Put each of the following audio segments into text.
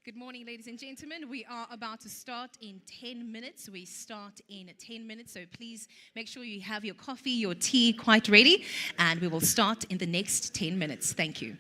Good morning, ladies and gentlemen. We are about to start in 10 minutes. We start in 10 minutes, so please make sure you have your coffee, your tea quite ready, and we will start in the next 10 minutes. Thank you.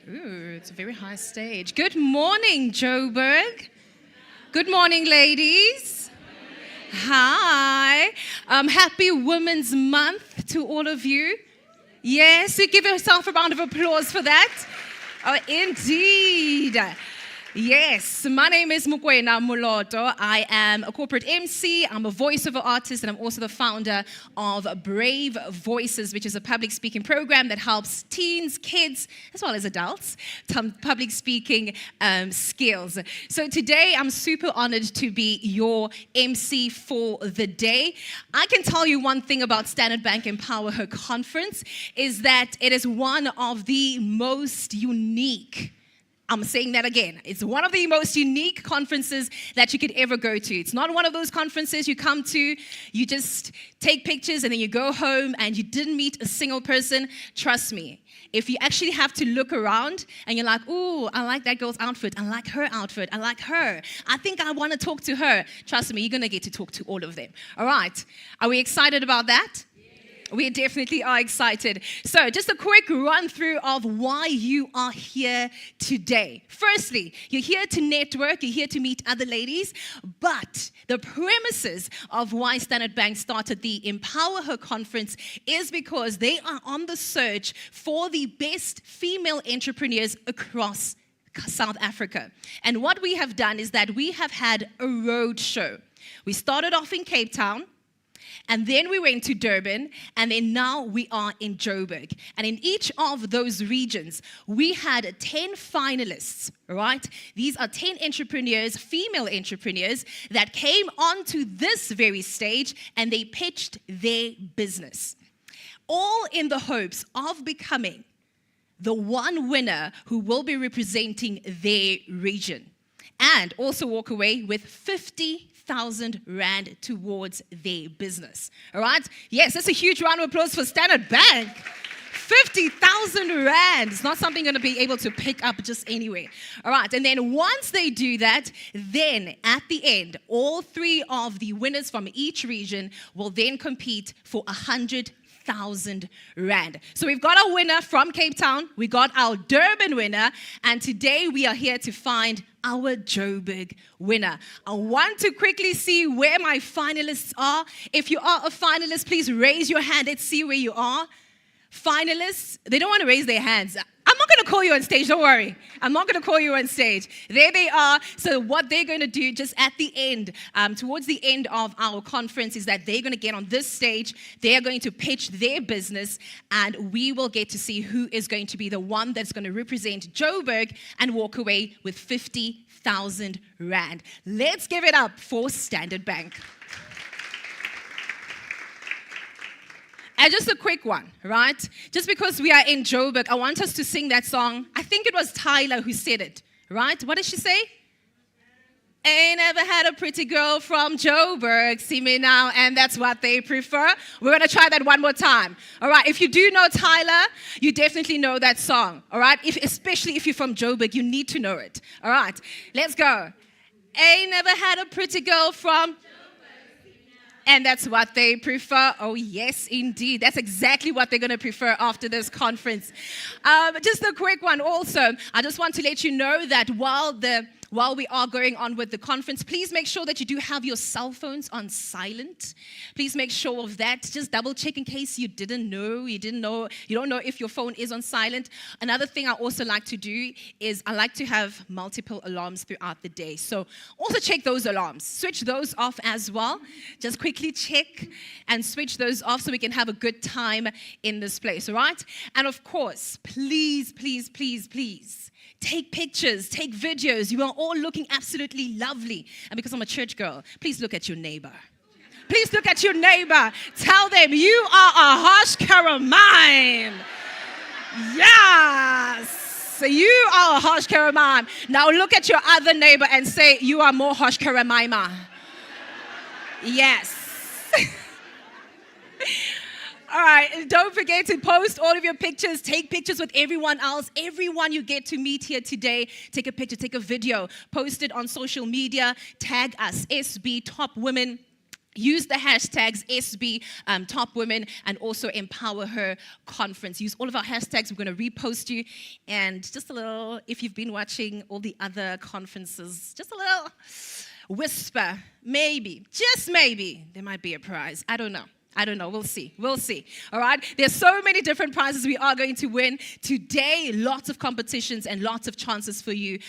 Ooh, it's a very high stage. Good morning, Joburg. Good morning, ladies. Hi. Happy Women's Month to all of you. Yes, so give yourself a round of applause for that. Oh, indeed. Yes, my name is Mukwena Muloto. I am a corporate MC, I'm a voiceover artist, and I'm also the founder of Brave Voices, which is a public speaking program that helps teens, kids, as well as adults, public speaking skills. So today, I'm super honored to be your MC for the day. I can tell you one thing about Standard Bank EmpowHER conference is that it is one of the most unique, I'm saying that again. It's one of the most unique conferences that you could ever go to. It's not one of those conferences you come to, you just take pictures and then you go home and you didn't meet a single person. Trust me, if you actually have to look around and you're like, ooh, I like that girl's outfit, I like her outfit, I like her, I think I want to talk to her. Trust me, you're going to get to talk to all of them. All right. Are we excited about that? We definitely are excited. So just a quick run through of why you are here today. Firstly, you're here to network, you're here to meet other ladies, but the premises of why Standard Bank started the EmpowHER conference is because they are on the search for the best female entrepreneurs across South Africa. And what we have done is that we have had a road show. We started off in Cape Town, and then we went to Durban, and then now we are in Joburg. And in each of those regions, we had 10 finalists, right? These are 10 entrepreneurs, female entrepreneurs, that came onto this very stage, and they pitched their business. All in the hopes of becoming the one winner who will be representing their region. And also walk away with 50,000 Rand towards their business. All right? Yes, that's a huge round of applause for Standard Bank. 50,000 Rand. It's not something you're going to be able to pick up just anywhere. All right. And then once they do that, then at the end, all three of the winners from each region will then compete for 100,000 Rand. So we've got our winner from Cape Town, we got our Durban winner, and today we are here to find our Joburg winner. I want to quickly see where my finalists are. If you are a finalist, please raise your hand. Let's see where you are. Finalists, they don't want to raise their hands. I'm not going to call you on stage, don't worry. I'm not going to call you on stage. There they are. So what they're going to do just at the end, towards the end of our conference, is that they're going to get on this stage. They're going to pitch their business, and we will get to see who is going to be the one that's going to represent Joburg and walk away with 50,000 Rand. Let's give it up for Standard Bank. And just a quick one, right? Just because we are in Joburg, I want us to sing that song. I think it was Tyler who said it, right? What did she say? Ain't never had a pretty girl from Joburg. See me now, and that's what they prefer. We're going to try that one more time. All right, if you do know Tyler, you definitely know that song. All right, especially if you're from Joburg, you need to know it. All right, let's go. Ain't never had a pretty girl from Joburg. And that's what they prefer. Oh, yes, indeed. That's exactly what they're going to prefer after this conference. Just a quick one also. I just want to let you know that while we are going on with the conference, please make sure that you do have your cell phones on silent. Please make sure of that. Just double check in case you don't know if your phone is on silent. Another thing I also like to do is I like to have multiple alarms throughout the day. So also check those alarms. Switch those off as well. Just quickly check and switch those off so we can have a good time in this place, all right? And of course, please, please, please, please, take pictures, take videos. You are all looking absolutely lovely. And because I'm a church girl, please look at your neighbor. Please look at your neighbor. Tell them you are a harsh Karamime. Yes. You are a harsh Karamime. Now look at your other neighbor and say, you are more harsh Karamima. Yes. All right, don't forget to post all of your pictures. Take pictures with everyone else. Everyone you get to meet here today, take a picture, take a video. Post it on social media. Tag us, SB Top Women. Use the hashtags SB Top Women and also Empower Her Conference. Use all of our hashtags. We're going to repost you. And just a little, if you've been watching all the other conferences, just a little whisper, maybe, just maybe, there might be a prize. I don't know. We'll see. All right. There's so many different prizes we are going to win today. Lots of competitions and lots of chances for you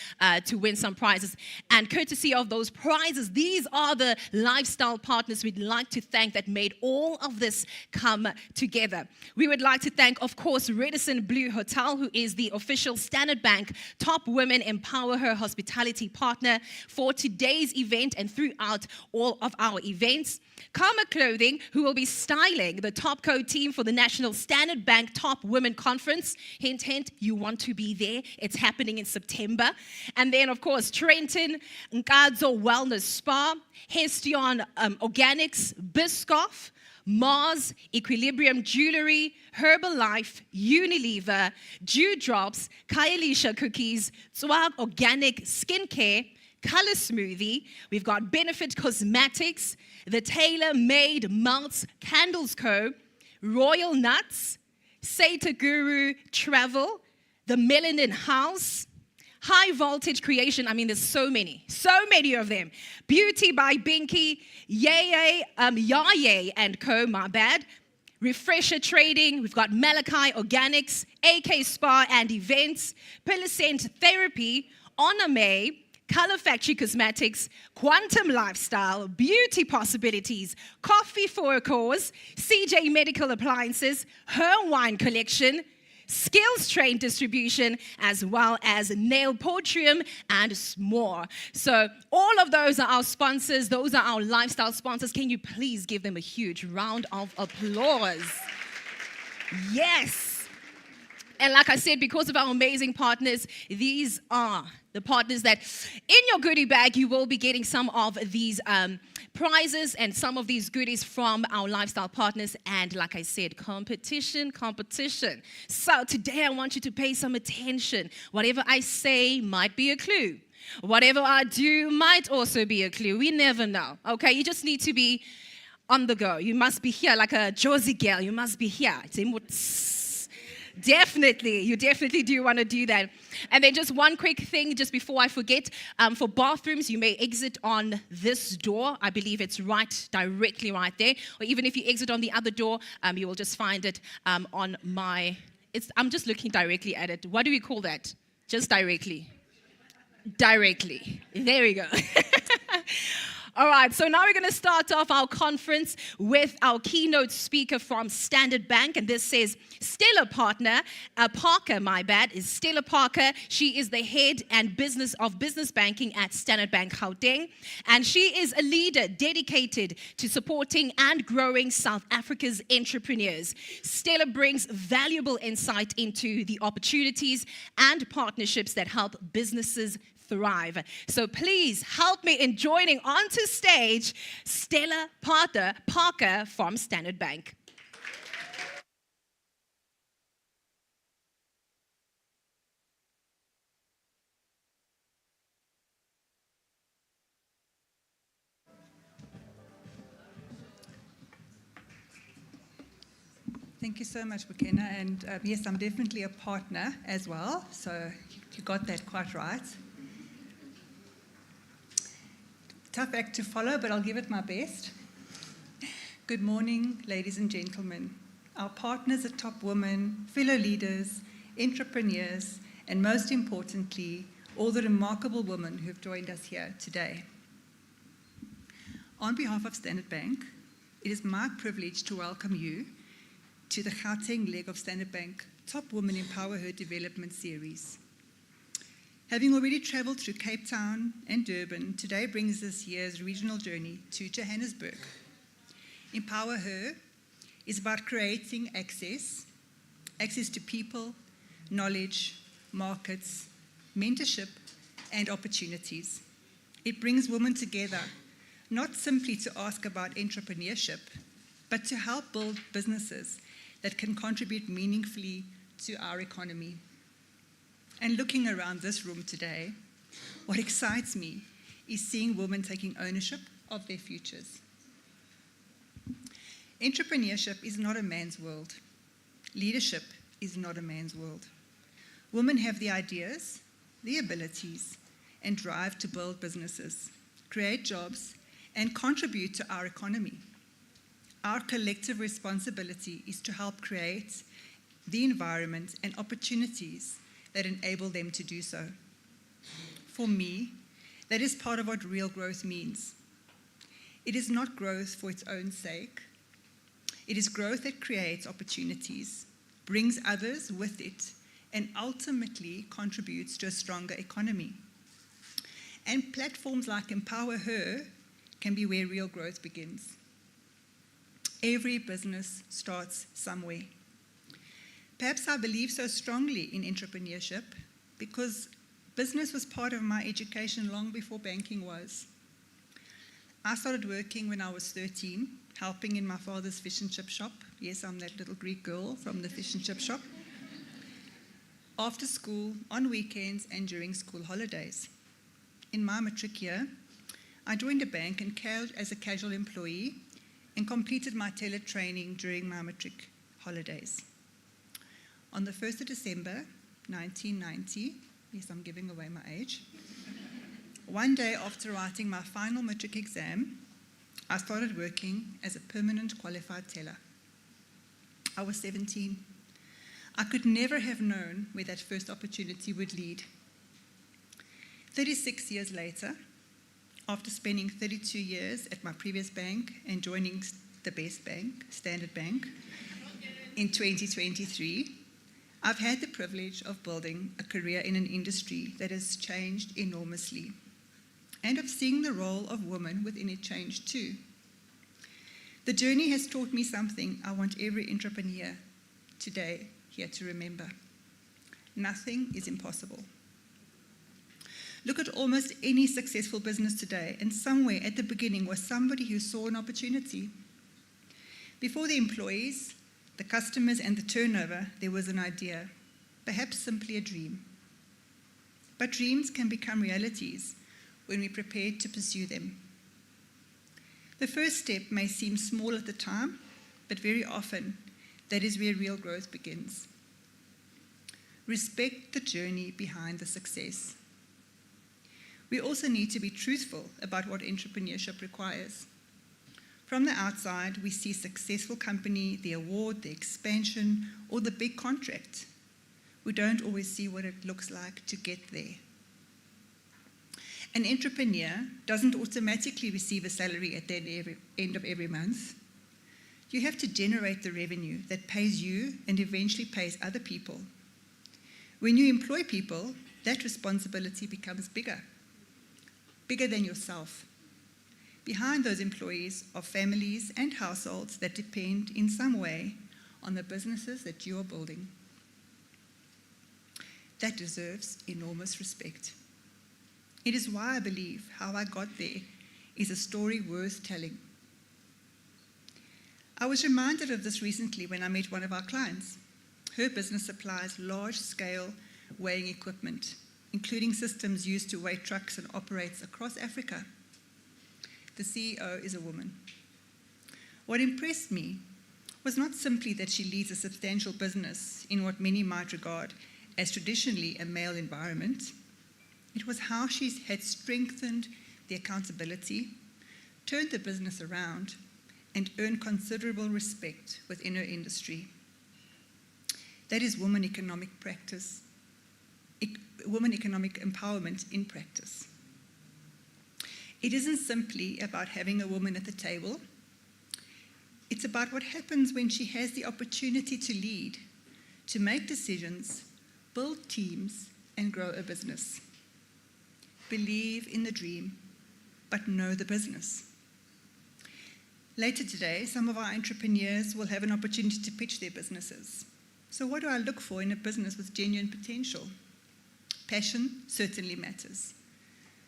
to win some prizes. And courtesy of those prizes, these are the lifestyle partners we'd like to thank that made all of this come together. We would like to thank, of course, Radisson Blue Hotel, who is the official Standard Bank Top Women Empower Her hospitality partner for today's event and throughout all of our events. Karma Clothing, who will be styling the top code team for the National Standard Bank Top Women Conference. Hint, hint, you want to be there. It's happening in September. And then, of course, Trenton Nkadzo Wellness Spa, Hestion Organics, Biscoff, Mars, Equilibrium Jewelry, Herbalife, Unilever, Dewdrops, Kayalisha Cookies, Swag Organic Skincare, Color Smoothie. We've got Benefit Cosmetics, the Tailor Made Malts Candles Co., Royal Nuts, Sata Guru Travel, the Melanin House, High Voltage Creation. I mean, there's so many of them. Beauty by Binky, Yaye and Co., my bad. Refresher Trading, we've got Malachi Organics, AK Spa and Events, Pillicent Therapy, Honor May, Color Factory Cosmetics, Quantum Lifestyle, Beauty Possibilities, Coffee for a Cause, CJ Medical Appliances, Her Wine Collection, Skills Train Distribution, as well as Nail Portrium and more. So all of those are our sponsors. Those are our lifestyle sponsors. Can you please give them a huge round of applause? Yes. And like I said, because of our amazing partners, these are the partners that in your goodie bag, you will be getting some of these prizes and some of these goodies from our lifestyle partners. And like I said, competition. So today I want you to pay some attention. Whatever I say might be a clue. Whatever I do might also be a clue. We never know. Okay, you just need to be on the go. You must be here like a Josie girl. You must be here. Definitely. You definitely do want to do that. And then just one quick thing, just before I forget, for bathrooms, you may exit on this door. I believe it's directly right there. Or even if you exit on the other door, you will just find it on my, I'm just looking directly at it. What do we call that? Just directly. Directly. There we go. All right, so now we're going to start off our conference with our keynote speaker from Standard Bank, and this says Stella Parker, is Stella Parker. She is the head and business banking at Standard Bank Gauteng, and she is a leader dedicated to supporting and growing South Africa's entrepreneurs. Stella brings valuable insight into the opportunities and partnerships that help businesses thrive. So please help me in joining onto stage Stella Parker from Standard Bank. Thank you so much, McKenna. And yes, I'm definitely a partner as well. So you got that quite right. Tough act to follow, but I'll give it my best. Good morning, ladies and gentlemen. Our partners are top women, fellow leaders, entrepreneurs, and most importantly, all the remarkable women who have joined us here today. On behalf of Standard Bank, it is my privilege to welcome you to the Gauteng leg of Standard Bank Top Women Empower Her Development Series. Having already traveled through Cape Town and Durban, today brings this year's regional journey to Johannesburg. Empower Her is about creating access to people, knowledge, markets, mentorship, and opportunities. It brings women together, not simply to ask about entrepreneurship, but to help build businesses that can contribute meaningfully to our economy. And looking around this room today, what excites me is seeing women taking ownership of their futures. Entrepreneurship is not a man's world. Leadership is not a man's world. Women have the ideas, the abilities, and drive to build businesses, create jobs, and contribute to our economy. Our collective responsibility is to help create the environment and opportunities that enable them to do so. For me, that is part of what real growth means. It is not growth for its own sake. It is growth that creates opportunities, brings others with it, and ultimately contributes to a stronger economy. And platforms like EmpowHER can be where real growth begins. Every business starts somewhere. Perhaps I believe so strongly in entrepreneurship because business was part of my education long before banking was. I started working when I was 13, helping in my father's fish and chip shop. Yes, I'm that little Greek girl from the fish and chip shop. After school, on weekends, and during school holidays. In my matric year, I joined a bank as a casual employee and completed my teller training during my matric holidays. On the 1st of December, 1990, yes, I'm giving away my age, one day after writing my final matric exam, I started working as a permanent qualified teller. I was 17. I could never have known where that first opportunity would lead. 36 years later, after spending 32 years at my previous bank and joining the best bank, Standard Bank, in 2023, I've had the privilege of building a career in an industry that has changed enormously, and of seeing the role of women within it change too. The journey has taught me something I want every entrepreneur today here to remember. Nothing is impossible. Look at almost any successful business today, and somewhere at the beginning was somebody who saw an opportunity. Before the employees, the customers, and the turnover, there was an idea, perhaps simply a dream. But dreams can become realities when we're prepared to pursue them. The first step may seem small at the time, but very often, that is where real growth begins. Respect the journey behind the success. We also need to be truthful about what entrepreneurship requires. From the outside, we see successful company, the award, the expansion, or the big contract. We don't always see what it looks like to get there. An entrepreneur doesn't automatically receive a salary at the end of every month. You have to generate the revenue that pays you and eventually pays other people. When you employ people, that responsibility becomes bigger than yourself. Behind those employees are families and households that depend in some way on the businesses that you are building. That deserves enormous respect. It is why I believe how I got there is a story worth telling. I was reminded of this recently when I met one of our clients. Her business supplies large-scale weighing equipment, including systems used to weigh trucks, and operates across Africa. The CEO is a woman. What impressed me was not simply that she leads a substantial business in what many might regard as traditionally a male environment. It was how she had strengthened the accountability, turned the business around, and earned considerable respect within her industry. That is woman economic practice, woman economic empowerment in practice. It isn't simply about having a woman at the table. It's about what happens when she has the opportunity to lead, to make decisions, build teams, and grow a business. Believe in the dream, but know the business. Later today, some of our entrepreneurs will have an opportunity to pitch their businesses. So what do I look for in a business with genuine potential? Passion certainly matters.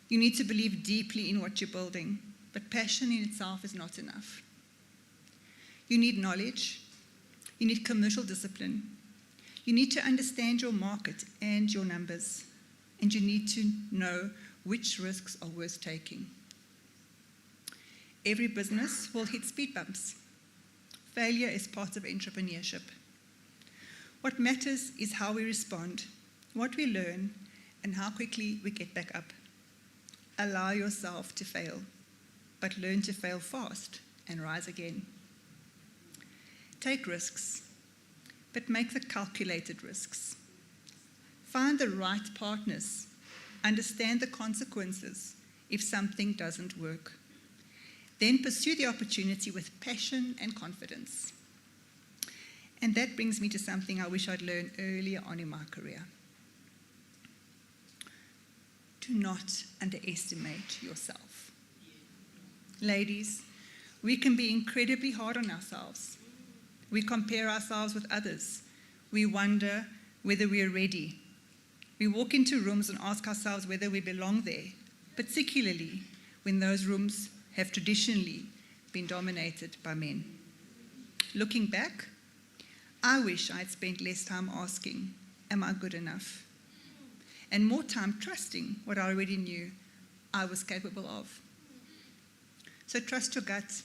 You need to believe deeply in what you're building, but passion in itself is not enough. You need knowledge. You need commercial discipline. You need to understand your market and your numbers, and you need to know which risks are worth taking. Every business will hit speed bumps. Failure is part of entrepreneurship. What matters is how we respond, what we learn, and how quickly we get back up. Allow yourself to fail, but learn to fail fast and rise again. Take risks, but make the calculated risks. Find the right partners. Understand the consequences if something doesn't work. Then pursue the opportunity with passion and confidence. And that brings me to something I wish I'd learned earlier on in my career. Do not underestimate yourself. Ladies, we can be incredibly hard on ourselves. We compare ourselves with others. We wonder whether we are ready. We walk into rooms and ask ourselves whether we belong there, particularly when those rooms have traditionally been dominated by men. Looking back, I wish I had spent less time asking, am I good enough? And more time trusting what I already knew I was capable of. So trust your gut.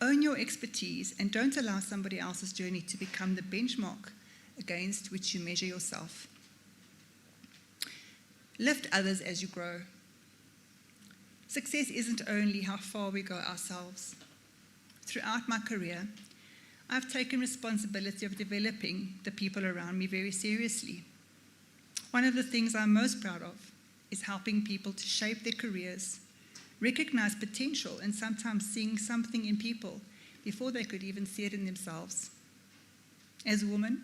Own your expertise and don't allow somebody else's journey to become the benchmark against which you measure yourself. Lift others as you grow. Success isn't only how far we go ourselves. Throughout my career, I've taken responsibility of developing the people around me very seriously. One of the things I'm most proud of is helping people to shape their careers, recognize potential, and sometimes seeing something in people before they could even see it in themselves. As a woman,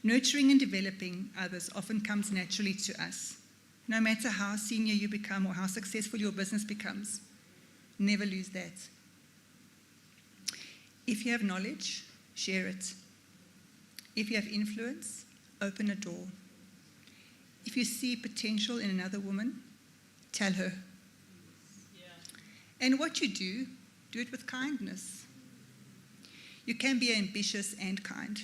nurturing and developing others often comes naturally to us. No matter how senior you become or how successful your business becomes, never lose that. If you have knowledge, share it. If you have influence, open a door. If you see potential in another woman, tell her. And what you do it with kindness. You can be ambitious and kind.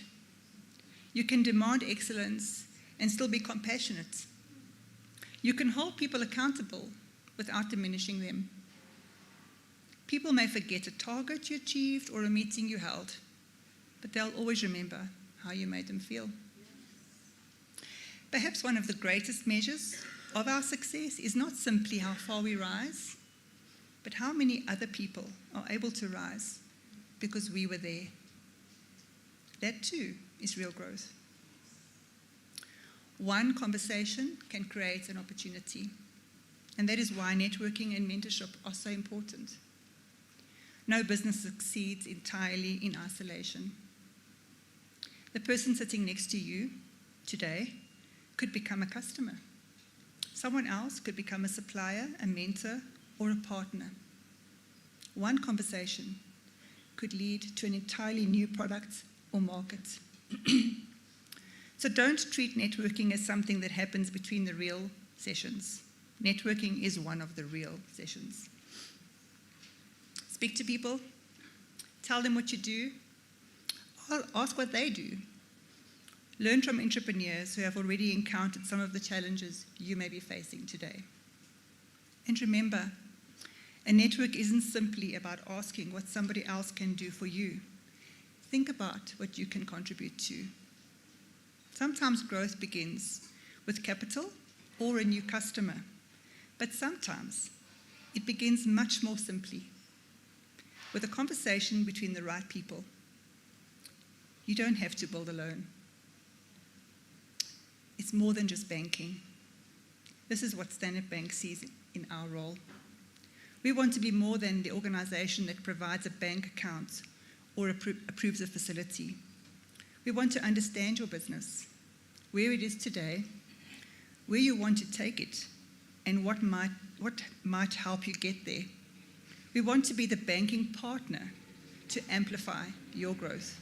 You can demand excellence and still be compassionate. You can hold people accountable without diminishing them. People may forget a target you achieved or a meeting you held, but they'll always remember how you made them feel. Perhaps one of the greatest measures of our success is not simply how far we rise, but how many other people are able to rise because we were there. That too is real growth. One conversation can create an opportunity, and that is why networking and mentorship are so important. No business succeeds entirely in isolation. The person sitting next to you today could become a customer. Someone else could become a supplier, a mentor, or a partner. One conversation could lead to an entirely new product or market. So don't treat networking as something that happens between the real sessions. Networking is one of the real sessions. Speak to people, tell them what you do, ask what they do. Learn from entrepreneurs who have already encountered some of the challenges you may be facing today. And remember, a network isn't simply about asking what somebody else can do for you. Think about what you can contribute to. Sometimes growth begins with capital or a new customer, but sometimes it begins much more simply, with a conversation between the right people. You don't have to build alone. It's more than just banking. This is what Standard Bank sees in our role. We want to be more than the organization that provides a bank account or approves a facility. We want to understand your business, where it is today, where you want to take it, and what might help you get there. We want to be the banking partner to amplify your growth.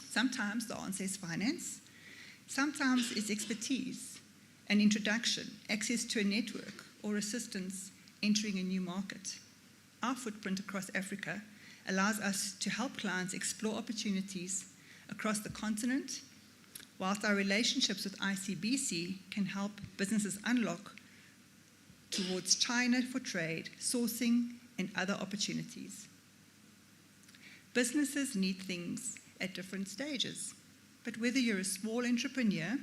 Sometimes the answer is finance. Sometimes it's expertise, an introduction, access to a network, or assistance entering a new market. Our footprint across Africa allows us to help clients explore opportunities across the continent, whilst our relationships with ICBC can help businesses unlock towards China for trade, sourcing, and other opportunities. Businesses need things at different stages. But whether you're a small entrepreneur,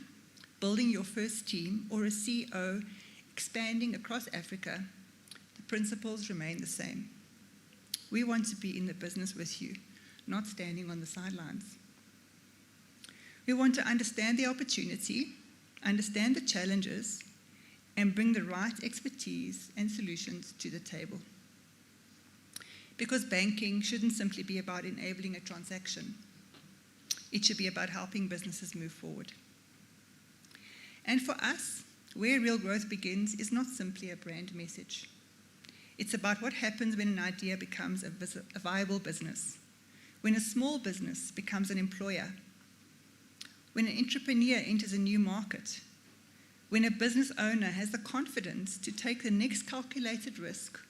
building your first team, or a CEO expanding across Africa, the principles remain the same. We want to be in the business with you, not standing on the sidelines. We want to understand the opportunity, understand the challenges, and bring the right expertise and solutions to the table. Because banking shouldn't simply be about enabling a transaction. It should be about helping businesses move forward. And for us, where real growth begins is not simply a brand message. It's about what happens when an idea becomes a viable business, when a small business becomes an employer, when an entrepreneur enters a new market, when a business owner has the confidence to take the next calculated risk,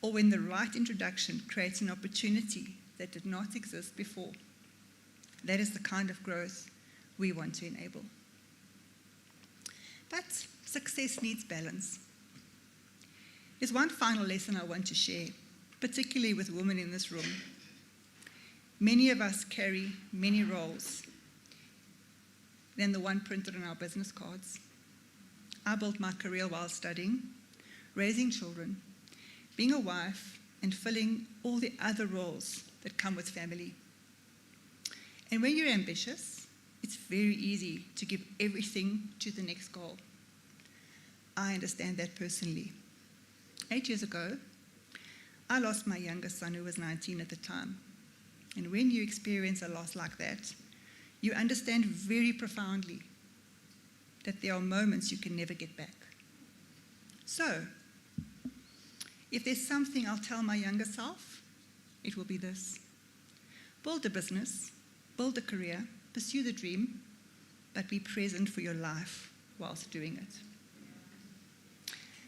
or when the right introduction creates an opportunity that did not exist before. That is the kind of growth we want to enable. But success needs balance. There's one final lesson I want to share, particularly with women in this room. Many of us carry many roles than the one printed on our business cards. I built my career while studying, raising children, being a wife, and filling all the other roles that come with family. And when you're ambitious, it's very easy to give everything to the next goal. I understand that personally. 8 years ago, I lost my youngest son, who was 19 at the time. And when you experience a loss like that, you understand very profoundly that there are moments you can never get back. So, if there's something I'll tell my younger self, it will be this. Build a business, build a career, pursue the dream, but be present for your life whilst doing it.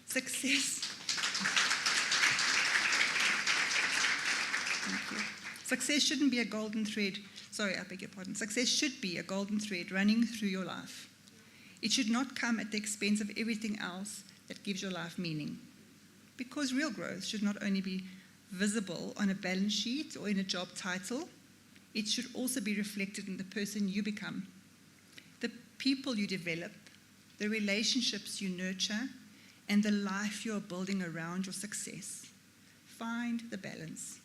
Success shouldn't be a golden thread. Success should be a golden thread running through your life. It should not come at the expense of everything else that gives your life meaning. Because real growth should not only be visible on a balance sheet or in a job title, it should also be reflected in the person you become, the people you develop, the relationships you nurture, and the life you are building around your success. Find the balance.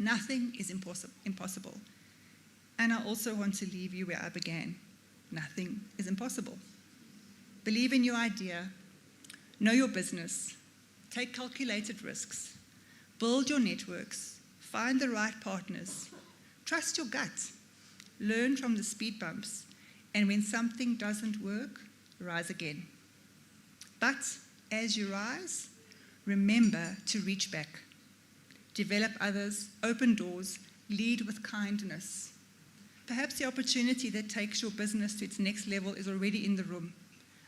Nothing is impossible. And I also want to leave you where I began. Nothing is impossible. Believe in your idea, know your business, take calculated risks, build your networks, find the right partners, trust your gut, learn from the speed bumps, and when something doesn't work, rise again. But as you rise, remember to reach back, develop others, open doors, lead with kindness. Perhaps the opportunity that takes your business to its next level is already in the room,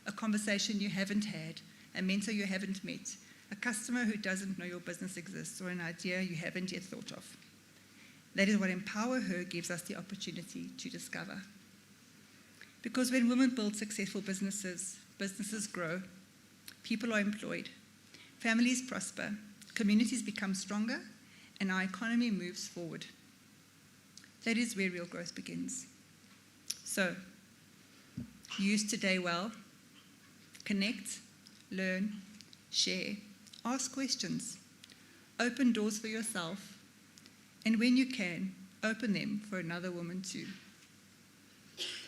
a conversation you haven't had, a mentor you haven't met, a customer who doesn't know your business exists, or an idea you haven't yet thought of. That is what EmpowHER gives us the opportunity to discover. Because when women build successful businesses, businesses grow, people are employed, families prosper, communities become stronger, and our economy moves forward. That is where real growth begins. So, use today well, connect, learn, share, ask questions, open doors for yourself, and when you can, open them for another woman too.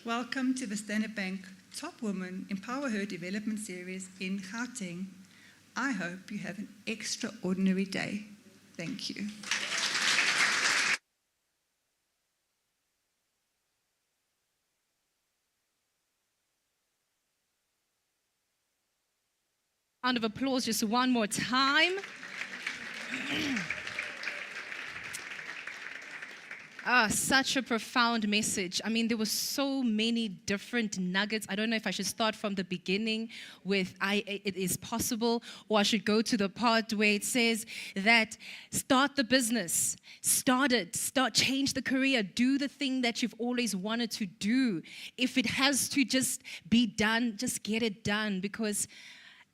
Welcome to the Standard Bank Top Woman EmpowHER Development Series in Gauteng. I hope you have an extraordinary day. Thank you. Round of applause just one more time. Such a profound message. I mean, there were so many different nuggets. I don't know if I should start from the beginning with it is possible, or I should go to the part where it says that start the business, change the career, do the thing that you've always wanted to do. If it has to just be done, just get it done, because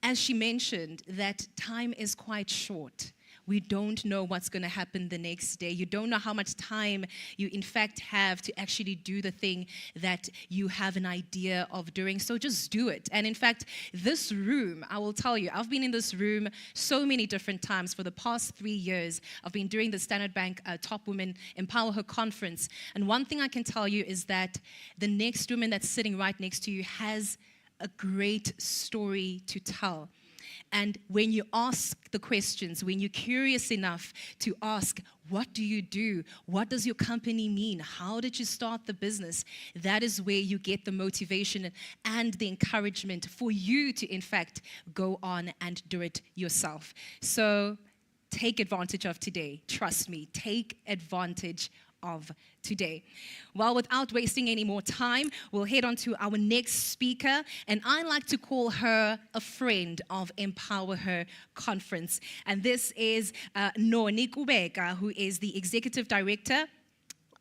as she mentioned, that time is quite short. we don't know what's going to happen the next day. You don't know how much time you, in fact, have to actually do the thing that you have an idea of doing. So just do it. And in fact, this room, I will tell you, I've been in this room so many different times for the past 3 years. I've been doing the Standard Bank Top Women Empower Her conference. And one thing I can tell you is that the next woman that's sitting right next to you has a great story to tell. And when you ask the questions, when you're curious enough to ask, what do you do? What does your company mean? How did you start the business? That is where you get the motivation and the encouragement for you to, in fact, go on and do it yourself. So take advantage of today. Trust me, take advantage of today. Well, without wasting any more time, we'll head on to our next speaker, and I like to call her a friend of Empower Her conference. And this is Noni Kubeka, who is the Executive Director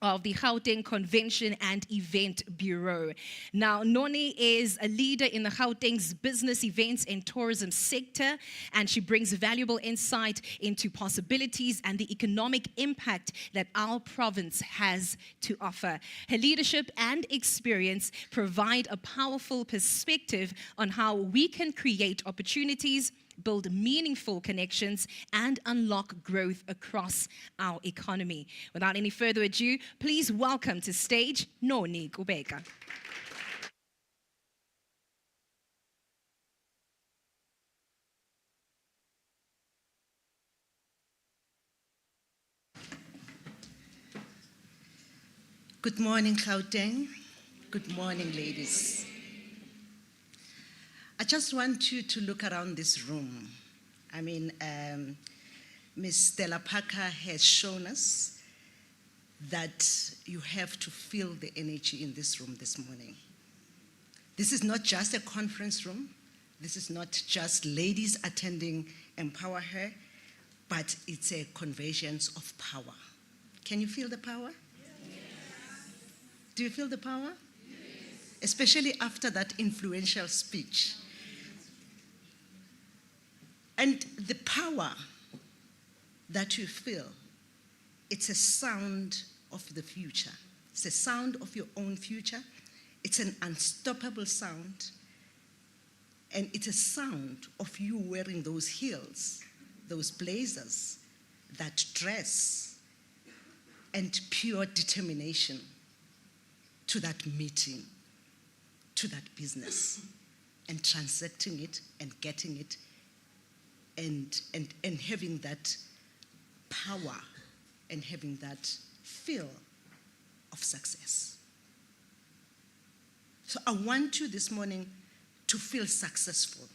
of the Gauteng Convention and Event Bureau. Now, Noni is a leader in the Gauteng's business, events, and tourism sector, and she brings valuable insight into possibilities and the economic impact that our province has to offer. Her leadership and experience provide a powerful perspective on how we can create opportunities, build meaningful connections, and unlock growth across our economy. Without any further ado, please welcome to stage Noni Kubeka. Good morning, Gauteng. Good morning, ladies. I just want you to look around this room. I mean, Ms. Stella Parker has shown us that you have to feel the energy in this room this morning. This is not just a conference room. This is not just ladies attending Empower Her, but it's a convergence of power. Can you feel the power? Yes. Do you feel the power? Yes. Especially after that influential speech. And the power that you feel, it's a sound of the future. It's a sound of your own future. It's an unstoppable sound. And it's a sound of you wearing those heels, those blazers, that dress, and pure determination to that meeting, to that business, and transacting it and getting it, and having that power and having that feel of success. So I want you this morning to feel successful,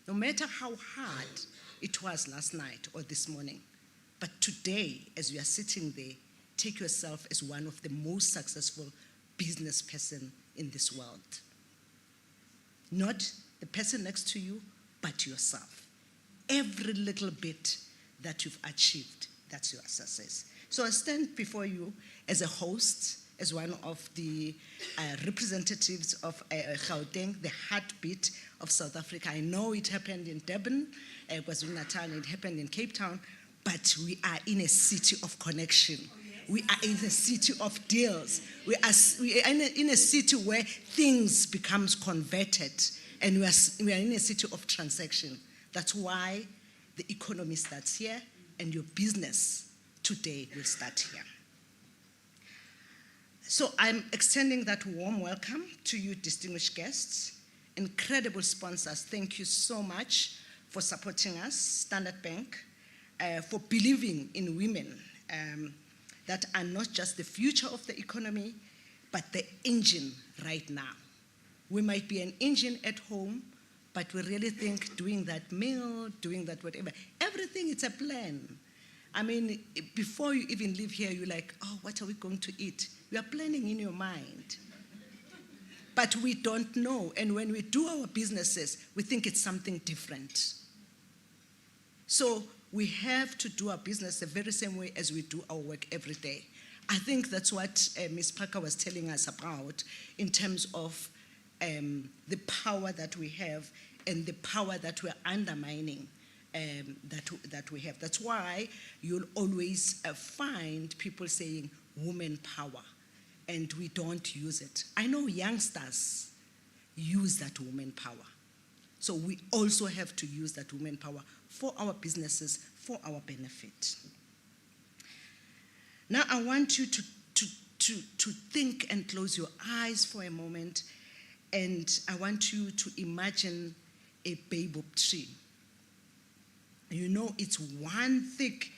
no matter how hard it was last night or this morning. But today, as you are sitting there, take yourself as one of the most successful business person in this world. Not the person next to you, but yourself. Every little bit that you've achieved, that's your success. So I stand before you as a host, as one of the representatives of Gauteng, the heartbeat of South Africa. I know it happened in Durban, KwaZulu-Natal, it happened in Cape Town, but we are in a city of connection. We are in a city of deals. We are in a city where things becomes converted, and we are in a city of transaction. That's why the economy starts here, and your business today will start here. So I'm extending that warm welcome to you, distinguished guests, incredible sponsors. Thank you so much for supporting us, Standard Bank, for believing in women that are not just the future of the economy, but the engine right now. We might be an engine at home, but we really think doing that meal, doing that whatever, everything, it's a plan. I mean, before you even leave here, you're like, oh, what are we going to eat? You are planning in your mind. But we don't know. And when we do our businesses, we think it's something different. So we have to do our business the very same way as we do our work every day. I think that's what Ms. Parker was telling us about in terms of the power that we have and the power that we're undermining that we have. That's why you'll always find people saying woman power, and we don't use it. I know youngsters use that woman power. So we also have to use that woman power for our businesses, for our benefit. Now I want you to think and close your eyes for a moment, and I want you to imagine a baobab tree. You know, it's one thick,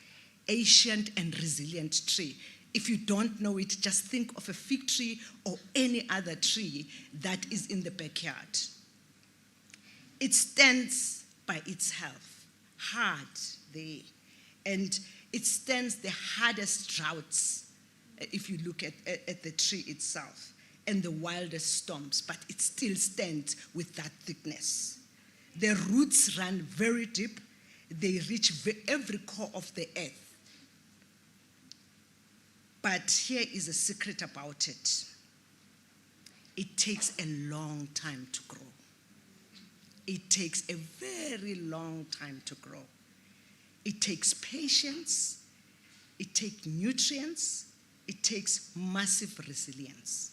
ancient, and resilient tree. If you don't know it, just think of a fig tree or any other tree that is in the backyard. It stands by itself, hard there, and it stands the hardest droughts, if you look at the tree itself, and the wildest storms, but it still stands with that thickness. The roots run very deep. They reach every core of the earth. But here is a secret about it. It takes a long time to grow. It takes a very long time to grow. It takes patience. It takes nutrients. It takes massive resilience.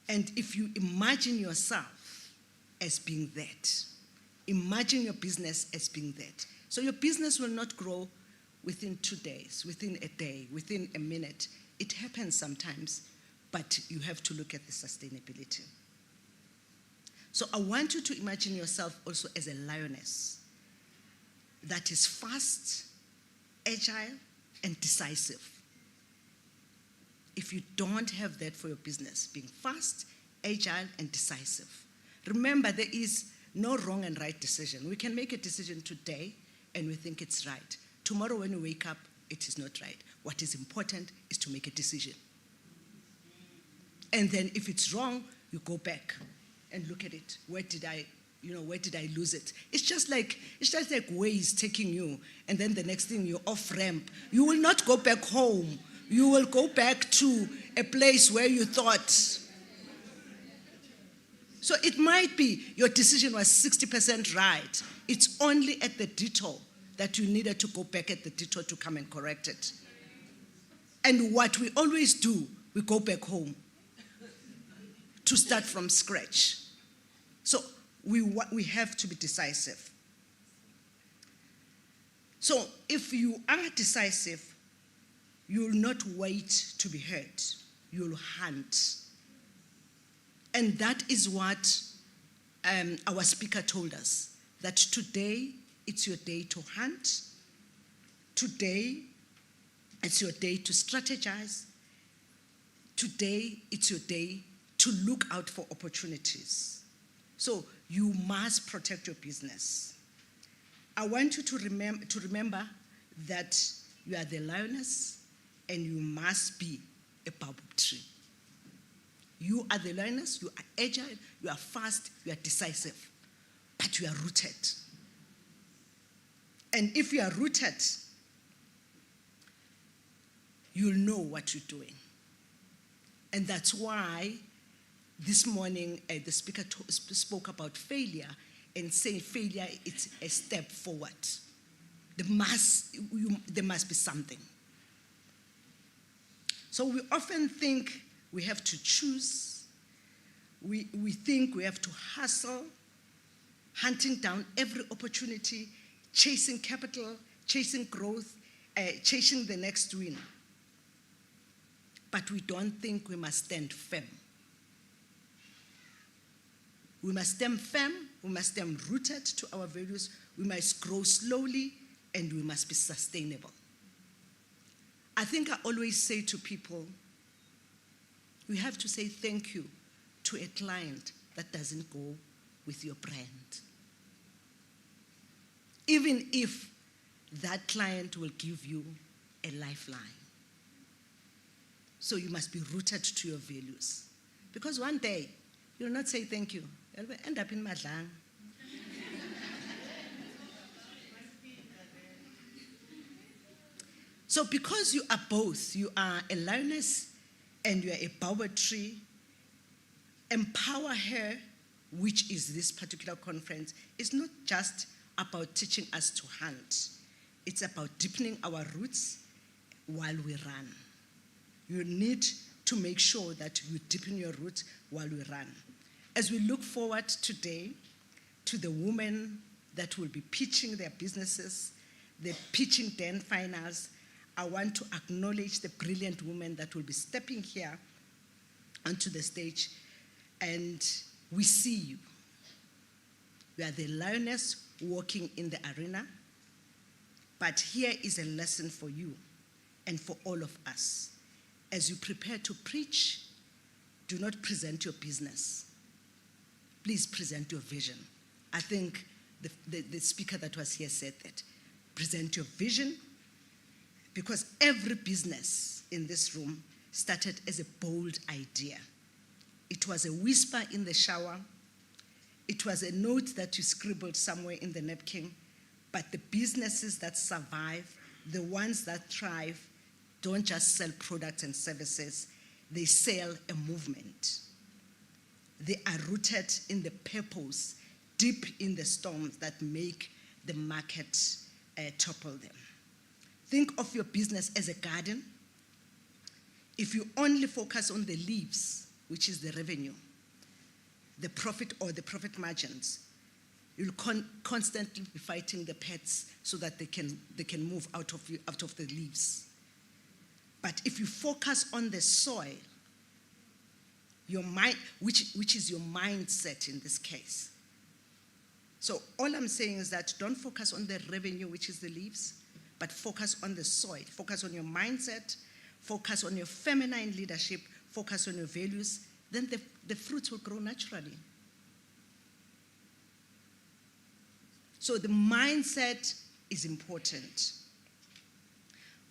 And if you imagine yourself as being that, imagine your business as being that. So your business will not grow within 2 days, within a day, within a minute. It happens sometimes, but you have to look at the sustainability. So I want you to imagine yourself also as a lioness that is fast, agile, and decisive. If you don't have that for your business, being fast, agile, and decisive, remember there is no wrong and right decision. We can make a decision today and we think it's right. Tomorrow when we wake up, it is not right. What is important is to make a decision. And then if it's wrong, you go back and look at it. Where did I lose it? It's just like Waze taking you, and then the next thing you're off ramp. You will not go back home. You will go back to a place where you thought. So it might be your decision was 60% right. It's only at the detour that you needed to go back at the detour to come and correct it. And what we always do, we go back home to start from scratch. So we have to be decisive. So if you are decisive, you'll not wait to be heard. You'll hunt. And that is what our speaker told us, that today it's your day to hunt. Today it's your day to strategize. Today it's your day to look out for opportunities. So you must protect your business. I want you to remember that you are the lioness and you must be a baobab tree. You are the lioness, you are agile, you are fast, you are decisive, but you are rooted. And if you are rooted, you'll know what you're doing. And that's why this morning the speaker spoke about failure and saying failure is a step forward. There must be something. So we often think we have to choose. We think we have to hustle, hunting down every opportunity, chasing capital, chasing growth, chasing the next win. But we don't think we must stand firm. We must stand firm, we must stand rooted to our values, we must grow slowly, and we must be sustainable. I think I always say to people, we have to say thank you to a client that doesn't go with your brand. Even if that client will give you a lifeline. So you must be rooted to your values. Because one day, you'll not say thank you. You'll end up in Madlang. So because you are both, you are a lioness and you are a baobab tree, EmpowHER, which is this particular conference, is not just about teaching us to hunt. It's about deepening our roots while we run. You need to make sure that you deepen your roots while we run. As we look forward today to the women that will be pitching their businesses, the pitching den finals, I want to acknowledge the brilliant women that will be stepping here onto the stage, and we see you. You are the lioness walking in the arena, but here is a lesson for you and for all of us. As you prepare to preach, do not present your business. Please present your vision. I think the speaker that was here said that. Present your vision, because every business in this room started as a bold idea. It was a whisper in the shower. It was a note that you scribbled somewhere in the napkin. But the businesses that survive, the ones that thrive, don't just sell products and services, they sell a movement. They are rooted in the purpose, deep in the storms that make the market topple them. Think of your business as a garden. If you only focus on the leaves, which is the revenue, the profit or the profit margins, you'll constantly be fighting the pests so that they can move out of the leaves. But if you focus on the soil, your mind, which is your mindset in this case. So all I'm saying is that don't focus on the revenue, which is the leaves, but focus on the soil. Focus on your mindset, focus on your feminine leadership, focus on your values, then the fruits will grow naturally. So the mindset is important.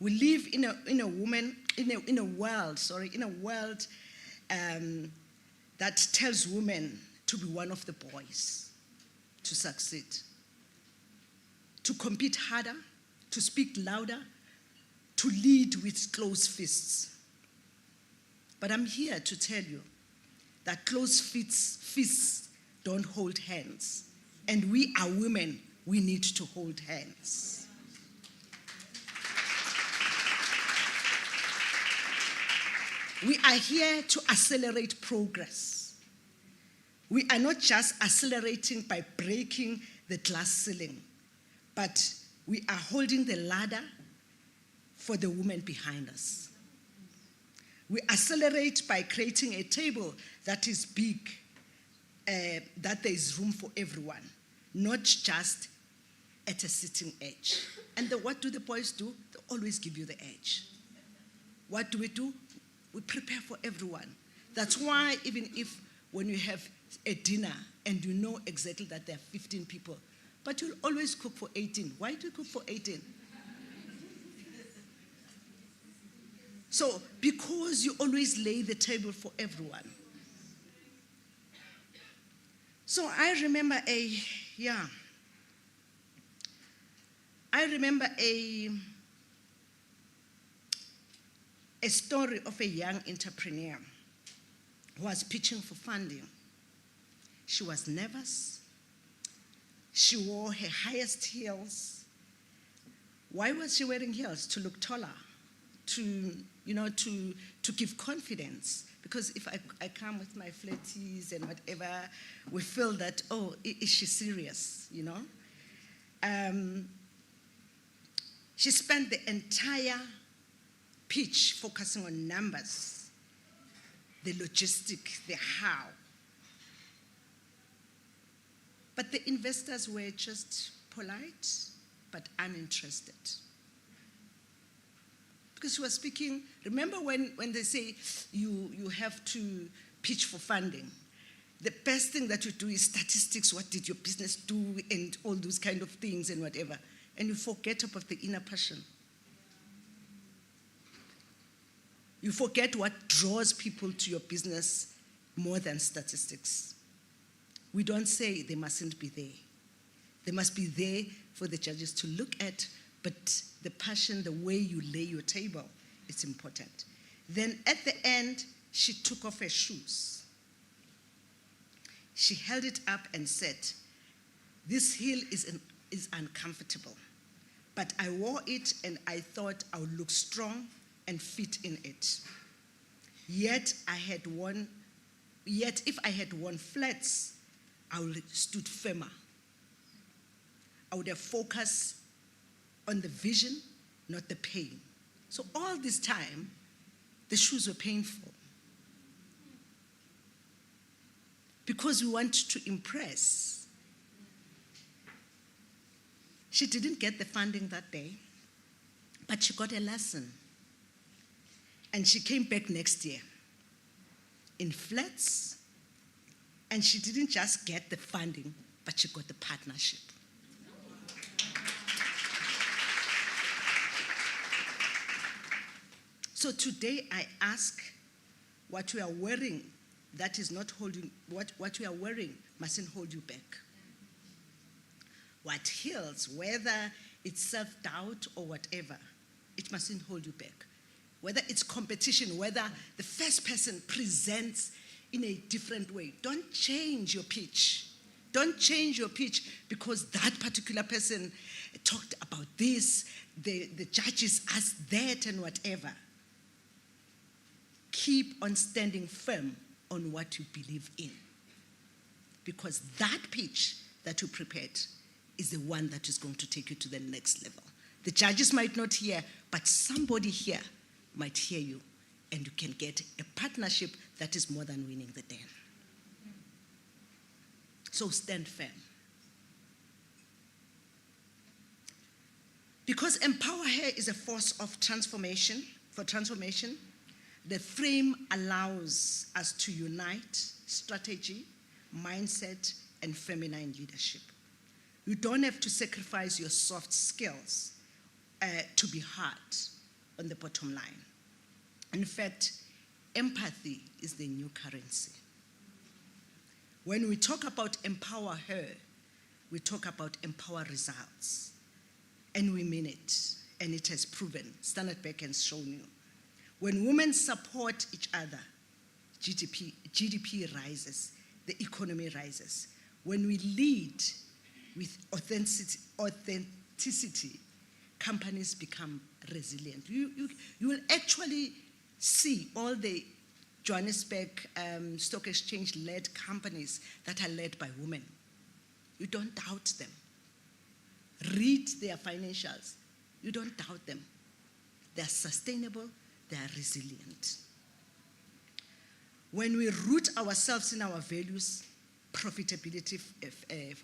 We live in a world that tells women to be one of the boys, to succeed, to compete harder, to speak louder, to lead with closed fists. But I'm here to tell you that closed fists don't hold hands. And we are women, we need to hold hands. We are here to accelerate progress. We are not just accelerating by breaking the glass ceiling, but we are holding the ladder for the women behind us. We accelerate by creating a table that is big, that there is room for everyone, not just at a sitting edge. And what do the boys do? They always give you the edge. What do? We prepare for everyone. That's why even if when you have a dinner and you know exactly that there are 15 people, but you'll always cook for 18. Why do you cook for 18? So, because you always lay the table for everyone. So I remember a story of a young entrepreneur who was pitching for funding. She was nervous. She wore her highest heels. Why was she wearing heels? To look taller, to give confidence. Because if I come with my flatties and whatever, we feel that, oh, is she serious, She spent the entire pitch focusing on numbers, the logistics, the how. But the investors were just polite, but uninterested. Because she was speaking, remember when they say you have to pitch for funding, the best thing that you do is statistics, what did your business do, and all those kind of things and whatever. And you forget about the inner passion. You forget what draws people to your business more than statistics. We don't say they mustn't be there. They must be there for the judges to look at, but the passion, the way you lay your table, it's important. Then at the end, she took off her shoes. She held it up and said, this heel is is uncomfortable. But I wore it and I thought I would look strong and fit in it. Yet if I had worn flats, I would have stood firmer. I would have focused on the vision, not the pain. So all this time, the shoes were painful. Because we want to impress. She didn't get the funding that day, but she got a lesson. And she came back next year in flats, and she didn't just get the funding, but she got the partnership. So today I ask, what we are wearing that is not holding, what we are wearing mustn't hold you back. What heals, whether it's self-doubt or whatever, it mustn't hold you back. Whether it's competition, whether the first person presents in a different way, don't change your pitch. Don't change your pitch because that particular person talked about this, the judges asked that and whatever. Keep on standing firm on what you believe in. Because that pitch that you prepared is the one that is going to take you to the next level. The judges might not hear, but somebody here might hear you, and you can get a partnership that is more than winning the den. So stand firm. Because EmpowHER is a force of transformation, the frame allows us to unite strategy, mindset, and feminine leadership. You don't have to sacrifice your soft skills to be hard on the bottom line. In fact, empathy is the new currency. When we talk about EmpowHER, we talk about empower results. And we mean it, and it has proven. Standard Bank has shown you. When women support each other, GDP rises, the economy rises. When we lead with authenticity, companies become resilient. You will actually see all the Johannesburg Stock Exchange-led companies that are led by women. You don't doubt them. Read their financials. You don't doubt them. They're sustainable, they are resilient. When we root ourselves in our values, profitability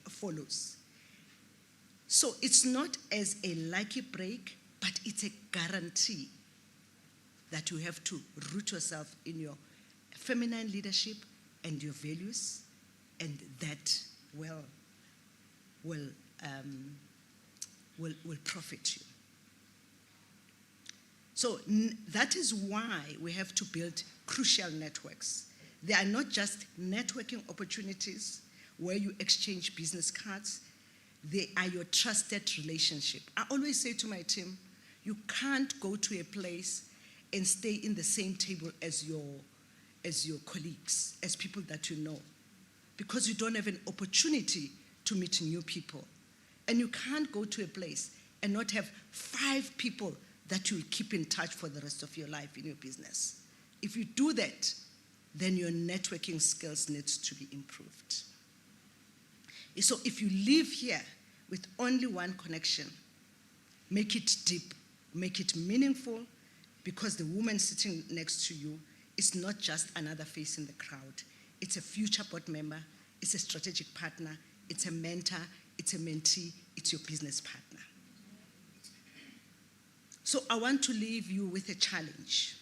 follows. So it's not as a lucky break, but it's a guarantee that you have to root yourself in your feminine leadership and your values, and that will profit you. So that is why we have to build crucial networks. They are not just networking opportunities where you exchange business cards. They are your trusted relationship. I always say to my team, you can't go to a place and stay in the same table as your colleagues, as people that you know, because you don't have an opportunity to meet new people. And you can't go to a place and not have 5 people that you'll keep in touch for the rest of your life in your business. If you do that, then your networking skills need to be improved. So if you live here with only one connection, make it deep, make it meaningful, because the woman sitting next to you is not just another face in the crowd. It's a future board member, it's a strategic partner, it's a mentor, it's a mentee, it's your business partner. So I want to leave you with a challenge.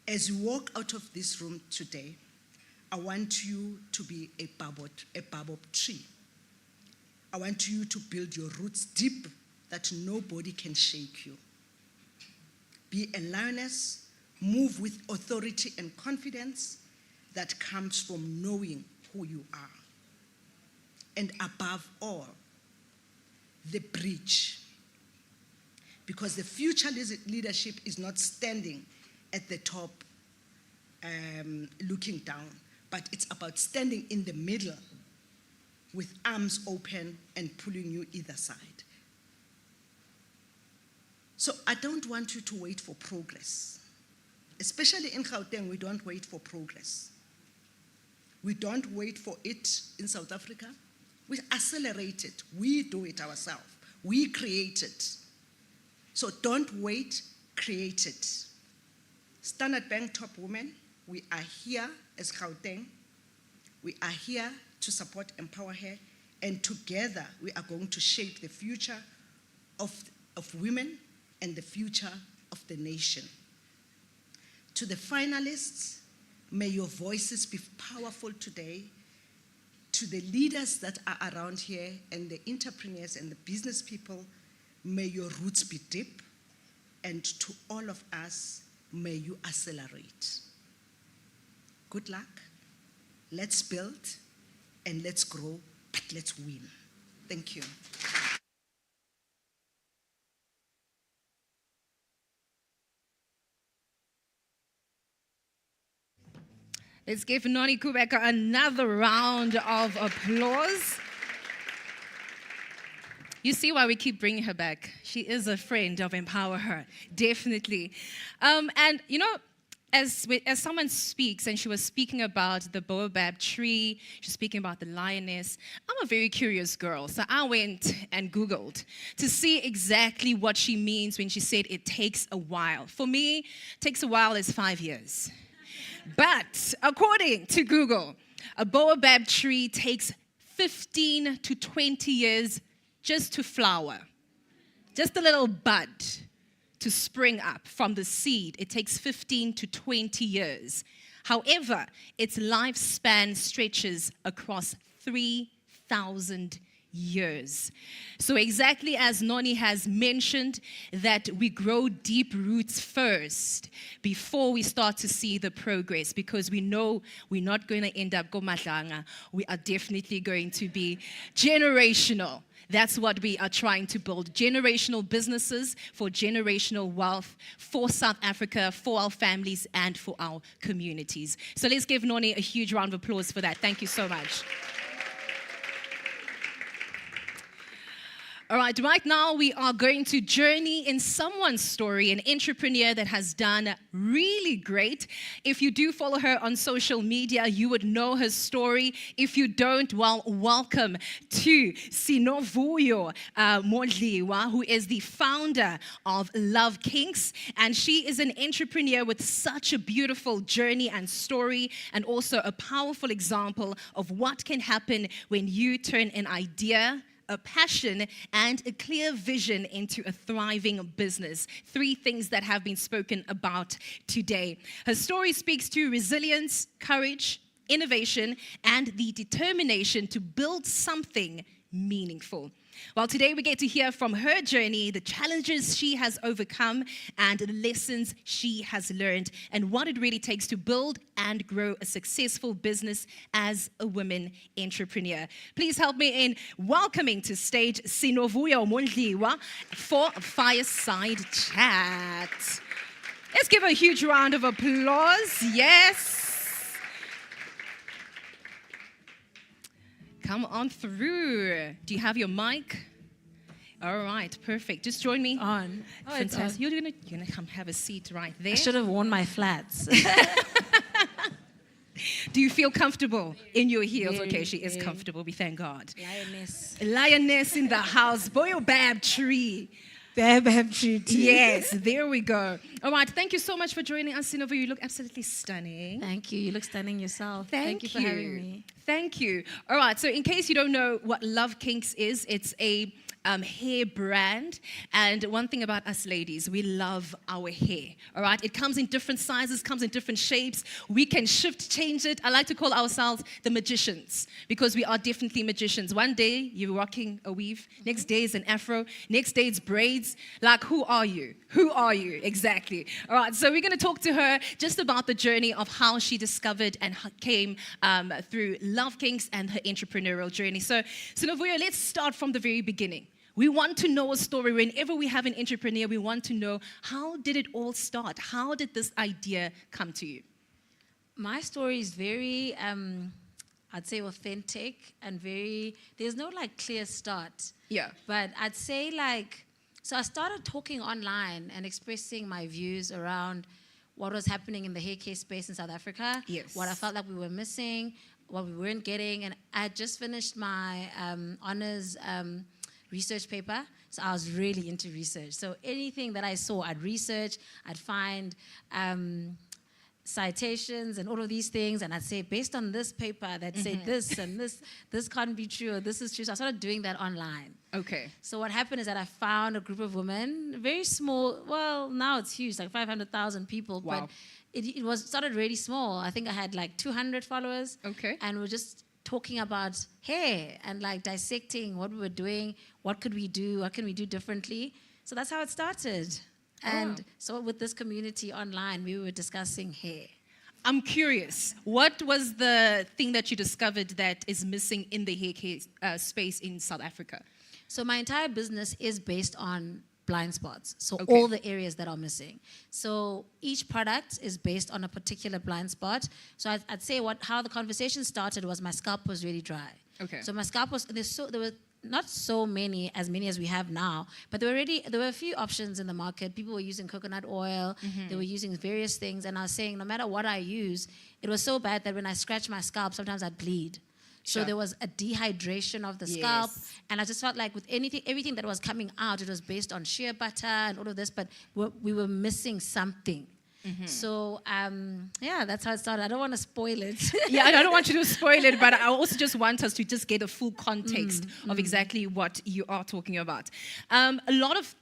As you walk out of this room today, I want you to be a baobab tree. I want you to build your roots deep that nobody can shake you. Be a lioness, move with authority and confidence that comes from knowing who you are. And above all, the bridge. Because the future leadership is not standing at the top looking down, but it's about standing in the middle, with arms open and pulling you either side. So I don't want you to wait for progress. Especially in Gauteng, we don't wait for progress. We don't wait for it in South Africa. We accelerate it. We do it ourselves. We create it. So don't wait, create it. Standard Bank top women, we are here as Gauteng. We are here to support EmpowHER, and together we are going to shape the future of women and the future of the nation. To the finalists, may your voices be powerful today. To the leaders that are around here and the entrepreneurs and the business people, may your roots be deep. And to all of us, may you accelerate. Good luck. Let's build and let's grow, but let's win. Thank you. Let's give Noni Kubeka another round of applause. You see why we keep bringing her back. She is a friend of EmpowHER, definitely. And you know, as someone speaks, and she was speaking about the baobab tree, she's speaking about the lioness, I'm a very curious girl, so I went and Googled to see exactly what she means when she said it takes a while. For me, it takes a while is 5 years. But according to Google, a baobab tree takes 15 to 20 years just to flower. Just a little bud to spring up from the seed. It takes 15 to 20 years. However, its lifespan stretches across 3,000 years. So exactly as Noni has mentioned, that we grow deep roots first before we start to see the progress, because we know we're not going to end up gomadlanga. We are definitely going to be generational. That's what we are trying to build. Generational businesses for generational wealth for South Africa, for our families, and for our communities. So let's give Noni a huge round of applause for that. Thank you so much. All right now we are going to journey in someone's story, an entrepreneur that has done really great. If you do follow her on social media, you would know her story. If you don't, well, welcome to Sinovuyo Modliwa, who is the founder of Love Kinks. And she is an entrepreneur with such a beautiful journey and story, and also a powerful example of what can happen when you turn an idea, a passion, and a clear vision into a thriving business. 3 things that have been spoken about today. Her story speaks to resilience, courage, innovation, and the determination to build something meaningful. Well, today we get to hear from her journey, the challenges she has overcome, and the lessons she has learned, and what it really takes to build and grow a successful business as a woman entrepreneur. Please help me in welcoming to stage Sinovuyo Modliwa for a fireside chat. Let's give a huge round of applause. Yes. Come on through. Do you have your mic? All right, perfect. Just join me. On. Oh, fantastic. You're gonna come have a seat right there. I should have worn my flats. Do you feel comfortable in your heels? Very, Okay, she is very. comfortable. We thank God. Lioness. Lioness in the house. Baobab tree. Baobab tree. Yes, there we go. All right, thank you so much for joining us, Sinovu. You look absolutely stunning. Thank you. You look stunning yourself. Thank you for having me. Thank you. All right, so in case you don't know what Love Kinks is, it's a hair brand. And one thing about us ladies, we love our hair. All right, it comes in different sizes, comes in different shapes. We can shift, change it. I like to call ourselves the magicians, because we are definitely magicians. One day you're rocking a weave, next day is an afro, next day it's braids. Like, who are you? Who are you? Exactly. All right, so we're going to talk to her just about the journey of how she discovered and came through Love Kinks and her entrepreneurial journey. So Sinovuyo, let's start from the very beginning. We want to know a story. Whenever we have an entrepreneur, we want to know, how did it all start? How did this idea come to you? My story is very I'd say authentic and there's no like clear start. Yeah. But I'd say so I started talking online and expressing my views around what was happening in the hair care space in South Africa. Yes. What I felt like we were missing, what we weren't getting. And I had just finished my honors research paper. So I was really into research. So anything that I saw, I'd research, I'd find citations and all of these things, and I'd say, based on this paper that said this and this can't be true, or this is true. So I started doing that online. Okay. So what happened is that I found a group of women, very small, well, now it's huge, like 500,000 people, Wow. but it started really small. I think I had like 200 followers. Okay. And we're just talking about hair and like dissecting what we were doing, what could we do, what can we do differently. So that's how it started. And so with this community online, we were discussing hair. I'm curious, what was the thing that you discovered that is missing in the hair care space in South Africa? So my entire business is based on blind spots. So Okay. all the areas that are missing. So each product is based on a particular blind spot. So I'd say how the conversation started was my scalp was really dry. Okay. So my scalp was, there were not so many as we have now, but there were a few options in the market. People were using coconut oil, they were using various things, and I was saying no matter what I use, it was so bad that when I scratched my scalp, sometimes I'd bleed. So Sure. there was a dehydration of the scalp, Yes. and I just felt like with everything that was coming out, it was based on shea butter and all of this, but we were missing something. So, that's how it started. I don't want to spoil it. Yeah, I don't want you to spoil it, but I also just want us to just get a full context of exactly what you are talking about. A lot of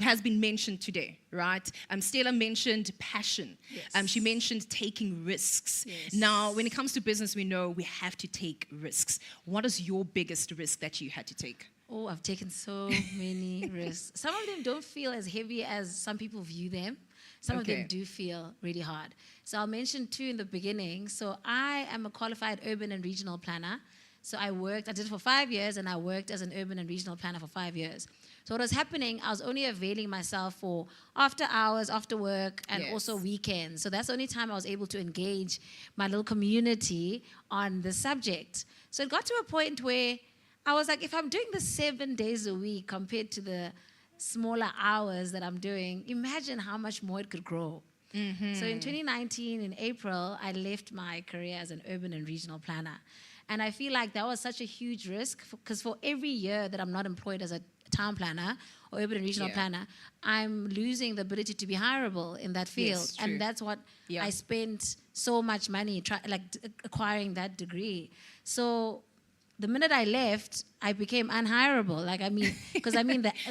has been mentioned today, right? Stella mentioned passion. Yes. She mentioned taking risks. Yes. Now, when it comes to business, we know we have to take risks. What is your biggest risk that you had to take? Oh, I've taken so many risks. Some of them don't feel as heavy as some people view them. Some of Okay. them do feel really hard. So I'll mention two in the beginning. So I am a qualified urban and regional planner. So I did it for 5 years, and I worked as an urban and regional planner for 5 years. So what was happening, I was only availing myself for after hours, after work, and Yes. also weekends. So that's the only time I was able to engage my little community on the subject. So it got to a point where I was like, if I'm doing this 7 days a week compared to the smaller hours that I'm doing, imagine how much more it could grow. So in 2019, in April, I left my career as an urban and regional planner. And I feel like that was such a huge risk, because for every year that I'm not employed as a town planner or urban and regional Yeah. planner, I'm losing the ability to be hireable in that field. Yes, true. And that's what Yeah. I spent so much money acquiring that degree. So the minute I left, I became unhireable.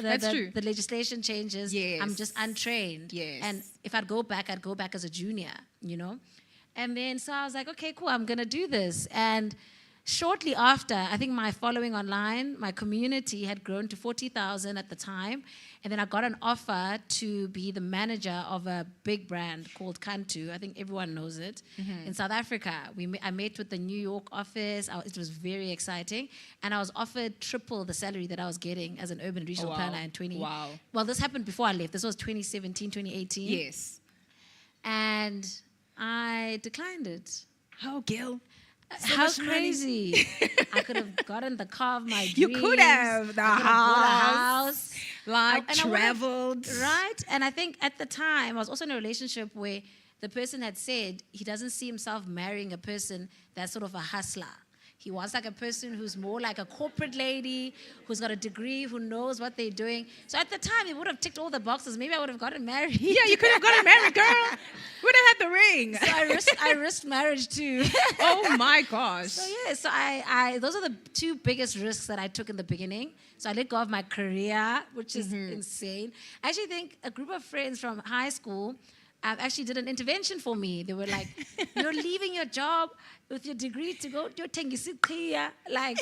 That's true. The legislation changes. Yes. I'm just untrained. Yes. And if I'd go back as a junior, And then so I was like, okay, cool, I'm going to do this. And shortly after, I think my following online, my community had grown to 40,000 at the time. And then I got an offer to be the manager of a big brand called Kantu. I think everyone knows it. In South Africa, I met with the New York office. It was very exciting. And I was offered triple the salary that I was getting as an urban and regional wow. planner in 20. Wow. Well, this happened before I left. This was 2017, 2018. Yes. And I declined it. How, Gil? How much money. crazy. I could have gotten the car of my dreams. You could have. The I could have bought a house. house. Like, And I would've- traveled. Right? And I think at the time, I was also in a relationship where the person had said he doesn't see himself marrying a person that's sort of a hustler. He wants like a person who's more like a corporate lady, who's got a degree, who knows what they're doing. So at the time, it would have ticked all the boxes. Maybe I would have gotten married. Yeah, you could have gotten married, girl. Would have had the ring. So I risked marriage too. Oh my gosh. So yeah, so I those are the two biggest risks that I took in the beginning. So I let go of my career, which is insane. I actually think a group of friends from high school actually did an intervention for me. They were like, you're leaving your job with your degree to go, you're like,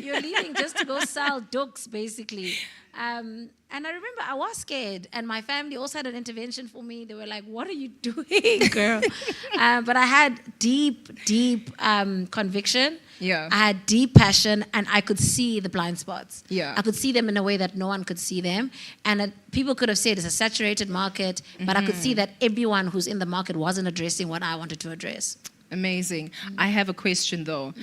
you're leaving just to go sell dooks, basically. And I remember I was scared, and my family also had an intervention for me. They were like, what are you doing, girl? But I had deep conviction. Yeah. I had deep passion, and I could see the blind spots. Yeah. I could see them in a way that no one could see them. And people could have said it's a saturated market, but I could see that everyone who's in the market wasn't addressing what I wanted to address. Amazing. I have a question though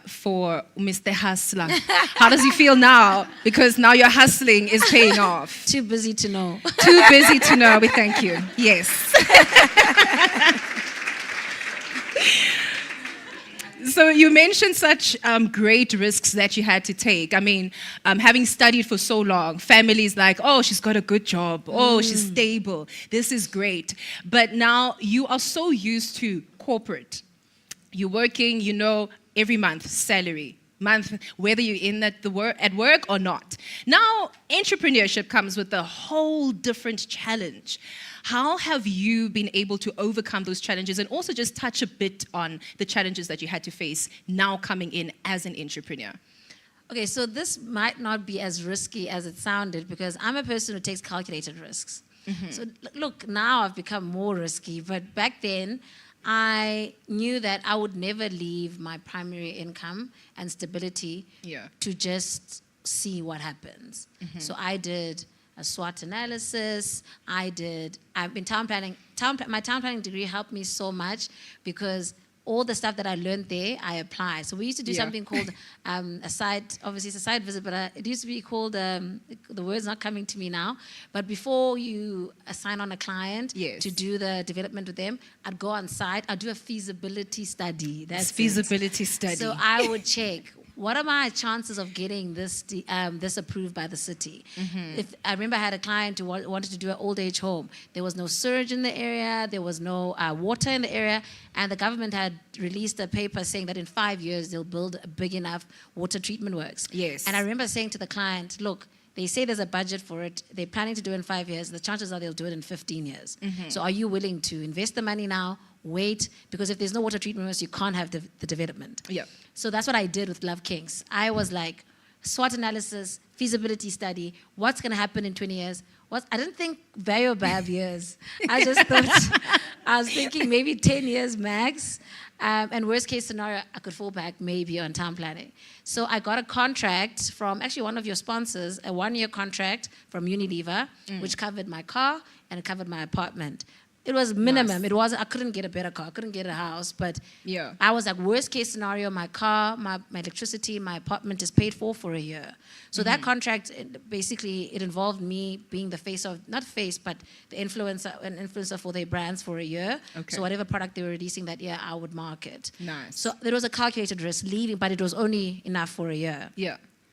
for Mr. Hustler. How does he feel now? Because now your hustling is paying off. Too busy to know. Too busy to know. We thank you. Yes. So you mentioned such great risks that you had to take. I mean, having studied for so long, families like, oh, she's got a good job. Oh, she's stable. This is great. But now you are so used to corporate. You're working, you know, every month, salary. Month, whether you're in at work or not. Now, entrepreneurship comes with a whole different challenge. How have you been able to overcome those challenges and also just touch a bit on the challenges that you had to face now coming in as an entrepreneur? Okay, so this might not be as risky as it sounded because I'm a person who takes calculated risks. So look, now I've become more risky, but back then I knew that I would never leave my primary income and stability to just see what happens. So I did a SWOT analysis. I've been town planning. My town planning degree helped me so much because all the stuff that I learned there, I apply. So we used to do something called a site, obviously it's a site visit, but it used to be called, the word's not coming to me now, but before you assign on a client to do the development with them, I'd go on site, I'd do a feasibility study. That's feasibility study. So I would check, what are my chances of getting this approved by the city? If I remember I had a client who wanted to do an old age home. There was no sewage in the area, there was no water in the area, and the government had released a paper saying that in 5 years they'll build a big enough water treatment works. Yes. And I remember saying to the client, look, they say there's a budget for it. They're planning to do it in 5 years. The chances are they'll do it in 15 years. So are you willing to invest the money now, wait? Because if there's no water treatment works, you can't have the development. So that's what I did with Love Kings. I was like, SWOT analysis, feasibility study, what's going to happen in 20 years? I didn't think very bad years. I just thought, I was thinking maybe 10 years max. And worst case scenario, I could fall back maybe on town planning. So I got a contract from actually one of your sponsors, a 1-year contract from Unilever, which covered my car and it covered my apartment. It was minimum. Nice. I couldn't get a better car. I couldn't get a house. But I was like, worst case scenario, my car, my electricity, my apartment is paid for a year. So that contract, it involved me being the face of, not face, but the influencer for their brands for a year. So whatever product they were releasing that year, I would market. Nice. So there was a calculated risk leaving, but it was only enough for a year.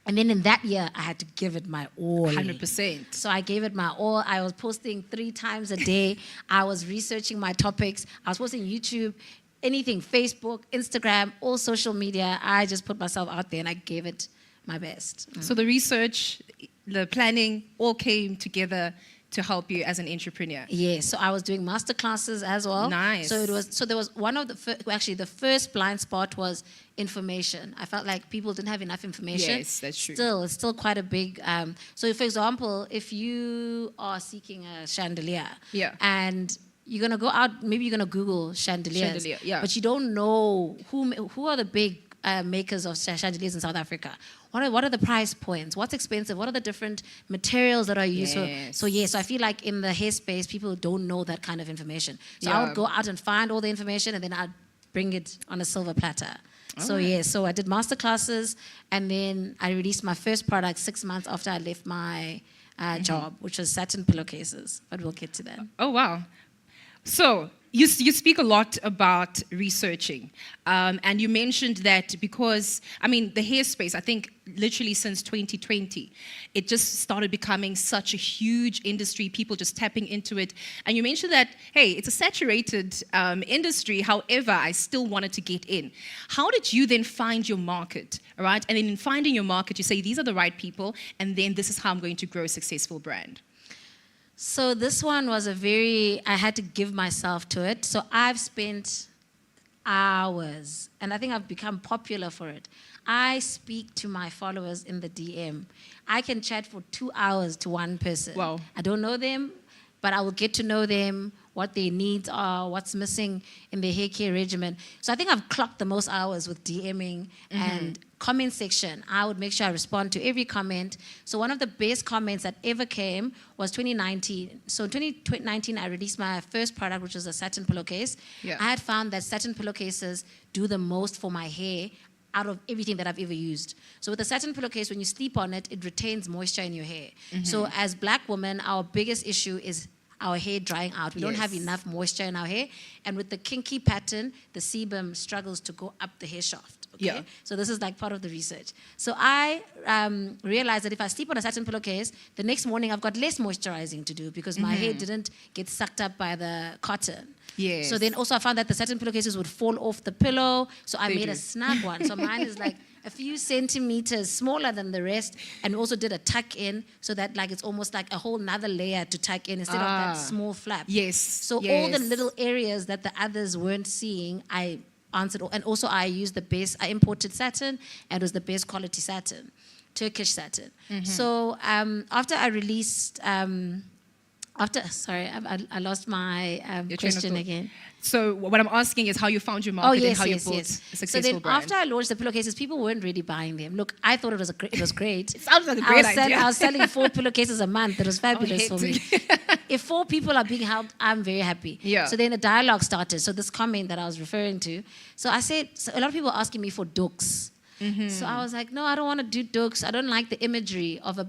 And then in that year, I had to give it my all. 100%. So I gave it my all. I was posting 3 times a day. I was researching my topics. I was posting YouTube, anything, Facebook, Instagram, all social media. I just put myself out there and I gave it my best. So the research, the planning, all came together to help you as an entrepreneur. Yes, so I was doing master classes as well. Nice. So there was one of the first blind spot was information. I felt like people didn't have enough information. Yes, that's true. It's still quite a big. So for example, if you are seeking a chandelier, and you're gonna go out, maybe you're gonna Google chandeliers, but you don't know who are the big makers of chandeliers in South Africa. What are the price points? What's expensive? What are the different materials that are used? So I feel like in the hair space, people don't know that kind of information. So I would go out and find all the information and then I'd bring it on a silver platter. So I did master classes and then I released my first product 6 months after I left my job, which was Sandton pillowcases. But we'll get to that. Oh, wow. So you speak a lot about researching, and you mentioned that because, I mean, the hair space, I think literally since 2020, it just started becoming such a huge industry, people just tapping into it. And you mentioned that, hey, it's a saturated industry, however, I still wanted to get in. How did you then find your market, all right? And then in finding your market, you say, these are the right people, and then this is how I'm going to grow a successful brand. So this one was I had to give myself to it. So I've spent hours, and I think I've become popular for it. I speak to my followers in the DM. I can chat for 2 hours to one person. Wow. I don't know them, but I will get to know them. what their needs are, what's missing in their hair care regimen. So I think I've clocked the most hours with DMing and comment section. I would make sure I respond to every comment. So one of the best comments that ever came was 2019. So in 2019, I released my first product, which was a satin pillowcase. Yeah. I had found that satin pillowcases do the most for my hair out of everything that I've ever used. So with a satin pillowcase, when you sleep on it, it retains moisture in your hair. So as Black women, our biggest issue is our hair drying out. We don't have enough moisture in our hair. And with the kinky pattern, the sebum struggles to go up the hair shaft. Okay? Yeah. So this is like part of the research. So I realized that if I sleep on a satin pillowcase, the next morning I've got less moisturizing to do because my hair didn't get sucked up by the cotton. Yes. So then also I found that the satin pillowcases would fall off the pillow. So I made a snug one. So mine is like a few centimeters smaller than the rest, and we also did a tuck in so that like it's almost like a whole nother layer to tuck in instead of that small flap. Yes. So all the little areas that the others weren't seeing, I answered. And also I used the best, I imported satin, and it was the best quality satin, Turkish satin. So after I released, sorry, I lost my question again. So what I'm asking is how you found your market and how you built a successful So then brand. after I launched the pillowcases, people weren't really buying them. Look, I thought it was great. It sounds like a great idea. I was selling 4 pillowcases a month. It was fabulous for me. If 4 people are being helped, I'm very happy. Yeah. So then a dialogue started. So this comment that I was referring to. So I said, so a lot of people were asking me for dooks. So I was like, no, I don't want to do dooks. I don't like the imagery of a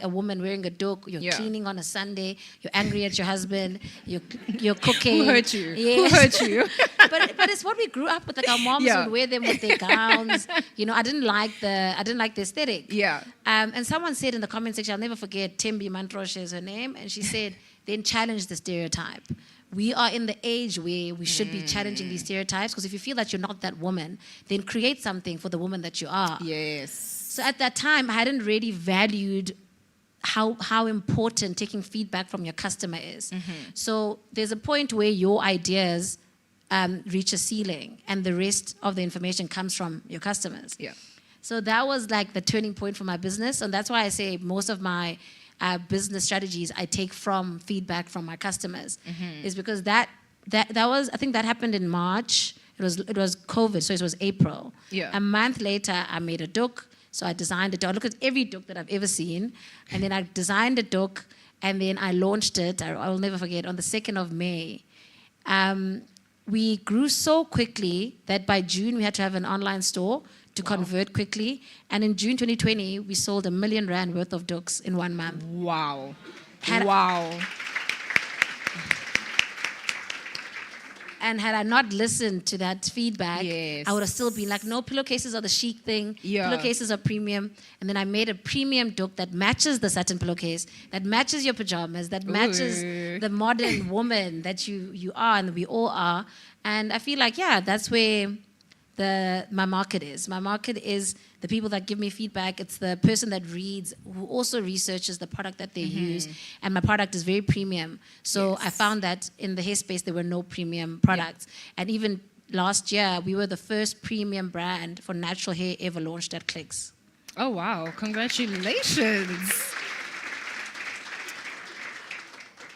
woman wearing a dook. You're cleaning on a Sunday. You're angry at your husband. You're cooking. Who hurt you? Yes. Who hurt you? but it's what we grew up with. Like our moms would wear them with their gowns. You know, I didn't like the aesthetic. Yeah. And someone said in the comment section, I'll never forget, Tembi Mantroshe is her name, and she said, then challenge the stereotype. We are in the age where we should be challenging these stereotypes, because if you feel that you're not that woman, then create something for the woman that you are. Yes. So at that time, I hadn't really valued how important taking feedback from your customer is. So there's a point where your ideas reach a ceiling, and the rest of the information comes from your customers. Yeah. So that was like the turning point for my business, and that's why I say most of my business strategies I take from feedback from my customers, is because that was, I think that happened in March. It was COVID, so it was April. Yeah. A month later, I made a dook. So I designed a dook. I looked at every dook that I've ever seen, and then I designed a dook, and then I launched it. I will never forget, on the 2nd of May. We grew so quickly that by June we had to have an online store to convert quickly. And in June 2020, we sold R1 million worth of dooks in 1 month. Wow. Wow. And had I not listened to that feedback, I would have still been like, no, pillowcases are the chic thing. Yeah. Pillowcases are premium. And then I made a premium dook that matches the satin pillowcase, that matches your pajamas, that matches the modern woman that you are and we all are. And I feel like, that's where my market is. My market is the people that give me feedback. It's the person that reads, who also researches the product that they use. And my product is very premium. So I found that in the hair space, there were no premium products. And even last year, we were the first premium brand for natural hair ever launched at Clicks. Oh, wow. Congratulations.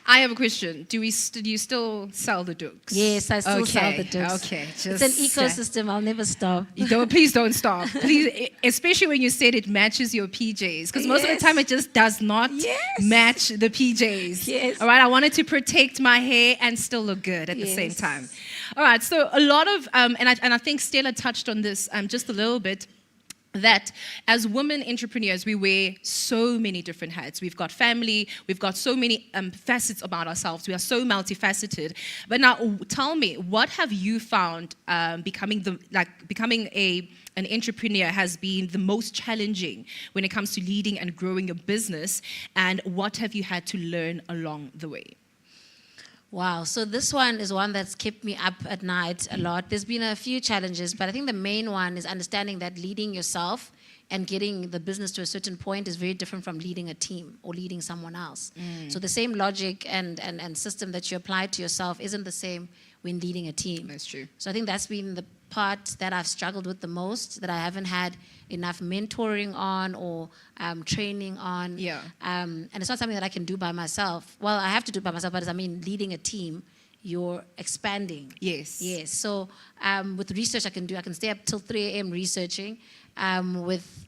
I have a question. Do you still sell the dooks? Yes, I still sell the dooks. Okay. It's an ecosystem. I'll never stop. Please don't stop. Please, especially when you said it matches your PJs. Because most of the time it just does not match the PJs. Yes. All right, I wanted to protect my hair and still look good at the same time. All right, so a lot of, and I think Stella touched on this just a little bit, that as women entrepreneurs, we wear so many different hats. We've got family, we've got so many facets about ourselves. We are so multifaceted. But now, tell me, what have you found becoming an entrepreneur has been the most challenging when it comes to leading and growing a business, and what have you had to learn along the way? Wow, so this one is one that's kept me up at night a lot. There's been a few challenges, but I think the main one is understanding that leading yourself and getting the business to a certain point is very different from leading a team or leading someone else. So the same logic and system that you apply to yourself isn't the same when leading a team. That's true. So I think that's been the part that I've struggled with the most, that I haven't had enough mentoring on or training on. And it's not something that I can do by myself. Well, I have to do it by myself, but leading a team, you're expanding. Yes. Yes. So with research, I can stay up till 3 a.m. researching. With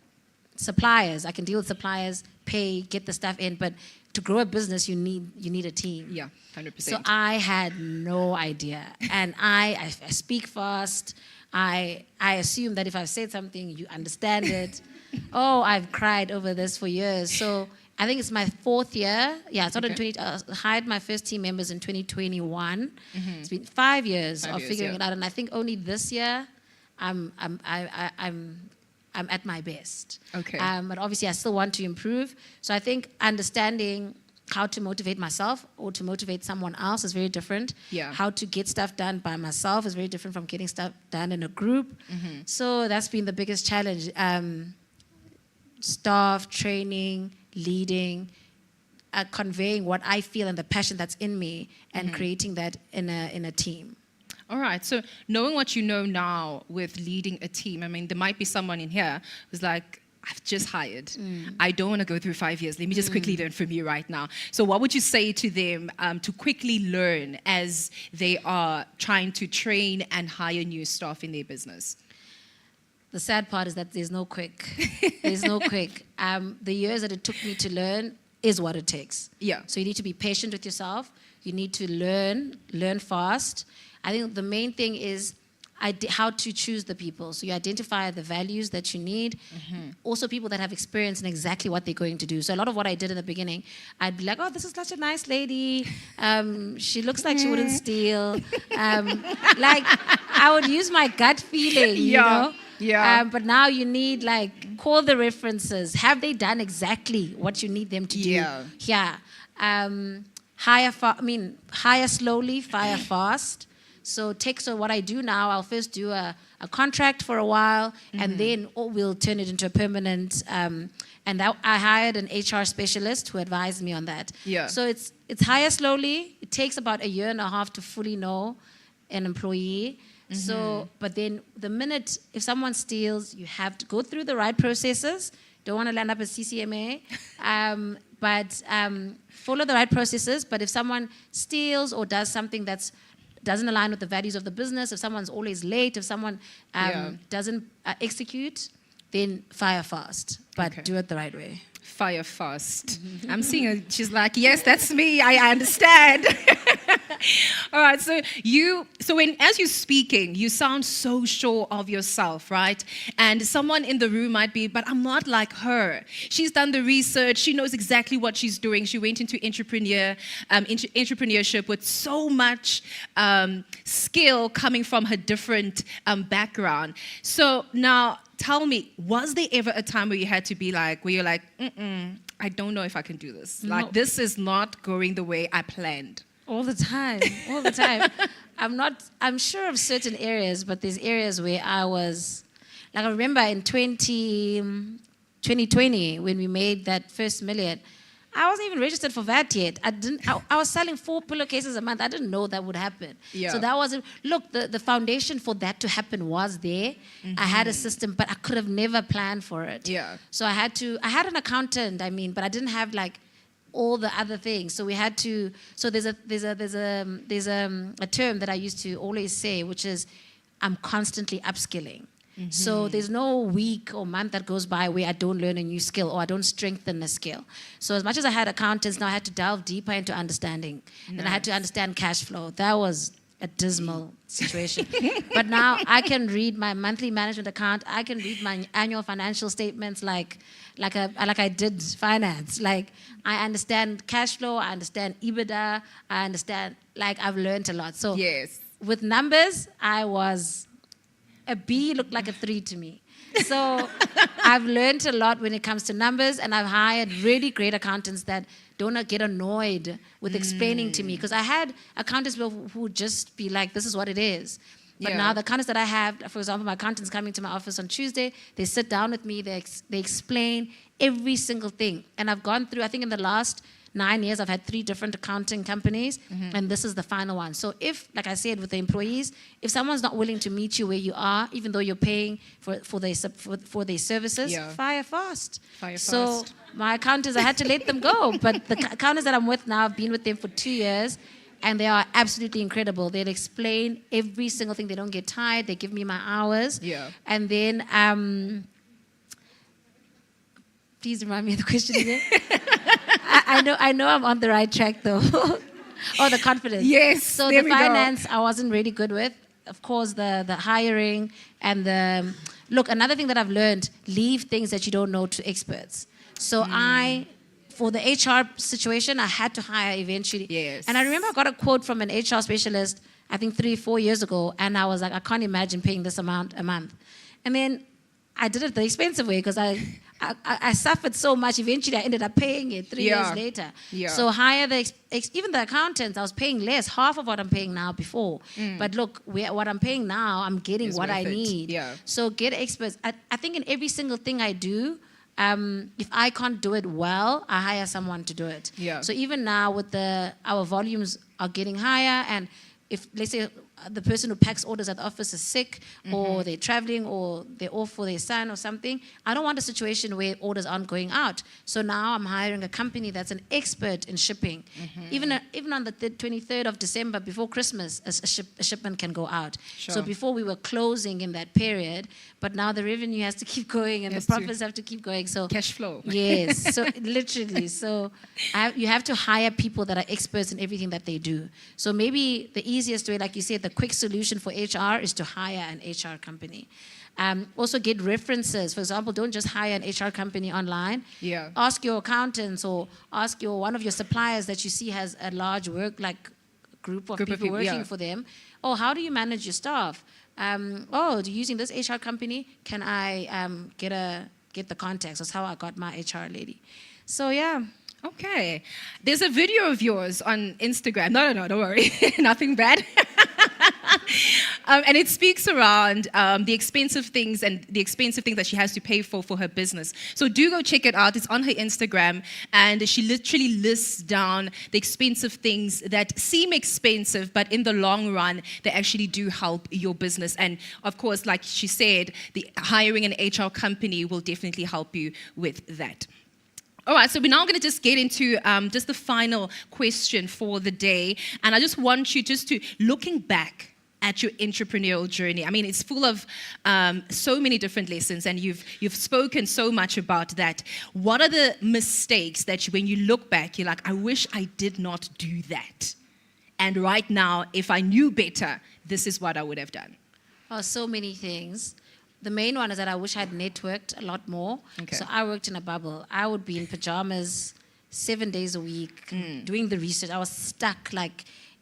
suppliers, I can deal with suppliers, pay, get the stuff in. But to grow a business, you need a team. Yeah, 100%. So I had no idea, and I speak fast. I assume that if I've said something, you understand it. Oh, I've cried over this for years. So I think it's my 4th year. Yeah, I started hired my first team members in 2021. It's been 5 years of figuring it out, and I think only this year I'm at my best. Okay. But obviously I still want to improve. So I think understanding how to motivate myself or to motivate someone else is very different. Yeah. How to get stuff done by myself is very different from getting stuff done in a group. So that's been the biggest challenge. Staff, training, leading, conveying what I feel and the passion that's in me and creating that in a team. All right. So knowing what you know now with leading a team, I mean, there might be someone in here who's like, I've just hired. I don't want to go through 5 years. Let me just quickly learn from you right now. So what would you say to them to quickly learn as they are trying to train and hire new staff in their business? The sad part is that there's no quick. There's no quick. The years that it took me to learn is what it takes. Yeah. So you need to be patient with yourself. You need to learn fast. I think the main thing is how to choose the people. So you identify the values that you need. Also people that have experience in exactly what they're going to do. So a lot of what I did in the beginning, I'd be like, oh, this is such a nice lady. She looks like she wouldn't steal. Like I would use my gut feeling, you know? Yeah. But now you need call the references. Have they done exactly what you need them to do? Yeah. Hire slowly, fire fast. So what I do now, I'll first do a contract for a while, and then we'll turn it into a permanent. And I hired an HR specialist who advised me on that. Yeah. So it's hire slowly. It takes about 1.5 years to fully know an employee. So, but then the minute, if someone steals, you have to go through the right processes. Don't want to land up as CCMA. But follow the right processes. But if someone steals or does something that doesn't align with the values of the business, if someone's always late, if someone doesn't execute, then fire fast. But do it the right way. Fire fast. I'm seeing her. She's like, yes, that's me. I understand. All right. So as you're speaking, you sound so sure of yourself, right? And someone in the room might be, but I'm not like her. She's done the research. She knows exactly what she's doing. She went into entrepreneurship with so much skill coming from her different background. So now, tell me, was there ever a time where you had to be like, where you're like, I don't know if I can do this. No. Like, this is not going the way I planned. All the time. I'm sure of certain areas, but there's areas where I was, I remember in 2020, when we made that first million, I wasn't even registered for VAT yet. I was selling 4 pillowcases a month. I didn't know that would happen. Yeah. So that wasn't, the foundation for that to happen was there. I had a system, but I could have never planned for it. Yeah. So I had an accountant, but I didn't have all the other things. So we had to, so there's a term that I used to always say, which is I'm constantly upskilling. So there's no week or month that goes by where I don't learn a new skill or I don't strengthen a skill. So as much as I had accountants, now I had to delve deeper into understanding. Nice. And I had to understand cash flow. That was a dismal situation. But now I can read my monthly management account. I can read my annual financial statements like I did finance. I understand cash flow. I understand EBITDA. I understand, I've learned a lot. So yes. With numbers, I was... A B looked like a 3 to me. So I've learned a lot when it comes to numbers, and I've hired really great accountants that don't get annoyed with explaining to me. Because I had accountants who would just be like, this is what it is. But now the accountants that I have, for example, my accountants coming to my office on Tuesday, they sit down with me, they explain every single thing. And I've gone through, I think in the last 9 years, I've had 3 different accounting companies, and this is the final one. So if, like I said, with the employees, if someone's not willing to meet you where you are, even though you're paying for their services, fire fast. My accountants, I had to let them go. But the accountants that I'm with now, I've been with them for 2 years, and they are absolutely incredible. They'll explain every single thing. They don't get tired. They give me my hours. Yeah. And then, please remind me of the question again. I know I'm on the right track though. Oh, the confidence. Yes, So there the we go. finance I wasn't really good with. Of course, the hiring and the look. Another thing that I've learned: leave things that you don't know to experts. So for the HR situation, I had to hire eventually. Yes. And I remember I got a quote from an HR specialist, I think 3-4 years ago, and I was like, I can't imagine paying this amount a month. And then I did it the expensive way because I suffered so much. Eventually, I ended up paying it 3 years later. Yeah. So hire even the accountants. I was paying less, half of what I'm paying now before. But look, what I'm paying now, I'm getting It's what I worth it. need. Yeah. So get experts. I think in every single thing I do, if I can't do it well, I hire someone to do it. Yeah. So even now with our volumes are getting higher, and if let's say the person who packs orders at the office is sick or they're traveling or they're off for their son or something, I don't want a situation where orders aren't going out. So now I'm hiring a company that's an expert in shipping. Even on the 23rd of December before Christmas, a shipment can go out. Sure. So before we were closing in that period, but now the revenue has to keep going and Has the to. profits have to keep going. So Cash flow. Yes, so literally. So you have to hire people that are experts in everything that they do. So maybe the easiest way, like you said, the quick solution for HR is to hire an HR company. Also get references. For example, don't just hire an HR company online. Yeah. Ask your accountants or ask one of your suppliers that you see has a large group of people working for them. Oh, how do you manage your staff? Using this HR company, can I get the contacts? That's how I got my HR lady. So yeah. Okay. There's a video of yours on Instagram. No, don't worry. Nothing bad. And it speaks around the expensive things that she has to pay for her business. So do go check it out. It's on her Instagram. And she literally lists down the expensive things that seem expensive, but in the long run, they actually do help your business. And of course, like she said, the hiring an HR company will definitely help you with that. All right, so we're now going to just get into just the final question for the day. And I just want you just to, looking back at your entrepreneurial journey. I mean, it's full of so many different lessons, and you've spoken so much about that. What are the mistakes that when you look back, you're like, I wish I did not do that. And right now, if I knew better, this is what I would have done. Oh, so many things. The main one is that I wish I'd networked a lot more. Okay. So I worked in a bubble. I would be in pajamas 7 days a week doing the research. I was stuck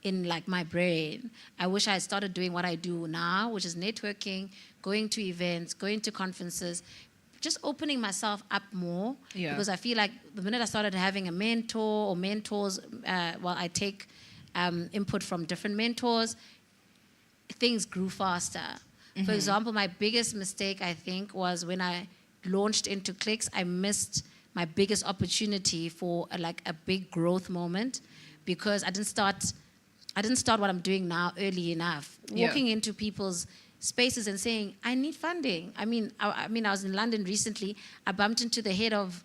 in my brain. I wish I had started doing what I do now, which is networking, going to events, going to conferences, just opening myself up more. Yeah. Because I feel like the minute I started having a mentor or mentors, I take input from different mentors, things grew faster. For example, my biggest mistake, I think, was when I launched into Clicks, I missed my biggest opportunity for a big growth moment because I didn't start what I'm doing now early enough. Yeah. Walking into people's spaces and saying, I need funding. I was in London recently. I bumped into the head of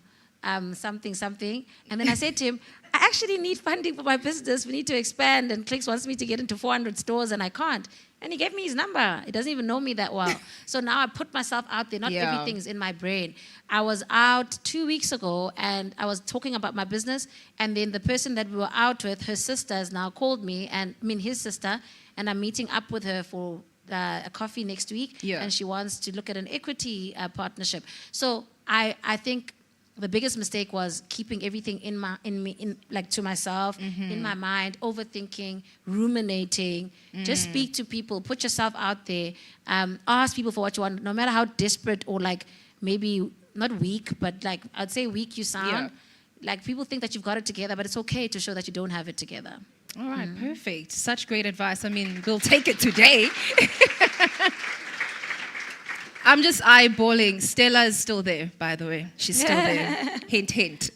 something, and then I said to him, I actually need funding for my business. We need to expand, and Clicks wants me to get into 400 stores, and I can't. And he gave me his number. He doesn't even know me that well. So now I put myself out there. Not everything is in my brain. I was out 2 weeks ago, and I was talking about my business, and then the person that we were out with, her sister, has now called me, his sister, and I'm meeting up with her for a coffee next week, and she wants to look at an equity partnership. So I think the biggest mistake was keeping everything to myself, in my mind, overthinking, ruminating. Just speak to people, put yourself out there, ask people for what you want, no matter how desperate or maybe not weak, but I'd say weak you sound. People think that you've got it together, but it's okay to show that you don't have it together. All right, perfect. Such great advice. I mean, we'll take it today. I'm just eyeballing. Stella is still there, by the way. She's still there. Hint, hint.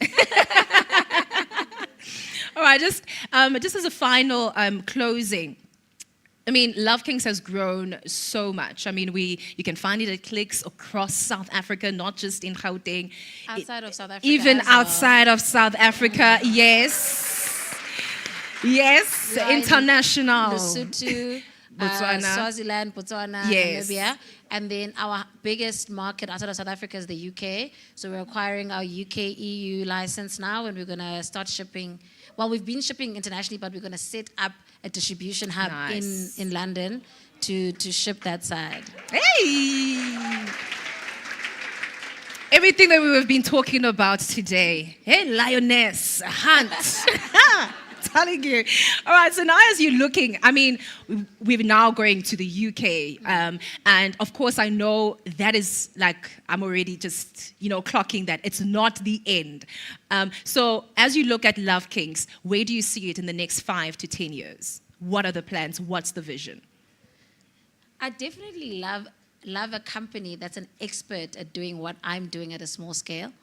All right, just as a final closing. I mean, Love Kings has grown so much. I mean, you can find it at Clicks across South Africa, not just in Gauteng. Outside of South Africa. Even as well. outside of South Africa, yes. Yes, Right. international. Lesotho, Botswana. Swaziland, Botswana, Yes. Namibia. And then our biggest market outside of South Africa is the UK. So we're acquiring our UK EU license now, and we're going to start shipping. Well, we've been shipping internationally, but we're going to set up a distribution hub Nice. in London to ship that side. Hey! Everything that we have been talking about today. Hey, lioness, hunt. Telling you. All right, so now as you're looking, I mean, we're now going to the UK. And of course, I know that is like, I'm already just, clocking that. It's not the end. So as you look at Love Kings, where do you see it in the next 5 to 10 years? What are the plans? What's the vision? I definitely love a company that's an expert at doing what I'm doing at a small scale.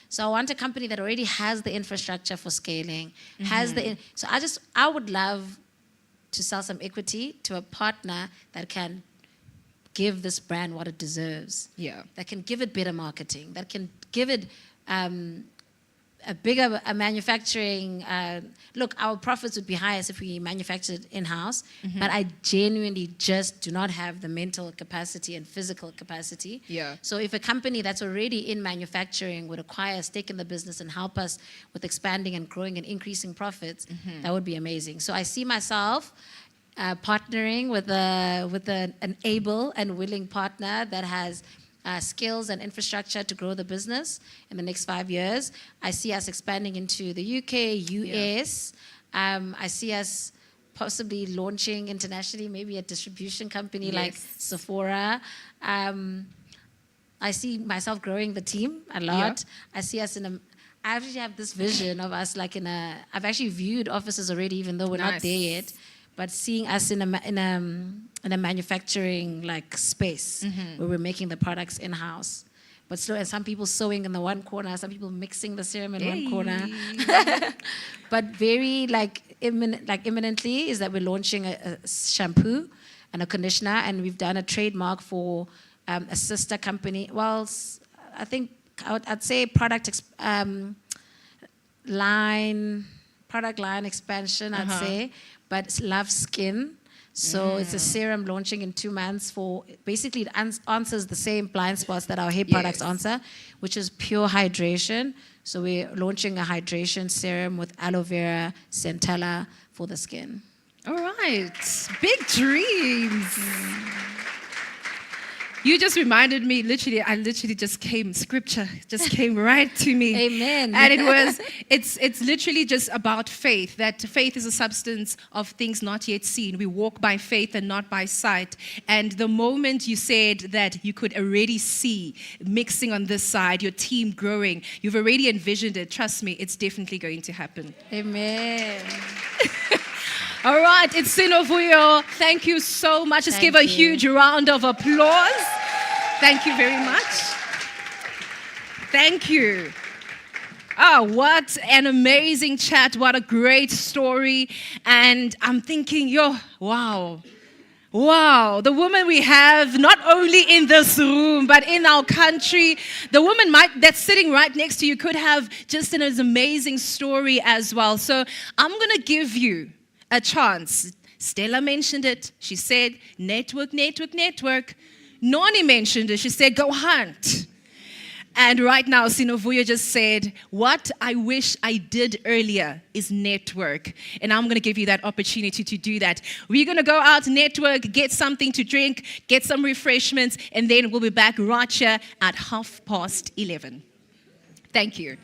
So I want a company that already has the infrastructure for scaling, I would love to sell some equity to a partner that can give this brand what it deserves. Yeah. That can give it better marketing, that can give it a manufacturing. Look, our profits would be highest if we manufactured in-house, but I genuinely just do not have the mental capacity and physical capacity. Yeah. So if a company that's already in manufacturing would acquire a stake in the business and help us with expanding and growing and increasing profits, that would be amazing. So I see myself partnering with an able and willing partner that has skills and infrastructure to grow the business in the next 5 years. I see us expanding into the UK, US. I see us possibly launching internationally, maybe a distribution company like Sephora. I see myself growing the team a lot. I see us I actually have this vision of us like I've actually viewed offices already, even though we're not there yet. But seeing us in a manufacturing like space where we're making the products in house, but slow, and some people sewing in the one corner, some people mixing the serum in one corner. But very imminently is that we're launching a shampoo and a conditioner, and we've done a trademark for a sister company. Well, I think I'd say product line expansion. I'd say. But it's Love Skin. So it's a serum launching in 2 months basically it answers the same blind spots that our hair products answer, which is pure hydration. So we're launching a hydration serum with aloe vera centella for the skin. All right. Big dreams. You just reminded me, scripture just came right to me. Amen. And it's literally just about faith, that faith is a substance of things not yet seen. We walk by faith and not by sight. And the moment you said that you could already see mixing on this side, your team growing, you've already envisioned it. Trust me, it's definitely going to happen. Amen. All right, it's EmpowHER. Thank you so much. Let's give a huge round of applause. Thank you very much. Thank you. Oh, what an amazing chat. What a great story. And I'm thinking, wow. Wow, the woman we have, not only in this room, but in our country, the woman that's sitting right next to you could have just an amazing story as well. So I'm going to give you a chance. Stella mentioned it. She said, network. Noni mentioned it. She said, go hunt. And right now, EmpowHER just said, what I wish I did earlier is network. And I'm going to give you that opportunity to do that. We're going to go out, network, get something to drink, get some refreshments, and then we'll be back right here at 11:30. Thank you.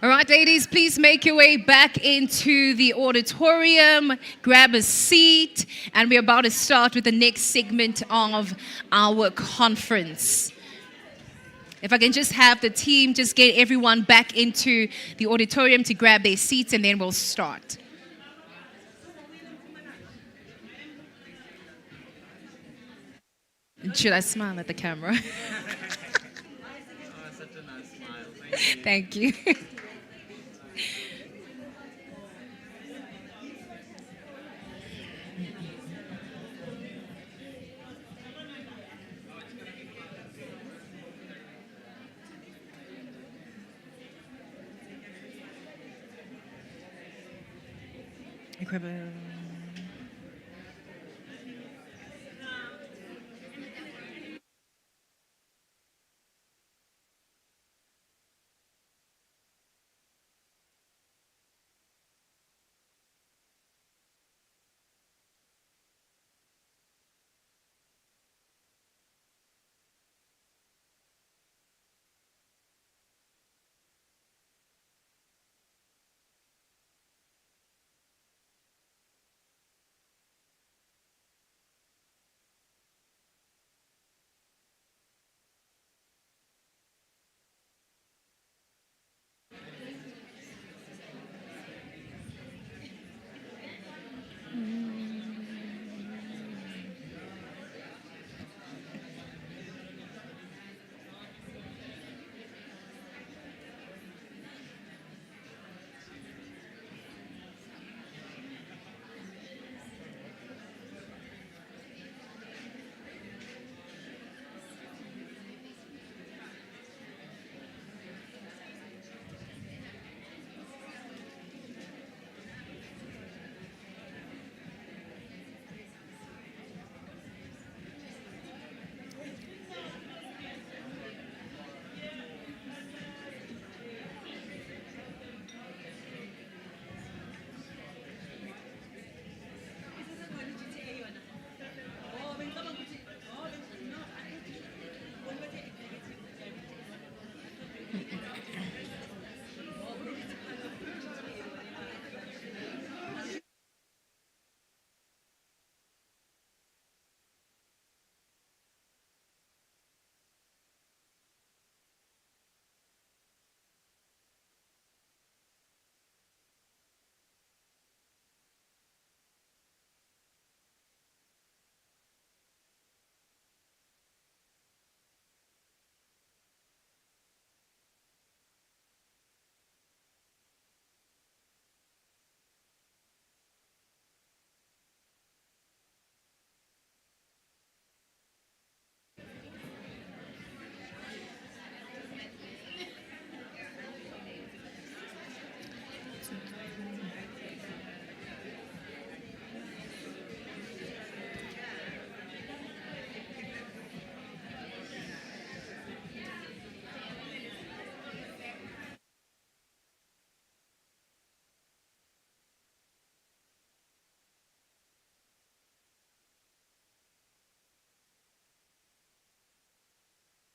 All right, ladies, please make your way back into the auditorium, grab a seat, and we're about to start with the next segment of our conference. If I can just have the team just get everyone back into the auditorium to grab their seats, and then we'll start. Should I smile at the camera? Such a nice smile. Thank you. Incredible.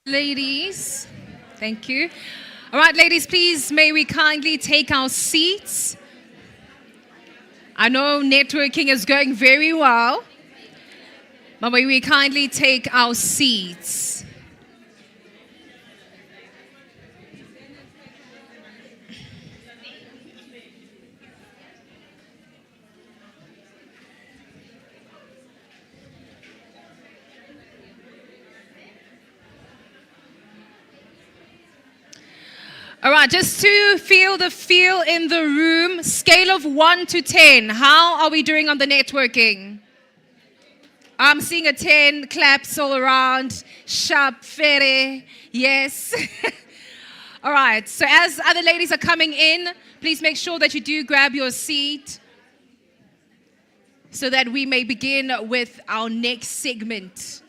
Ladies, thank you. All right, ladies, please may we kindly take our seats. I know networking is going very well, but may we kindly take our seats. All right, just to feel the feel in the room, scale of 1 to 10. How are we doing on the networking? I'm seeing a 10, claps all around, sharp, fere, yes. All right, so as other ladies are coming in, please make sure that you do grab your seat so that we may begin with our next segment.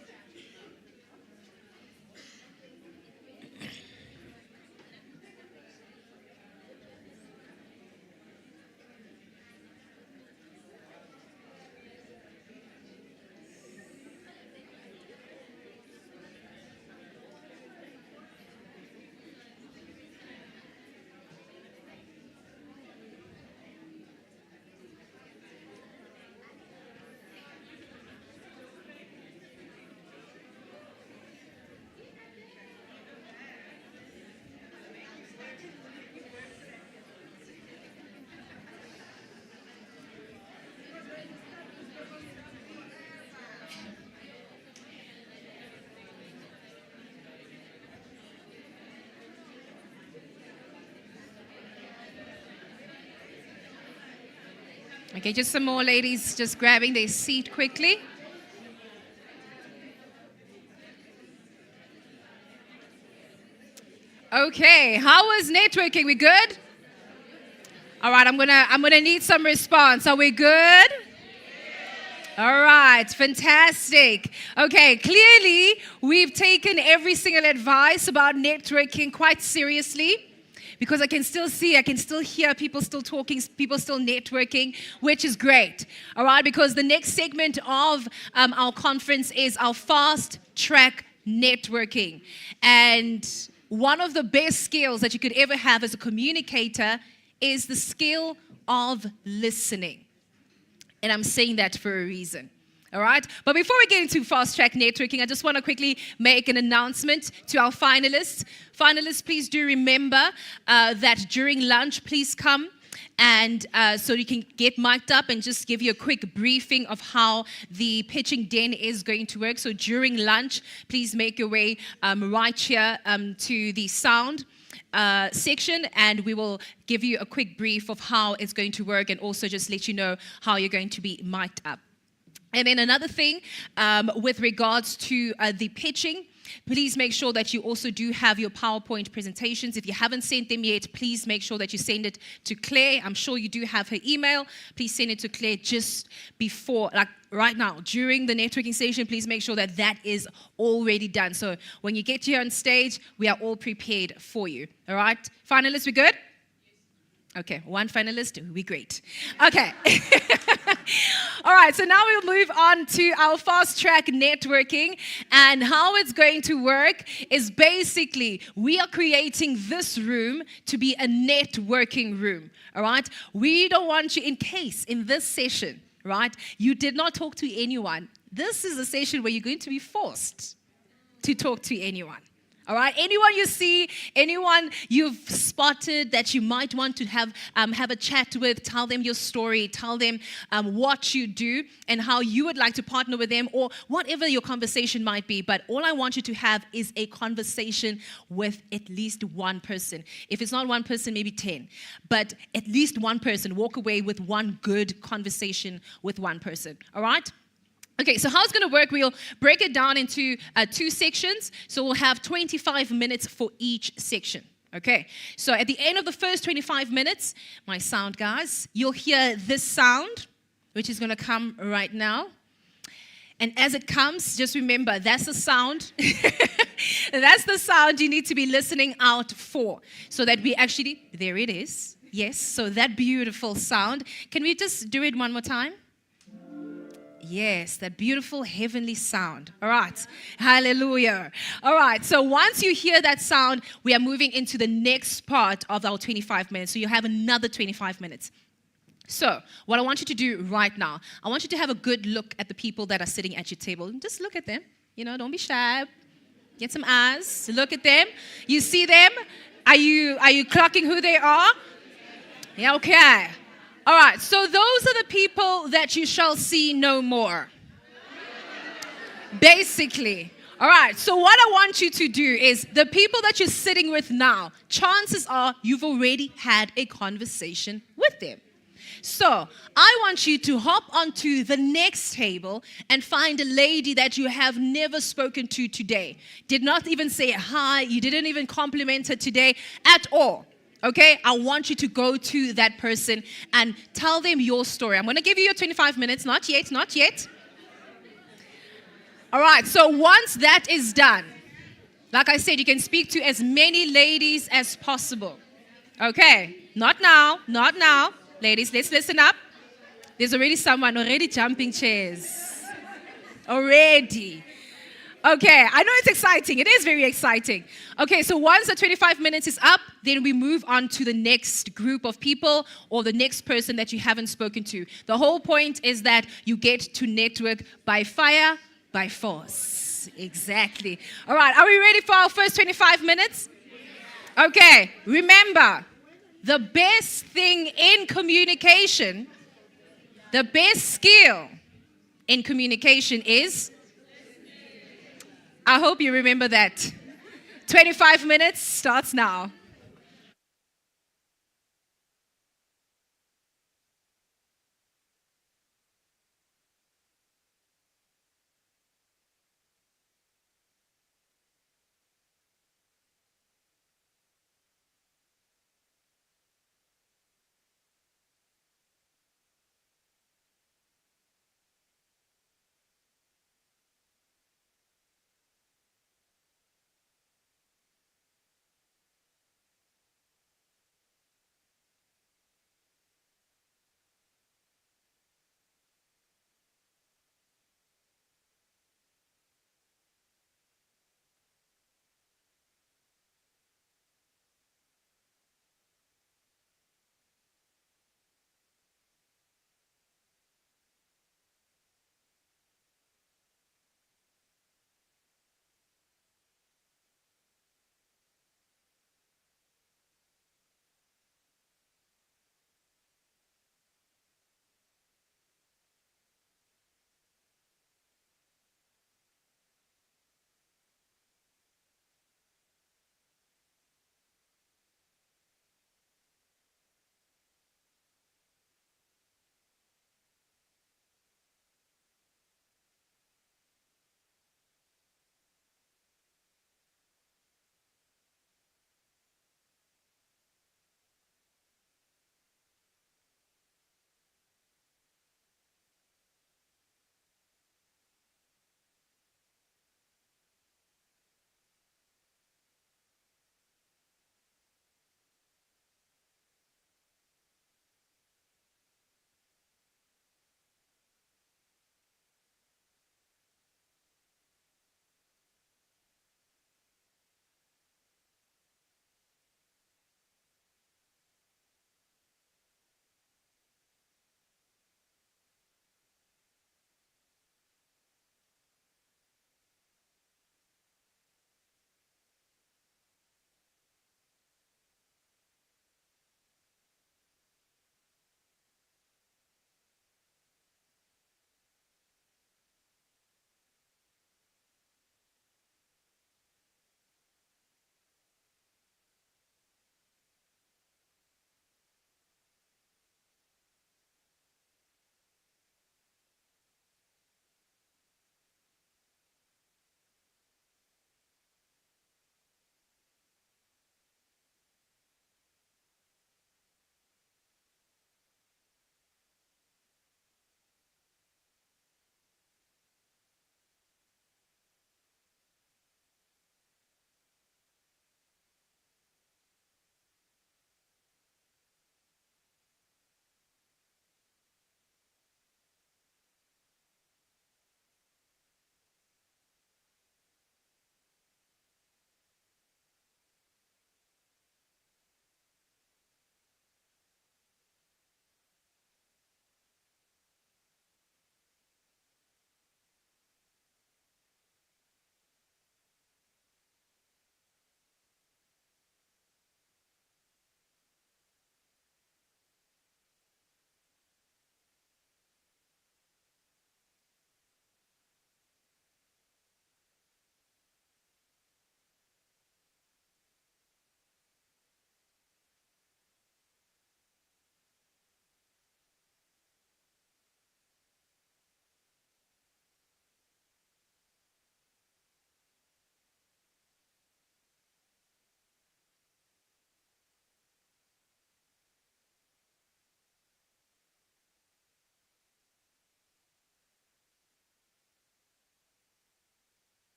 Okay, just some more ladies just grabbing their seat quickly. Okay, how was networking? We good? All right, I'm gonna need some response. Are we good? All right, fantastic. Okay, clearly we've taken every single advice about networking quite seriously, because I can still hear people still talking, people still networking, which is great. All right, because the next segment of our conference is our fast track networking. And one of the best skills that you could ever have as a communicator is the skill of listening. And I'm saying that for a reason. All right? But before we get into fast track networking, I just want to quickly make an announcement to our finalists. Finalists, please do remember that during lunch, please come. And so you can get mic'd up and just give you a quick briefing of how the pitching den is going to work. So during lunch, please make your way right here to the sound section, and we will give you a quick brief of how it's going to work, and also just let you know how you're going to be mic'd up. And then another thing with regards to the pitching, please make sure that you also do have your PowerPoint presentations. If you haven't sent them yet, please make sure that you send it to Claire. I'm sure you do have her email. Please send it to Claire just before, like right now, during the networking session. Please make sure that that is already done. So when you get here on stage, we are all prepared for you. All right? Finalists, we good? Okay, one finalist, we're great. Okay. All right, so now we'll move on to our fast track networking. And how it's going to work is basically we are creating this room to be a networking room. All right? We don't want you, in case in this session, right, you did not talk to anyone. This is a session where you're going to be forced to talk to anyone. All right, anyone you see, anyone you've spotted that you might want to have a chat with, tell them your story, tell them what you do and how you would like to partner with them, or whatever your conversation might be. But all I want you to have is a conversation with at least one person. If it's not one person, maybe 10. But at least one person. Walk away with one good conversation with one person. All right? Okay, so how it's going to work, we'll break it down into 2 sections. So we'll have 25 minutes for each section. Okay, so at the end of the first 25 minutes, my sound guys, you'll hear this sound, which is going to come right now. And as it comes, just remember, that's the sound. That's the sound you need to be listening out for. So that we actually, there it is. Yes, so that beautiful sound. Can we just do it one more time? Yes, that beautiful heavenly sound. All right. Hallelujah. All right. So once you hear that sound, we are moving into the next part of our 25 minutes. So you have another 25 minutes. So what I want you to do right now, I want you to have a good look at the people that are sitting at your table. Just look at them. You know, don't be shy. Get some eyes. Look at them. You see them? Are you clocking who they are? Yeah, okay. All right, so those are the people that you shall see no more. Basically. All right, so what I want you to do is the people that you're sitting with now, chances are you've already had a conversation with them. So I want you to hop onto the next table and find a lady that you have never spoken to today. Did not even say hi, you didn't even compliment her today at all. Okay, I want you to go to that person and tell them your story. I'm going to give you your 25 minutes. Not yet, not yet. All right, so once that is done, like I said, you can speak to as many ladies as possible. Okay, not now, not now. Ladies, let's listen up. There's already someone already jumping chairs. Already. Okay, I know it's exciting. It is very exciting. Okay, so once the 25 minutes is up, then we move on to the next group of people or the next person that you haven't spoken to. The whole point is that you get to network by fire, by force. Exactly. All right, are we ready for our first 25 minutes? Okay, remember, the best thing in communication, the best skill in communication is... I hope you remember that. 25 minutes starts now.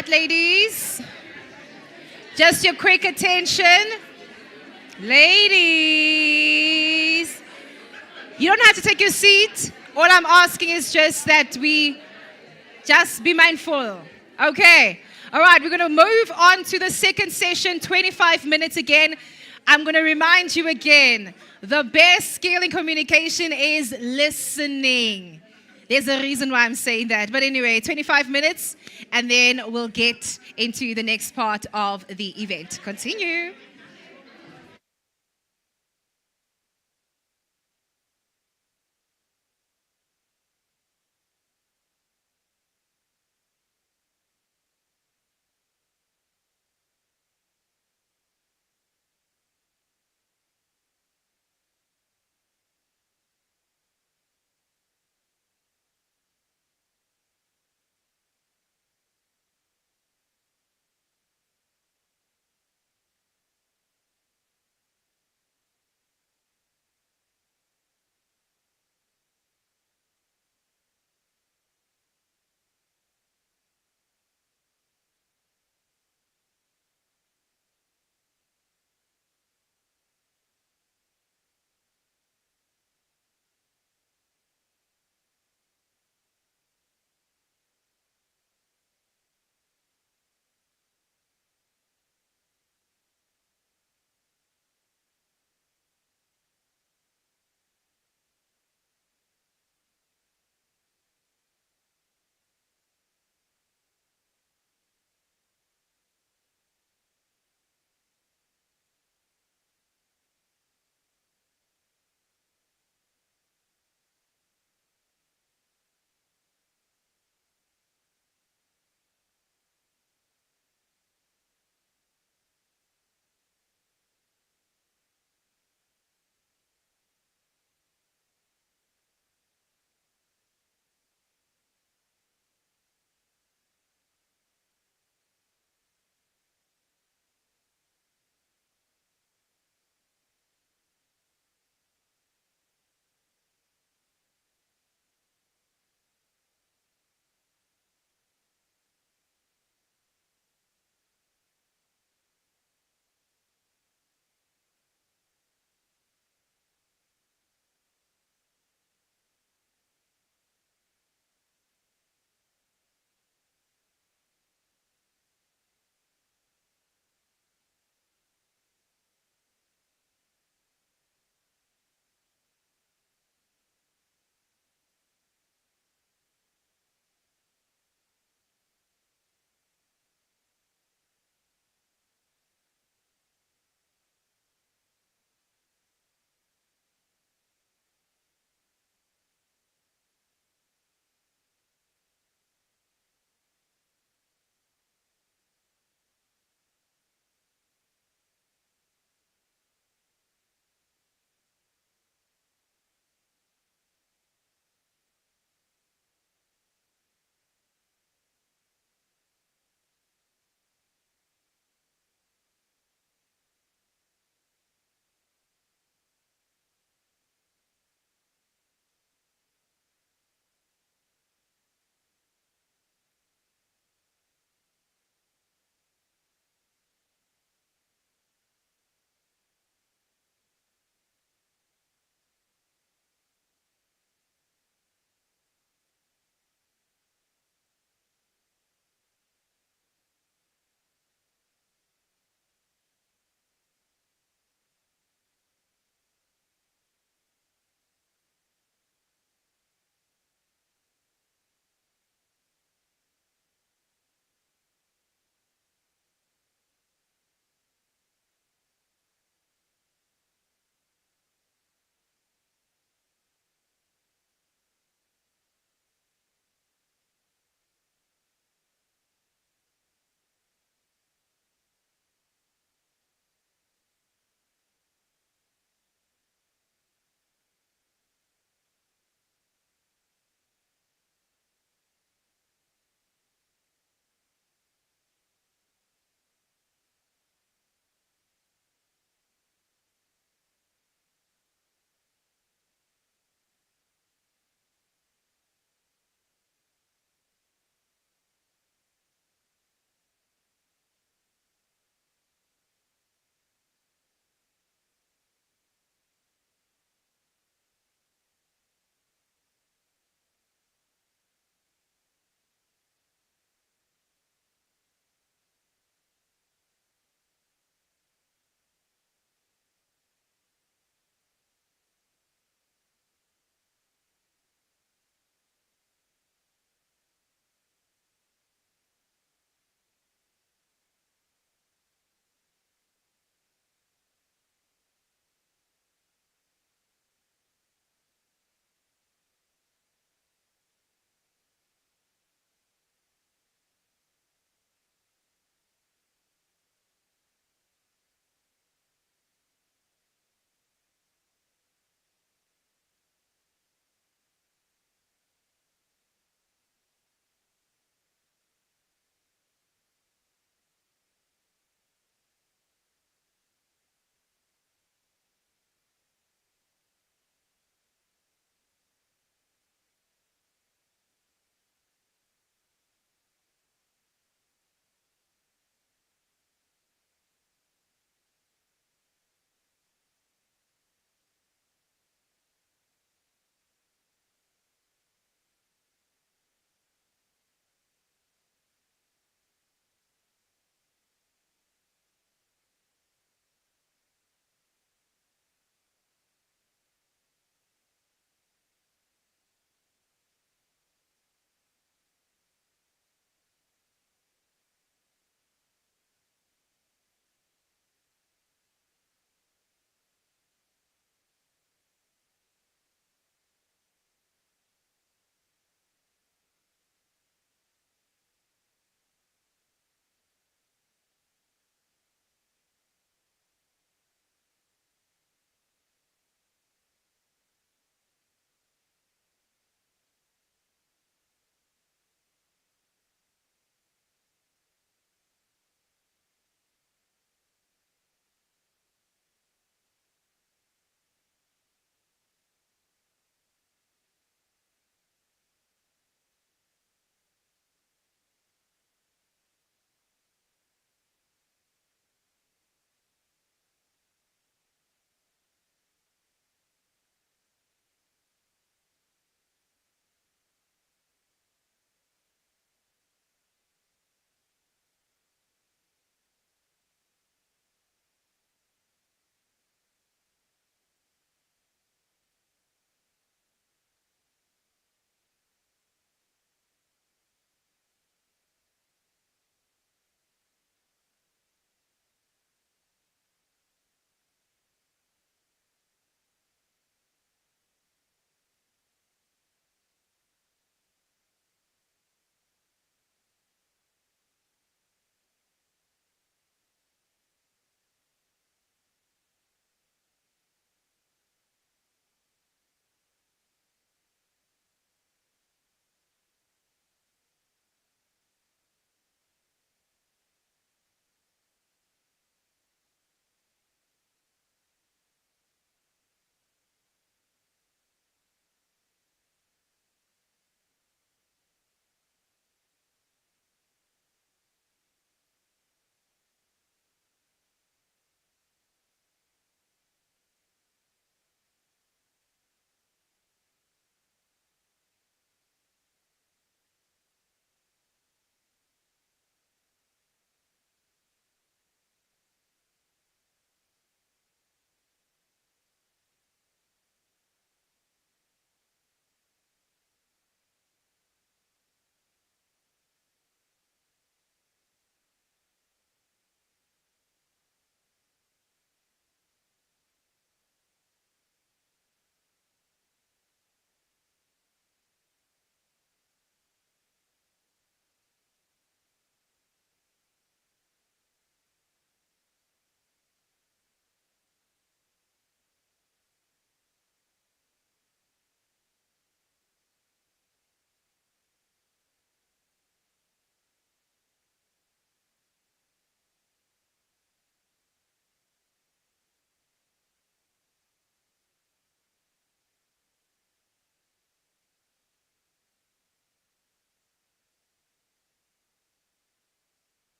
right, ladies. Just your quick attention. Ladies, you don't have to take your seat. All I'm asking is just that we just be mindful. Okay. All right, we're going to move on to the second session, 25 minutes again. I'm going to remind you again, the best skill in communication is listening. There's a reason why I'm saying that. But anyway, 25 minutes, and then we'll get into the next part of the event. Continue.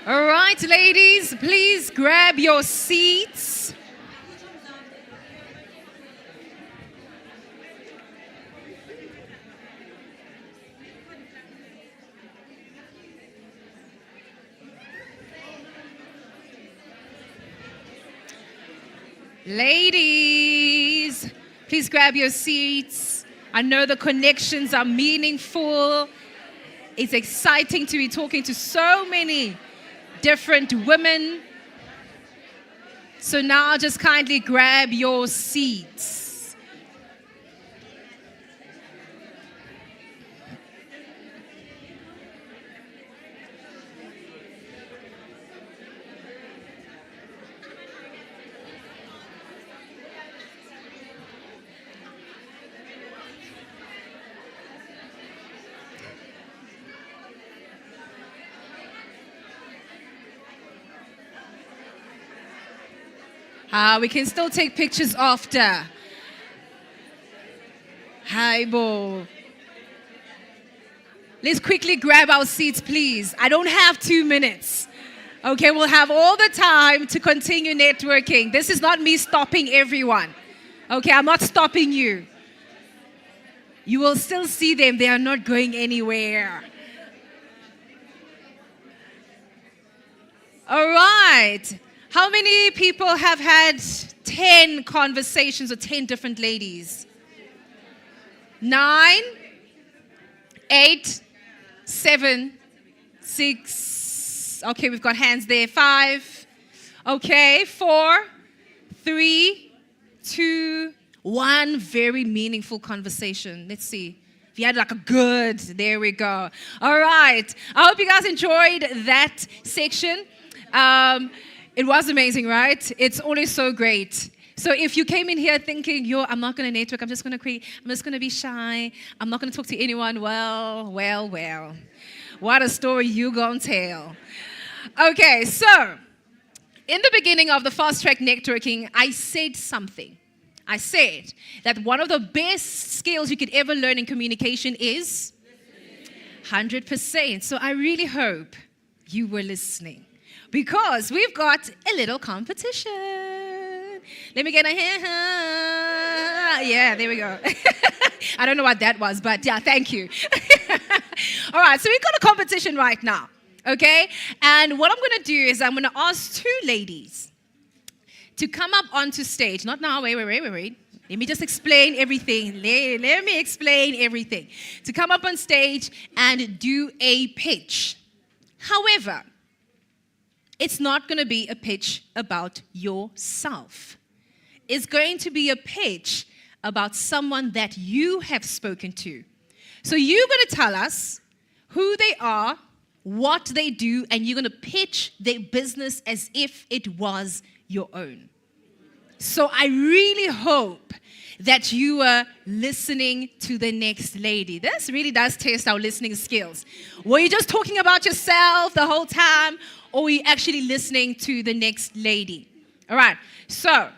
All right, ladies, please grab your seats. Ladies, please grab your seats. I know the connections are meaningful. It's exciting to be talking to so many different women. So now just kindly grab your seats. We can still take pictures after. Hi, Bo. Let's quickly grab our seats, please. I don't have 2 minutes. Okay, we'll have all the time to continue networking. This is not me stopping everyone. Okay, I'm not stopping you. You will still see them. They are not going anywhere. All right. How many people have had 10 conversations with 10 different ladies? 9, 8, 7, 6. Okay, we've got hands there. 5. Okay, 4, 3, 2, 1. Very meaningful conversation. Let's see. If you had like a good, there we go. All right. I hope you guys enjoyed that section. It was amazing, right? It's always so great. So if you came in here thinking, I'm not going to network, I'm just going to be shy, I'm not going to talk to anyone, well. What a story you gonna tell. Okay, so in the beginning of the Fast Track Networking, I said something. I said that one of the best skills you could ever learn in communication is 100%. So I really hope you were listening. Because we've got a little competition. Let me get a hand. Yeah, there we go. I don't know what that was, but yeah, thank you. All right, so we've got a competition right now, okay? And what I'm going to do is I'm going to ask 2 ladies to come up onto stage. Not now, wait. Let me just explain everything. Let me explain everything. To come up on stage and do a pitch. However, it's not going to be a pitch about yourself. It's going to be a pitch about someone that you have spoken to. So you're going to tell us who they are, what they do, and you're going to pitch their business as if it was your own. So I really hope that you are listening to the next lady. This really does test our listening skills. Were you just talking about yourself the whole time, or were you actually listening to the next lady? All right, so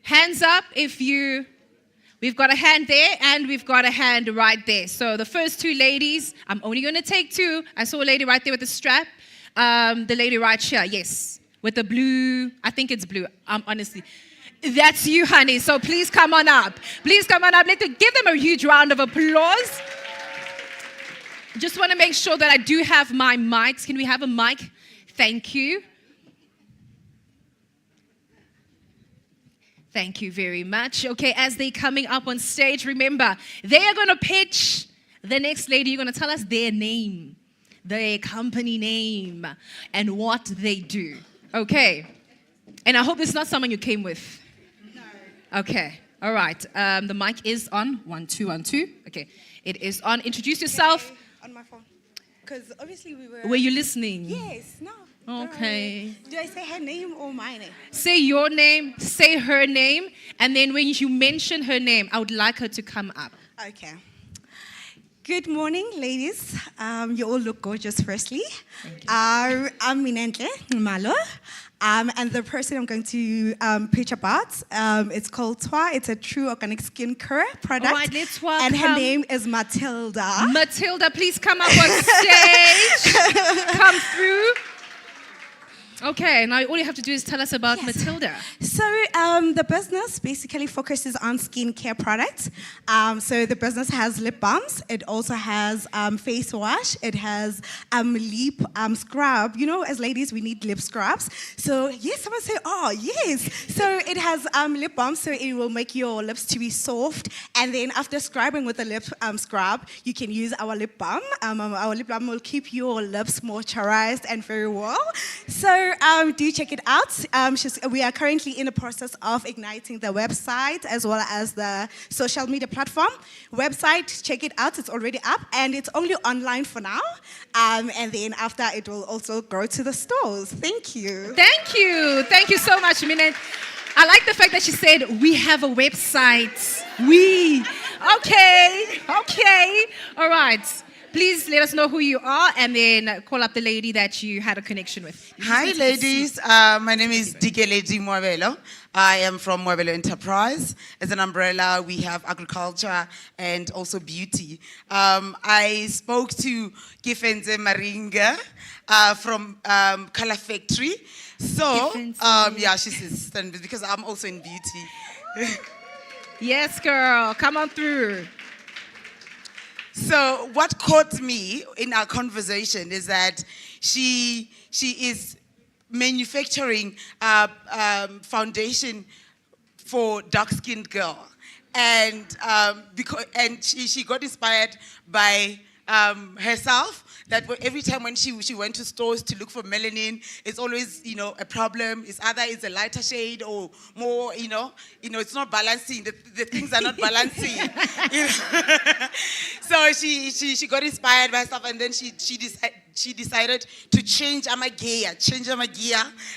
hands up if we've got a hand there and we've got a hand right there. So the first 2 ladies, I'm only going to take 2. I saw a lady right there with the strap. The lady right here, yes, with the blue, I think it's blue, honestly. That's you, honey. So please come on up. Give them a huge round of applause. Just want to make sure that I do have my mics. Can we have a mic? Thank you. Thank you very much. Okay, as they're coming up on stage, remember, they are going to pitch the next lady. You're going to tell us their name, their company name, and what they do. Okay. And I hope it's not someone you came with. No. Okay. All right. The mic is on. 1, 2, 1, 2. Okay. It is on. Introduce yourself. On my phone. Because obviously we were... Were you listening? Yes. No. Okay. Do I say her name or my name? Say your name, say her name, and then when you mention her name, I would like her to come up. Okay. Good morning, ladies. You all look gorgeous, firstly. I'm Minentle Malo. And the person I'm going to pitch about, it's called Twa. It's a true organic skincare product. All right, let's welcome. And her name is Matilda. Matilda, please come up on stage. Come through. Okay, now all you have to do is tell us about Matilda. So the business basically focuses on skincare products. So the business has lip balms. It also has face wash. It has lip scrub. You know, as ladies, we need lip scrubs. So yes, someone say, oh yes. So it has lip balm, so it will make your lips to be soft. And then after scrubbing with the lip scrub, you can use our lip balm. Our lip balm will keep your lips moisturized and very well. So do check it out. We are currently in the process of igniting the website as well as the social media platform. Website, check it out. It's already up and it's only online for now. And then after it will also go to the stores. Thank you. Thank you. Thank you so much, Minette. I like the fact that she said, we have a website. Okay. All right. Please let us know who you are and then call up the lady that you had a connection with. Hi, ladies. My name is Dikeledi Moabelo. I am from Moabelo Enterprise. As an umbrella, we have agriculture and also beauty. I spoke to Gifenze Maringa from Color Factory. So, yeah, she's assistant because I'm also in beauty. Yes, girl. Come on through. So what caught me in our conversation is that she is manufacturing foundation for dark-skinned girl, and she got inspired by herself. That every time when she went to stores to look for melanin, it's always a problem. It's either it's a lighter shade or more it's not balancing. The things are not balancing. So she got inspired by stuff, and then she decided to change my gear,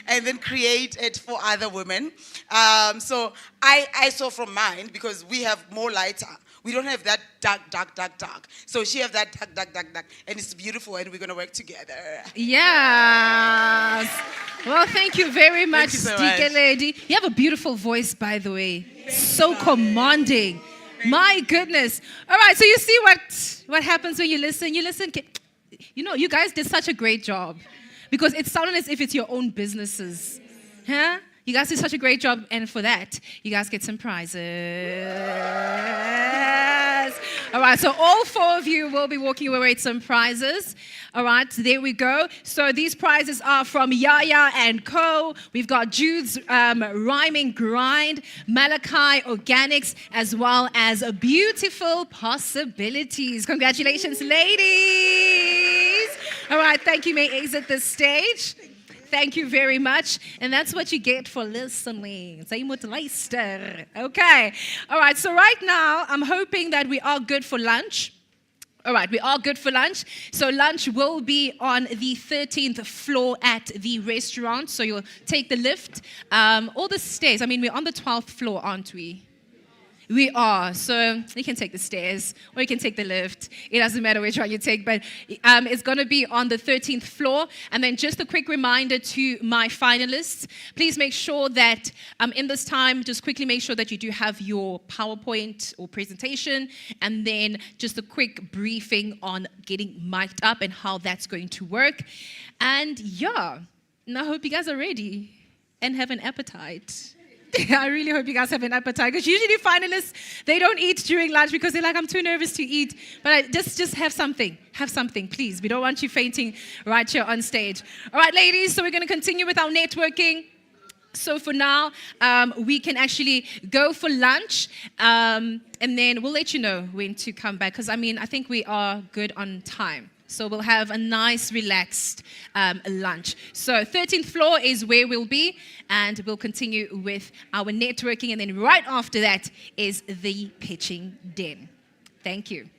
and then create it for other women. So I saw from mine because we have more lighter. We don't have that dark. So she has that dark, and it's beautiful, and we're going to work together. Yes. Well, thank you very much, Thank you so much. Lady. You have a beautiful voice, by the way. So commanding. My goodness. All right, so you see what happens when you listen. You listen. You guys did such a great job because it sounded as if it's your own businesses. Huh? You guys did such a great job, and for that, you guys get some prizes. All right, so all four of you will be walking away with some prizes. All right, there we go. So these prizes are from Yaya & Co. We've got Jude's Rhyming Grind, Malachi Organics, as well as Beautiful Possibilities. Congratulations, ladies. All right, thank you. May exit the stage. Thank you very much. And that's what you get for listening. Say moet luister. Okay. All right. So right now, I'm hoping that we are good for lunch. All right. We are good for lunch. So lunch will be on the 13th floor at the restaurant. So you'll take the lift. All the stairs. I mean, we're on the 12th floor, aren't we? We are. So you can take the stairs or you can take the lift. It doesn't matter which one you take, but it's going to be on the 13th floor. And then just a quick reminder to my finalists. Please make sure that in this time, just quickly make sure that you do have your PowerPoint or presentation, and then just a quick briefing on getting mic'd up and how that's going to work. And yeah, and I hope you guys are ready and have an appetite. I really hope you guys have an appetite, because usually finalists, they don't eat during lunch because they're like, I'm too nervous to eat. But just have something. Have something, please. We don't want you fainting right here on stage. All right, ladies, so we're going to continue with our networking. So for now, we can actually go for lunch, and then we'll let you know when to come back, because, I think we are good on time. So we'll have a nice, relaxed lunch. So 13th floor is where we'll be, and we'll continue with our networking. And then right after that is the pitching den. Thank you.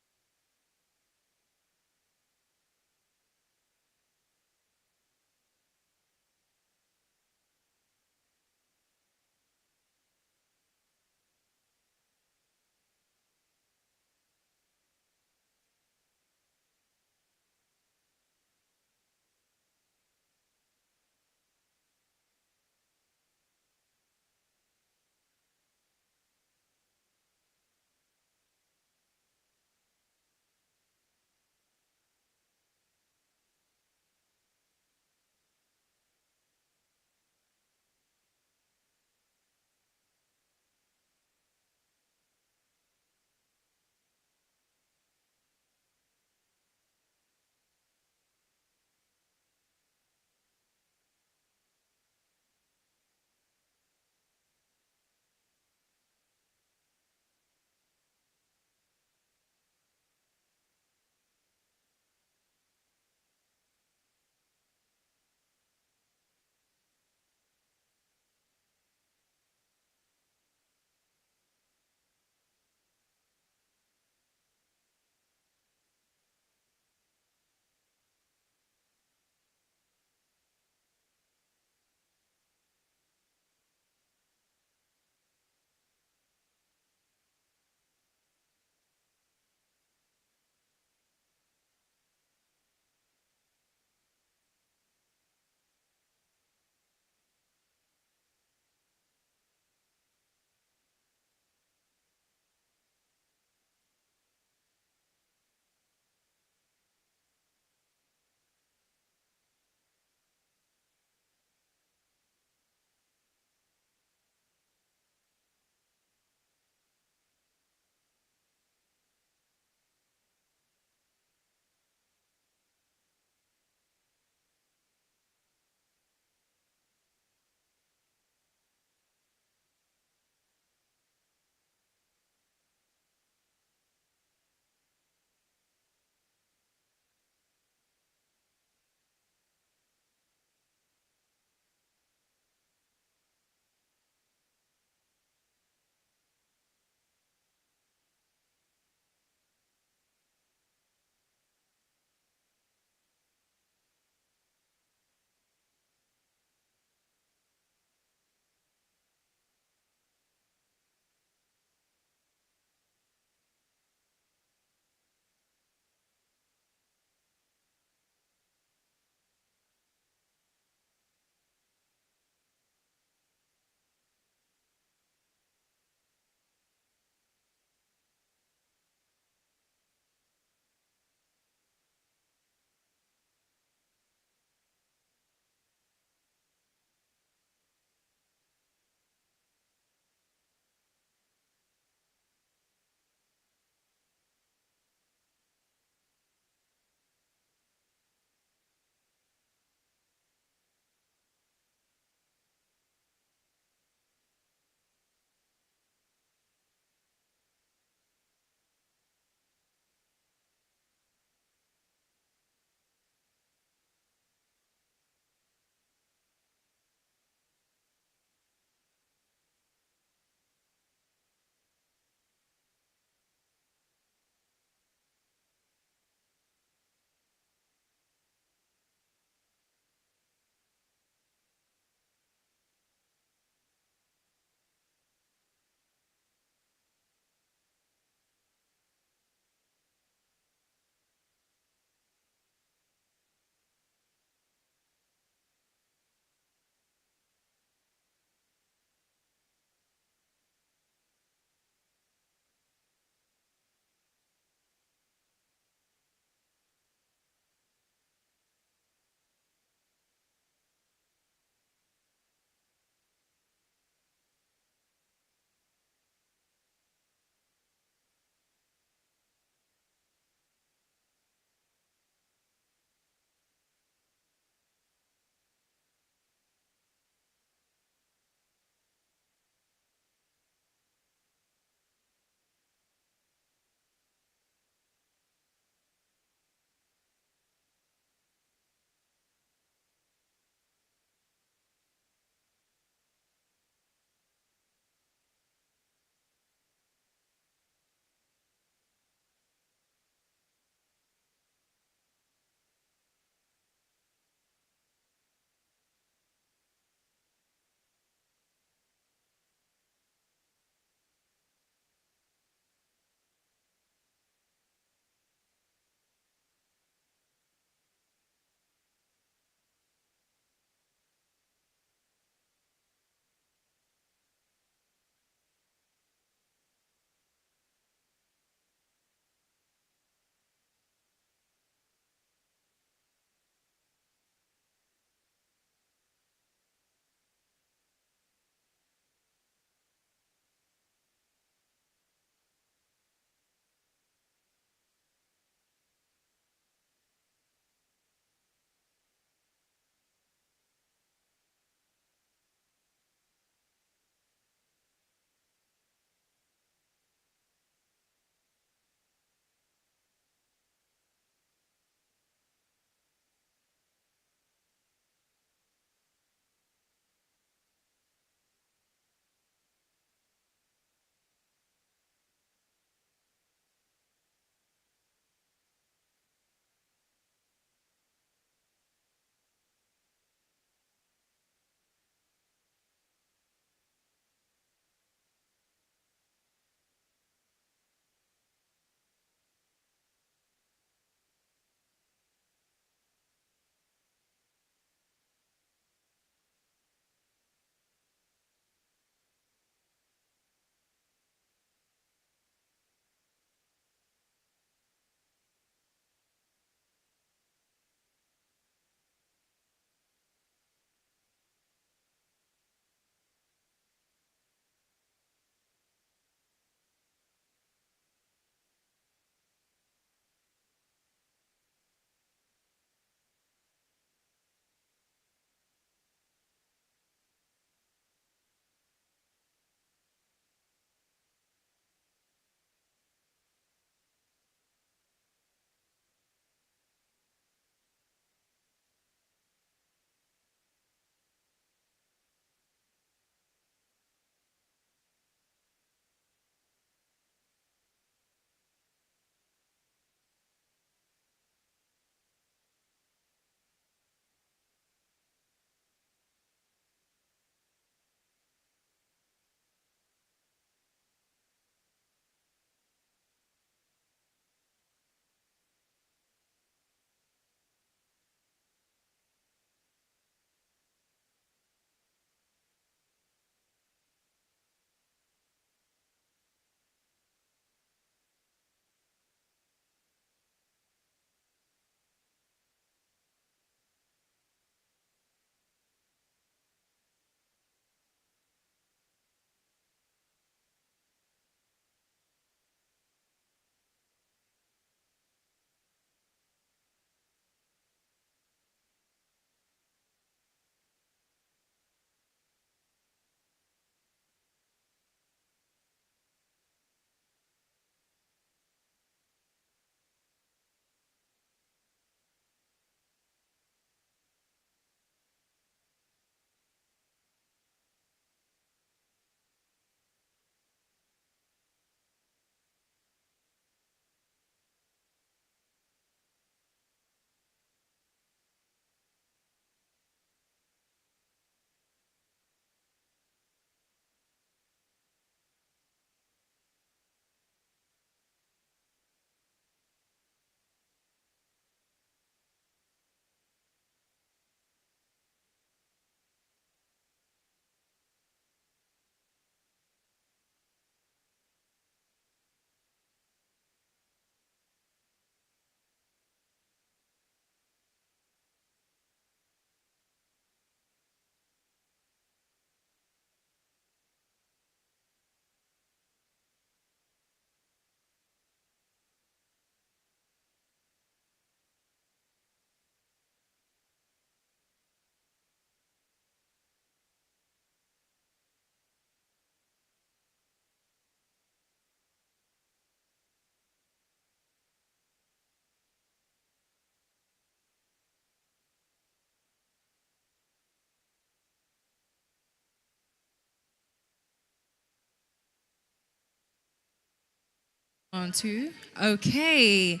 On two. Okay.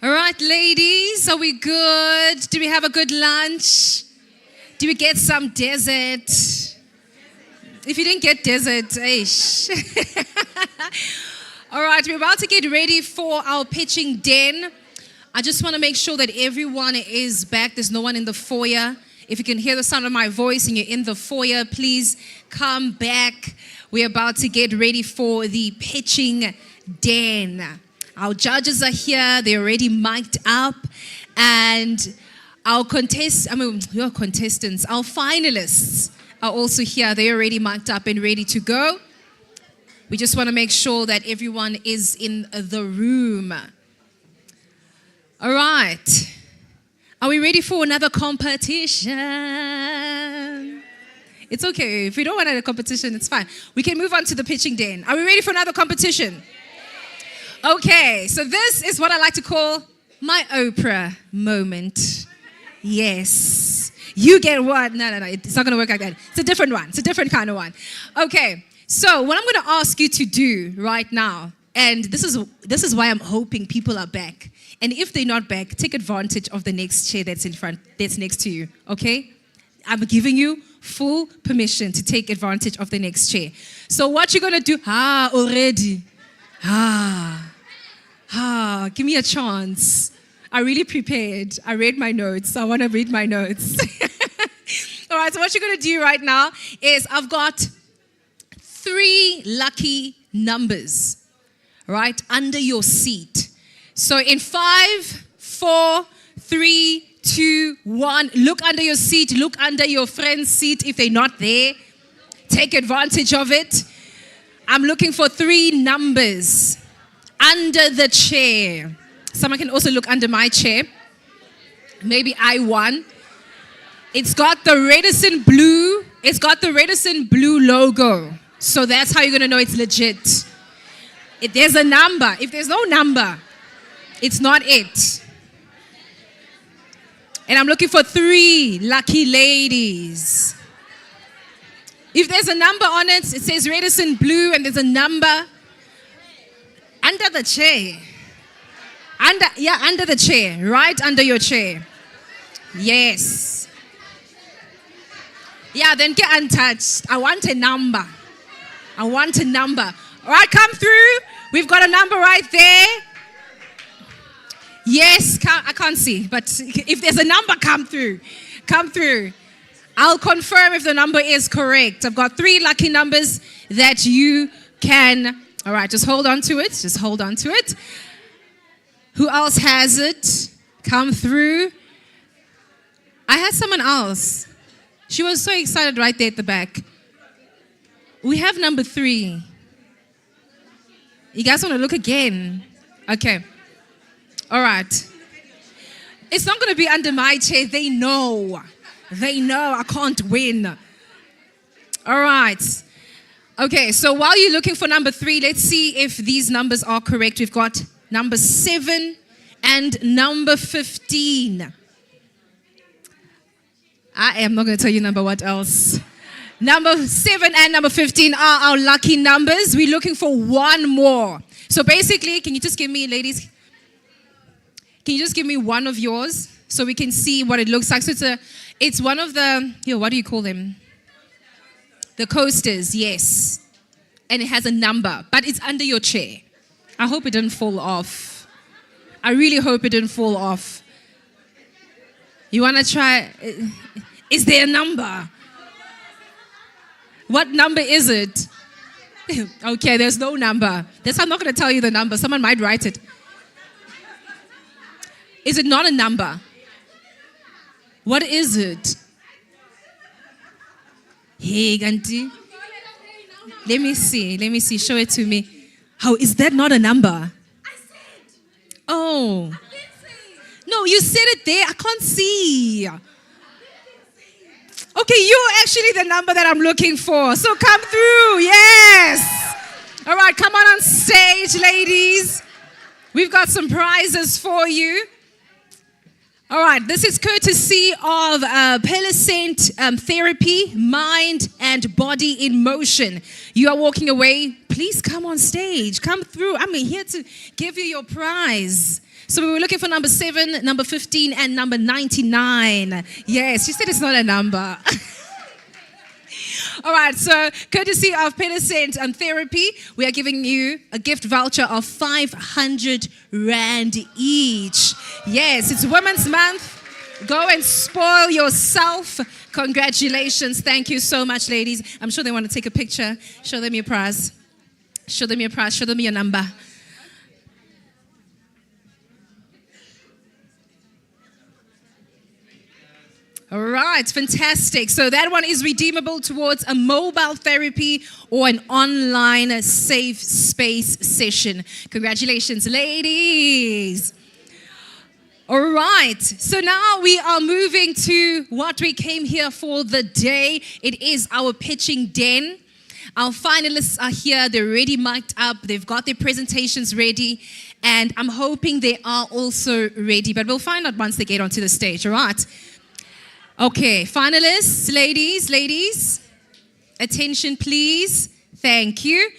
All right, ladies, are we good? Do we have a good lunch? Do we get some dessert? If you didn't get dessert, eish. All right, we're about to get ready for our pitching den. I just want to make sure that everyone is back. There's no one in the foyer. If you can hear the sound of my voice and you're in the foyer, please come back. We're about to get ready for the pitching den. Our judges are here. They're already mic'd up. And our contestants, our finalists are also here. They're already mic'd up and ready to go. We just want to make sure that everyone is in the room. All right. Are we ready for another competition? It's okay. If we don't want another competition, it's fine. We can move on to the pitching den. Are we ready for another competition? Okay, so this is what I like to call my Oprah moment. Yes. You get what? No. It's not going to work like that. It's a different one. It's a different kind of one. Okay, so what I'm going to ask you to do right now, and this is why I'm hoping people are back. And if they're not back, take advantage of the next chair that's in front, that's next to you, okay? I'm giving you full permission to take advantage of the next chair. So what you're going to do, already. Give me a chance. I really prepared. I read my notes. I want to read my notes. All right, so what you're going to do right now is I've got 3 lucky numbers, right, under your seat. So in 5, 4, 3, 2, 1, look under your seat, look under your friend's seat if they're not there. Take advantage of it. I'm looking for 3 numbers under the chair. Someone can also look under my chair. Maybe I won. It's got the Redison Blue. It's got the Redison Blue logo. So that's how you're going to know it's legit. If there's a number, if there's no number, it's not it. And I'm looking for 3 lucky ladies. If there's a number on it, it says Redison Blue and there's a number under the chair. Under the chair, right under your chair. Yes. Yeah, then get untouched. I want a number. All right, come through. We've got a number right there. Yes, I can't see, but if there's a number, come through. I'll confirm if the number is correct. I've got 3 lucky numbers that you can. All right, just hold on to it. Who else has it? Come through. I had someone else. She was so excited right there at the back. We have number 3. You guys want to look again? Okay. All right. It's not going to be under my chair. They know I can't win. All right. Okay, so while you're looking for number 3, let's see if these numbers are correct. We've got number 7 and number 15. I am not going to tell you number what else. Number 7 and number 15 are our lucky numbers. We're looking for 1 more. So basically, can you just give me, ladies, can you just give me one of yours so we can see what it looks like? So it's one of the, what do you call them? The coasters, yes. And it has a number, but it's under your chair. I hope it didn't fall off. I really hope it didn't fall off. You want to try? Is there a number? What number is it? Okay, there's no number. I'm not going to tell you the number. Someone might write it. Is it not a number? What is it? Hey, Ganti. Let me see. Show it to me. How is that not a number? I said. Oh. I didn't say. No, you said it there. I can't see. Okay, you're actually the number that I'm looking for. So come through. Yes. All right, come on stage, ladies. We've got some prizes for you. All right, this is courtesy of Pelicent Therapy, Mind and Body in Motion. You are walking away. Please come on stage. Come through. I'm here to give you your prize. So we were looking for number 7, number 15, and number 99. Yes, she said it's not a number. All right, so courtesy of Pelicent Therapy, we are giving you a gift voucher of 500 Rand each. Yes, it's Women's Month. Go and spoil yourself. Congratulations. Thank you so much, ladies. I'm sure they want to take a picture. Show them your prize. Show them your prize. Show them your number. All right, fantastic. So that one is redeemable towards a mobile therapy or an online safe space session. Congratulations, ladies. All right, so now we are moving to what we came here for the day. It is our pitching den. Our finalists are here. They're already mic'd up. They've got their presentations ready. And I'm hoping they are also ready. But we'll find out once they get onto the stage, all right? Okay, finalists, ladies, attention please. Thank you.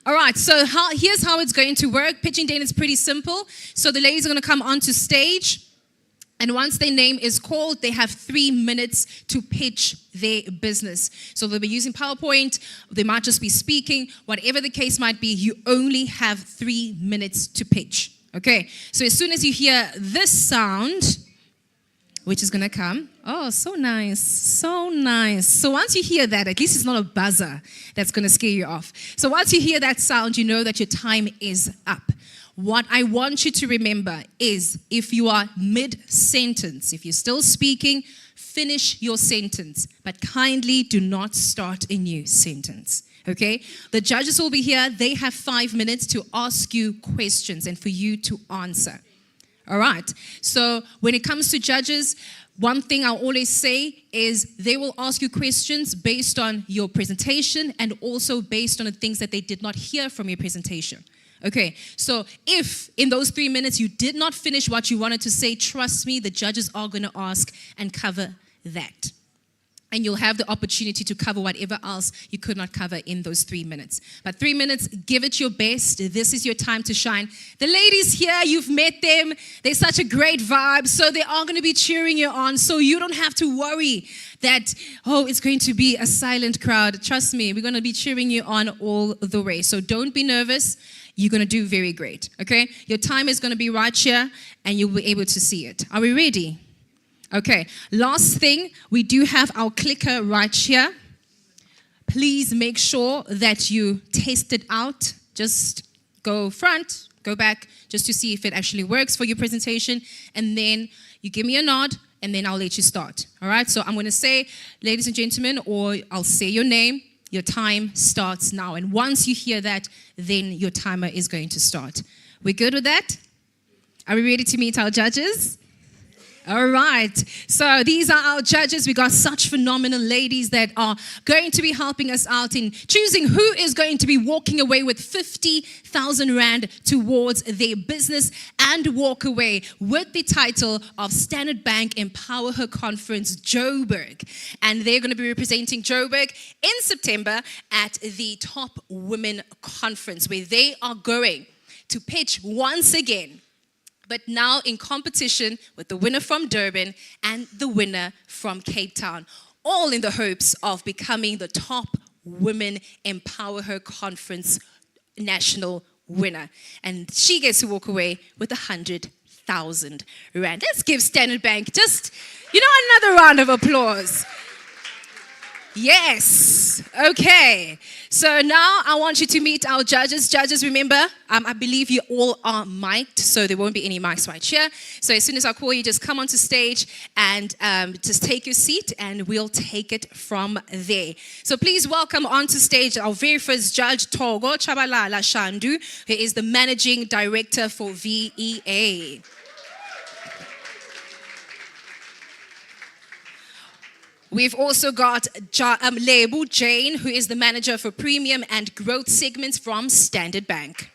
All right, so here's how it's going to work. Pitching den is pretty simple. So the ladies are going to come onto stage, and once their name is called, they have 3 minutes to pitch their business. So they'll be using PowerPoint, they might just be speaking, whatever the case might be, you only have 3 minutes to pitch. Okay, so as soon as you hear this sound, which is going to come. Oh, so nice. So nice. So once you hear that, at least it's not a buzzer that's going to scare you off. So once you hear that sound, you know that your time is up. What I want you to remember is if you are mid-sentence, if you're still speaking, finish your sentence. But kindly do not start a new sentence. Okay? The judges will be here. They have 5 minutes to ask you questions and for you to answer. All right, so when it comes to judges, one thing I'll always say is they will ask you questions based on your presentation and also based on the things that they did not hear from your presentation. Okay, so if in those 3 minutes you did not finish what you wanted to say, trust me, the judges are going to ask and cover that. And you'll have the opportunity to cover whatever else you could not cover in those 3 minutes. But 3 minutes, give it your best. This is your time to shine. The ladies here, you've met them. They're such a great vibe. So they are going to be cheering you on. So you don't have to worry that, oh, it's going to be a silent crowd. Trust me, we're going to be cheering you on all the way. So don't be nervous. You're going to do very great, okay? Your time is going to be right here, and you'll be able to see it. Are we ready? Okay, last thing, we do have our clicker right here. Please make sure that you test it out. Just go front, go back, just to see if it actually works for your presentation. And then you give me a nod, and then I'll let you start. All right, so I'm going to say, ladies and gentlemen, or I'll say your name. Your time starts now. And once you hear that, then your timer is going to start. We good with that? Are we ready to meet our judges? All right, so these are our judges. We got such phenomenal ladies that are going to be helping us out in choosing who is going to be walking away with 50,000 Rand towards their business and walk away with the title of Standard Bank EmpowHER Conference Joburg. And they're going to be representing Joburg in September at the Top Women Conference, where they are going to pitch once again, but now in competition with the winner from Durban and the winner from Cape Town, all in the hopes of becoming the Top Women EmpowHER Conference national winner. And she gets to walk away with 100,000 Rand. Let's give Standard Bank just, another round of applause. Yes. Okay. So now I want you to meet our judges. Judges, remember, I believe you all are mic'd, so there won't be any mics right here. So as soon as I call you, just come onto stage and just take your seat, and we'll take it from there. So please welcome onto stage our very first judge, Togo Chabalala Shandu, who is the Managing Director for VEA. We've also got Lebu Jane, who is the manager for premium and growth segments from Standard Bank.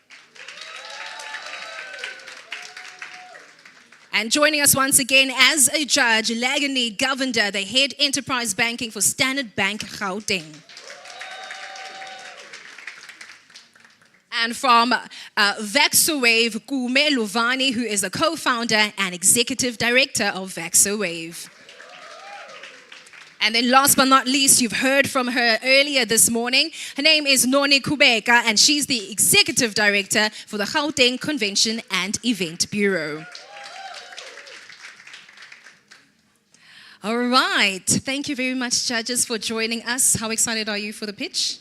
And joining us once again as a judge, Lagani Govender, the head enterprise banking for Standard Bank Gauteng. And from VaxoWave, Kume Luvani, who is a co-founder and executive director of VaxoWave. And then last but not least, you've heard from her earlier this morning. Her name is Noni Kubeka, and she's the executive director for the Gauteng Convention and Event Bureau. All right. Thank you very much, judges, for joining us. How excited are you for the pitch?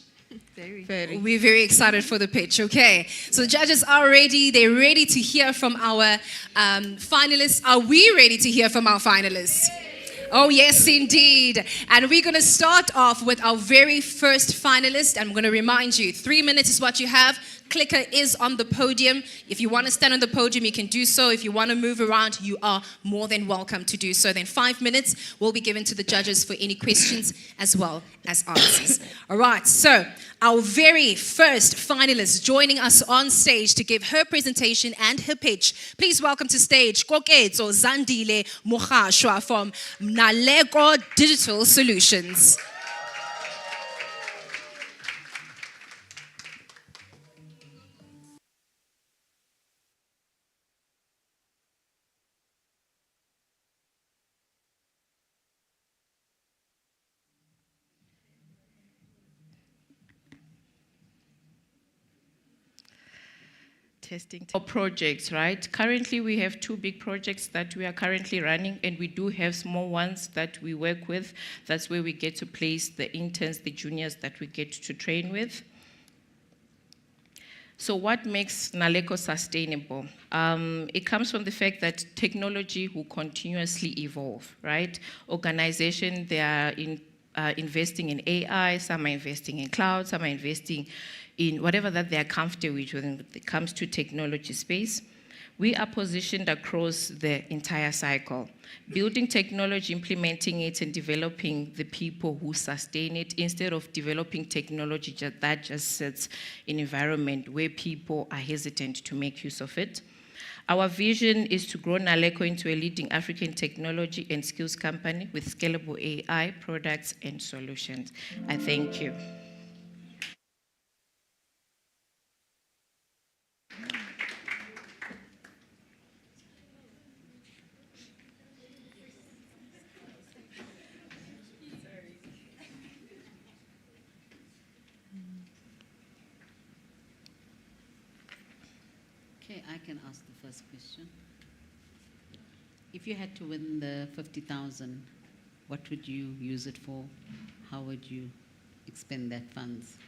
Very. We're very excited for the pitch. Okay. So the judges are ready. They're ready to hear from our finalists. Are we ready to hear from our finalists? Oh, yes, indeed. And we're going to start off with our very first finalist. I'm going to remind you, 3 minutes is what you have. Clicker is on the podium. If you want to stand on the podium, you can do so. If you want to move around, you are more than welcome to do so. Then 5 minutes will be given to the judges for any questions as well as answers. All right, so our very first finalist joining us on stage to give her presentation and her pitch. Please welcome to stage Koketso Zandile Mohashwa from Naleko Digital Solutions. Testing projects, right? Currently, we have 2 big projects that we are currently running, and we do have small ones that we work with. That's where we get to place the interns, the juniors that we get to train with. So what makes Naleko sustainable? It comes from the fact that technology will continuously evolve, right? Organizations, they are investing in AI, some are investing in cloud, some are investing in whatever that they are comfortable with when it comes to technology space. We are positioned across the entire cycle, building technology, implementing it, and developing the people who sustain it, instead of developing technology that just sits in an environment where people are hesitant to make use of it. Our vision is to grow Naleko into a leading African technology and skills company with scalable AI products and solutions. I thank you. Okay, I can ask the first question. If you had to win the 50,000, what would you use it for? How would you expend that funds?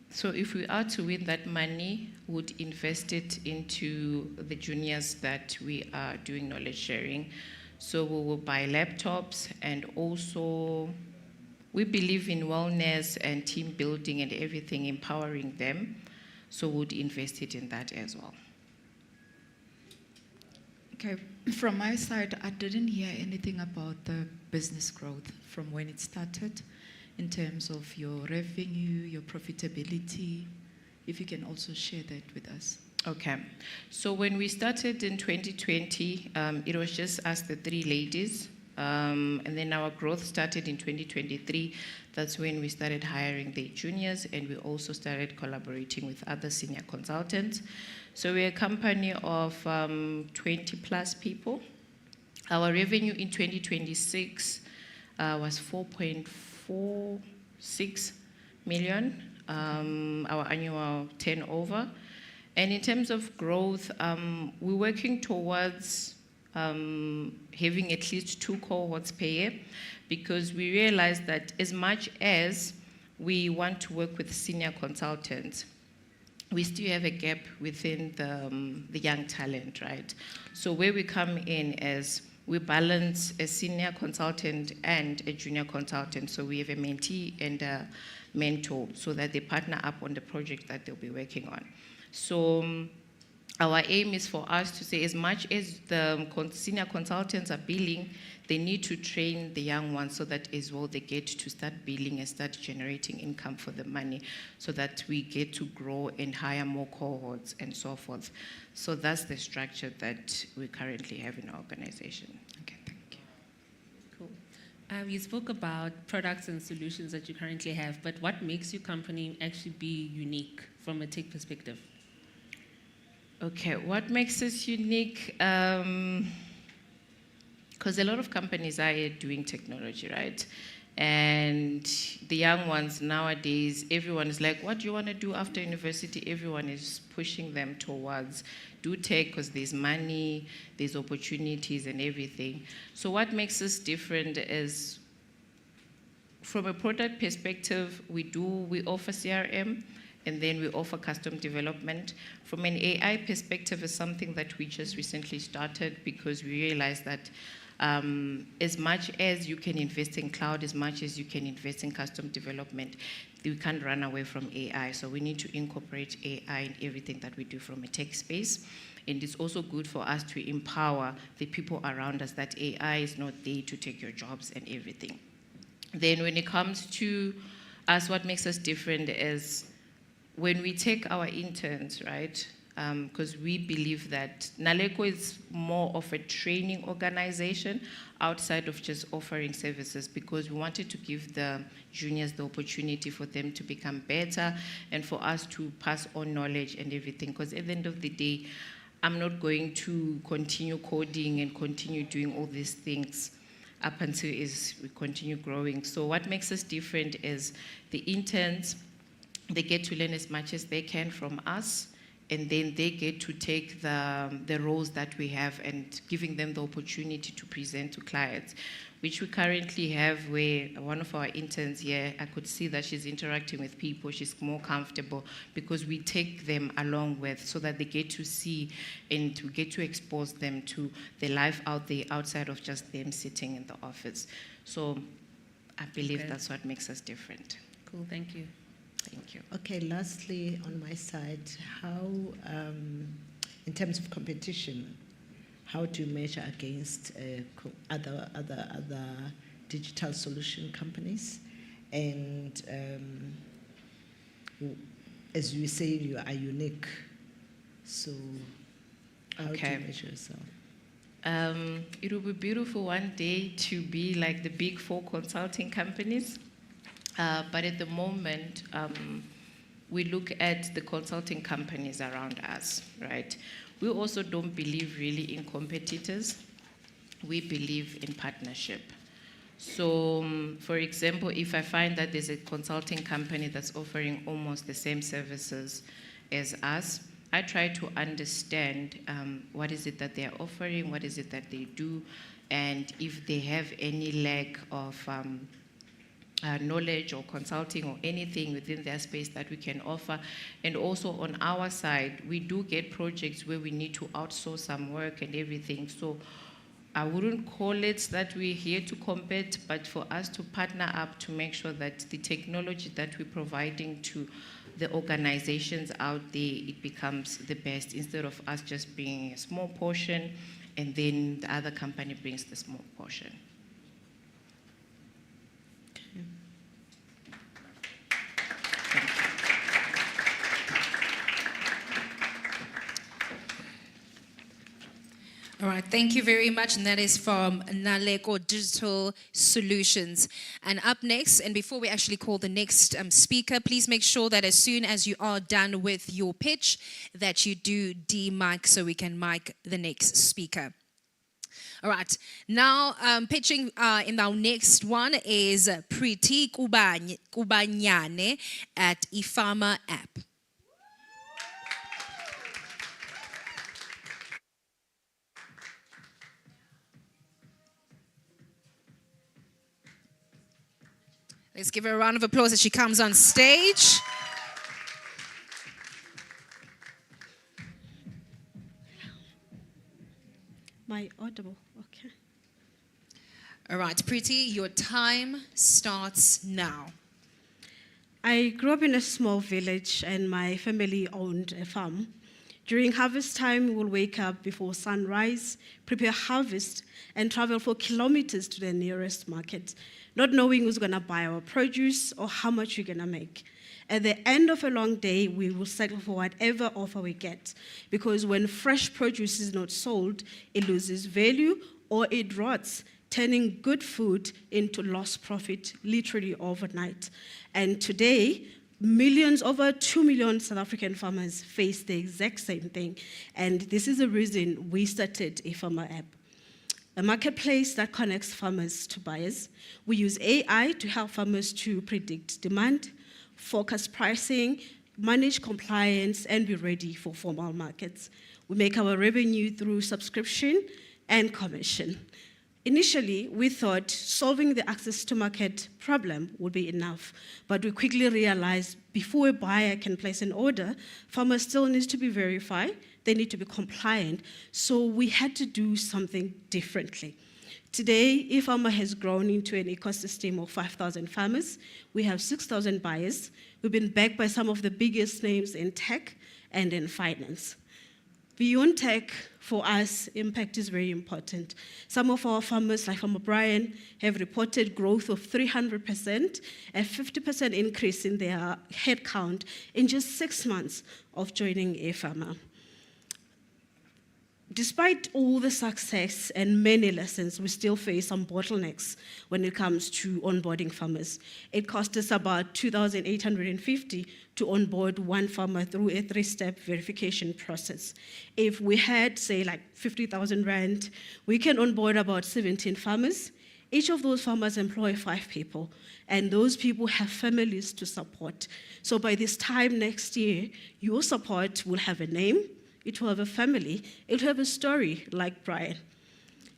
So if we are to win that money, we would invest it into the juniors that we are doing knowledge sharing. So we will buy laptops, and also we believe in wellness and team building and everything, empowering them. So we would invest it in that as well. Okay, from my side, I didn't hear anything about the business growth from when it started in terms of your revenue, your profitability. If you can also share that with us. Okay, so when we started in 2020, it was just us, the 3 ladies. And then our growth started in 2023. That's when we started hiring the juniors, and we also started collaborating with other senior consultants. So we're a company of 20 plus people. Our revenue in 2026 was 4.46 million, our annual turnover. And in terms of growth, we're working towards having at least 2 cohorts per year, because we realize that as much as we want to work with senior consultants, we still have a gap within the young talent, right? So where we come in is we balance a senior consultant and a junior consultant. So we have a mentee and a mentor, so that they partner up on the project that they'll be working on. So our aim is for us to say, as much as the senior consultants are billing, they need to train the young ones so that as well they get to start billing and start generating income for the money, so that we get to grow and hire more cohorts and so forth. So that's the structure that we currently have in our organization. Okay, thank you. Cool. You spoke about products and solutions that you currently have, but what makes your company actually be unique from a tech perspective? Okay, what makes us unique? Because a lot of companies are here doing technology, right? And the young ones nowadays, everyone is like, what do you want to do after university? Everyone is pushing them towards do tech because there's money, there's opportunities and everything. So what makes us different is, from a product perspective, we offer CRM, and then we offer custom development. From an AI perspective, is something that we just recently started because we realized that as much as you can invest in cloud, as much as you can invest in custom development, we can't run away from AI. So we need to incorporate AI in everything that we do from a tech space. And it's also good for us to empower the people around us that AI is not there to take your jobs and everything. Then when it comes to us, what makes us different is when we take our interns, right? Because we believe that Naleko is more of a training organization outside of just offering services, because we wanted to give the juniors the opportunity for them to become better and for us to pass on knowledge and everything. Because at the end of the day, I'm not going to continue coding and continue doing all these things up until we continue growing. So what makes us different is the interns, they get to learn as much as they can from us, and then they get to take the roles that we have and giving them the opportunity to present to clients, which we currently have, where one of our interns here, I could see that she's interacting with people, she's more comfortable because we take them along with, so that they get to see and to get to expose them to the life out there outside of just them sitting in the office. So I believe that's what makes us different. Cool, thank you. Thank you. Okay, lastly, on my side, how, in terms of competition, how do you measure against other digital solution companies? And as you say, you are unique. So how do you measure yourself? It will be beautiful one day to be like the big 4 consulting companies. But at the moment, we look at the consulting companies around us, right? We also don't believe really in competitors. We believe in partnership. So, for example, if I find that there's a consulting company that's offering almost the same services as us, I try to understand what is it that they're offering, what is it that they do, and if they have any lack of knowledge or consulting or anything within their space that we can offer. And also on our side, we do get projects where we need to outsource some work and everything. So I wouldn't call it that we're here to compete, but for us to partner up to make sure that the technology that we're providing to the organizations out there, it becomes the best, instead of us just being a small portion and then the other company brings the small portion. All right, thank you very much. And that is from Naleko Digital Solutions. And up next, and before we actually call the next speaker, please make sure that as soon as you are done with your pitch, that you do de-mic so we can mic the next speaker. All right, now pitching in our next one is Preeti Kubanyane at EmpowHER app. Let's give her a round of applause as she comes on stage. My audible, okay. All right, Preeti, your time starts now. I grew up in a small village and my family owned a farm. During harvest time, we'll wake up before sunrise, prepare harvest, and travel for kilometers to the nearest market, not knowing who's going to buy our produce or how much we're going to make. At the end of a long day, we will settle for whatever offer we get, because when fresh produce is not sold, it loses value or it rots, turning good food into lost profit literally overnight. And today, over 2 million South African farmers face the exact same thing. And this is the reason we started a farmer app, a marketplace that connects farmers to buyers. We use AI to help farmers to predict demand, forecast pricing, manage compliance, and be ready for formal markets. We make our revenue through subscription and commission. Initially, we thought solving the access to market problem would be enough, but we quickly realized before a buyer can place an order, farmers still need to be verified, they need to be compliant, so we had to do something differently. Today, eFarmer has grown into an ecosystem of 5,000 farmers. We have 6,000 buyers. We've been backed by some of the biggest names in tech and in finance. Beyond tech, for us, impact is very important. Some of our farmers, like Farmer Brian, have reported growth of 300%, a 50% increase in their headcount in just 6 months of joining eFarmer. Despite all the success and many lessons, we still face some bottlenecks when it comes to onboarding farmers. It costs us about 2,850 to onboard one farmer through a 3-step verification process. If we had, say, like 50,000 Rand, we can onboard about 17 farmers. Each of those farmers employ 5 people, and those people have families to support. So by this time next year, your support will have a name, it will have a family, it will have a story like Brian.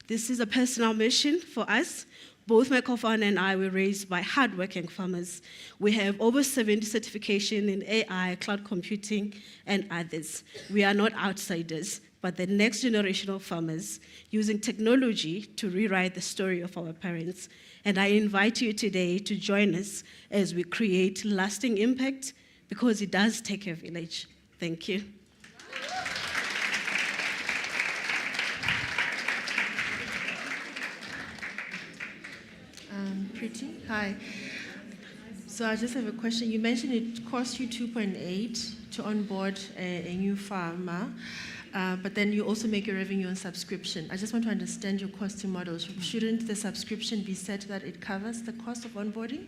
This is a personal mission for us. Both my co-founder and I were raised by hardworking farmers. We have over 70 certifications in AI, cloud computing, and others. We are not outsiders, but the next generation of farmers using technology to rewrite the story of our parents. And I invite you today to join us as we create lasting impact, because it does take a village. Thank you. Pretty, hi. So I just have a question. You mentioned it cost you 2.8 to onboard a new farmer, but then you also make your revenue on subscription. I just want to understand your costing model. Shouldn't the subscription be set that it covers the cost of onboarding?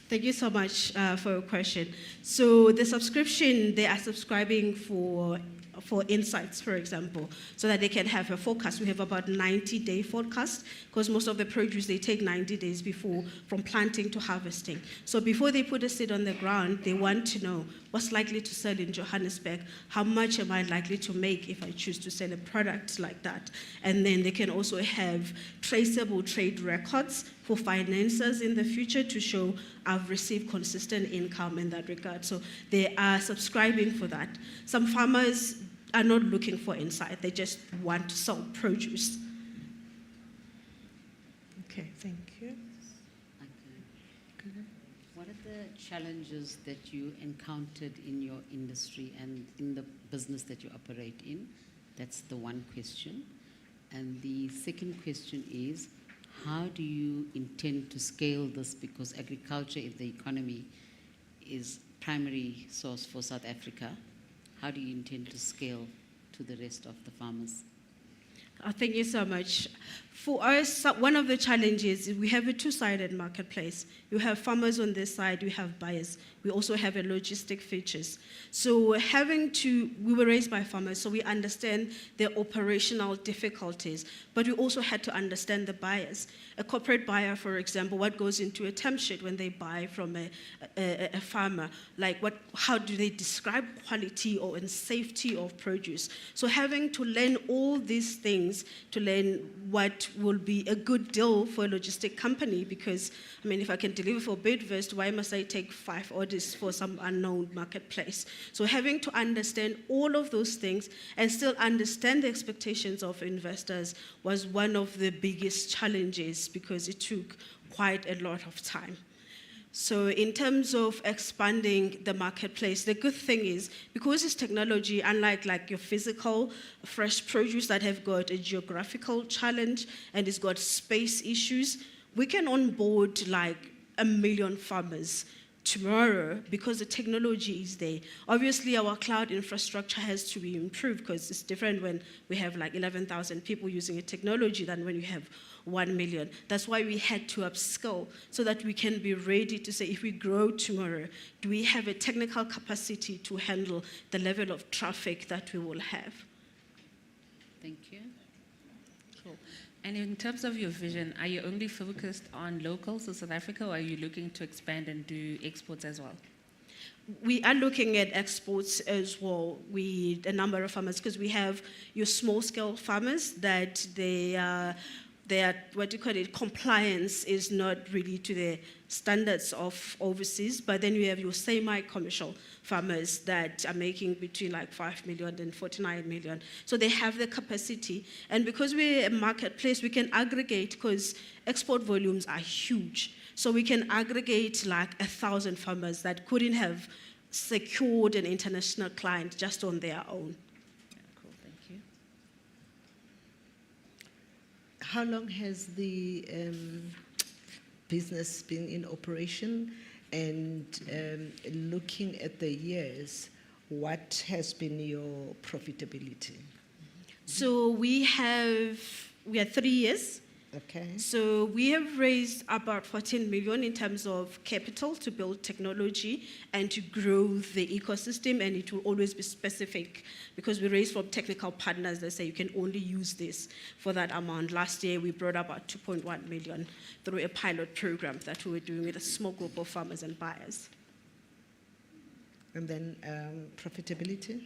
Thank you so much for your question. So the subscription, they are subscribing for insights, for example, so that they can have a forecast. We have about 90-day forecast, because most of the produce, they take 90 days before, from planting to harvesting. So before they put a seed on the ground, they want to know what's likely to sell in Johannesburg, how much am I likely to make if I choose to sell a product like that. And then they can also have traceable trade records for financiers in the future to show I've received consistent income in that regard. So they are subscribing for that. Some farmers are not looking for insight, they just want to sell produce. Okay, thank you. What are the challenges that you encountered in your industry and in the business that you operate in? That's the one question. And the second question is, how do you intend to scale this? Because agriculture in the economy is primary source for South Africa. How do you intend to scale to the rest of the farmers? Thank you so much. For us, one of the challenges is we have a two-sided marketplace. You have farmers on this side, you have buyers. We also have a logistic features. So we were raised by farmers, so we understand their operational difficulties, but we also had to understand the buyers. A corporate buyer, for example, what goes into a term sheet when they buy from a farmer? Like how do they describe quality or safety of produce? So having to learn all these things to learn what will be a good deal for a logistic company, because, I mean, if I can deliver for Bidvest, why must I take 5 orders for some unknown marketplace? So having to understand all of those things and still understand the expectations of investors was one of the biggest challenges, because it took quite a lot of time. So in terms of expanding the marketplace, the good thing is, because it's technology, unlike like your physical fresh produce that have got a geographical challenge and it's got space issues, we can onboard like 1 million farmers tomorrow because the technology is there. Obviously, our cloud infrastructure has to be improved because it's different when we have like 11,000 people using a technology than when you have 1 million. That's why we had to upskill so that we can be ready to say, if we grow tomorrow, do we have a technical capacity to handle the level of traffic that we will have? Thank you. Cool. And in terms of your vision, are you only focused on locals in South Africa, or are you looking to expand and do exports as well? We are looking at exports as well with a number of farmers, because we have your small-scale farmers that their what do you call it, compliance is not really to the standards of overseas, but then you have your semi-commercial farmers that are making between like 5 million and 49 million. So they have the capacity, and because we're a marketplace, we can aggregate, because export volumes are huge. So we can aggregate like 1,000 farmers that couldn't have secured an international client just on their own. Cool, thank you. How long has the business been in operation? And looking at the years, what has been your profitability? So we are 3 years. Okay. So we have raised about 14 million in terms of capital to build technology and to grow the ecosystem, and it will always be specific because we raise from technical partners that say you can only use this for that amount. Last year we brought about 2.1 million through a pilot program that we were doing with a small group of farmers and buyers. And then profitability?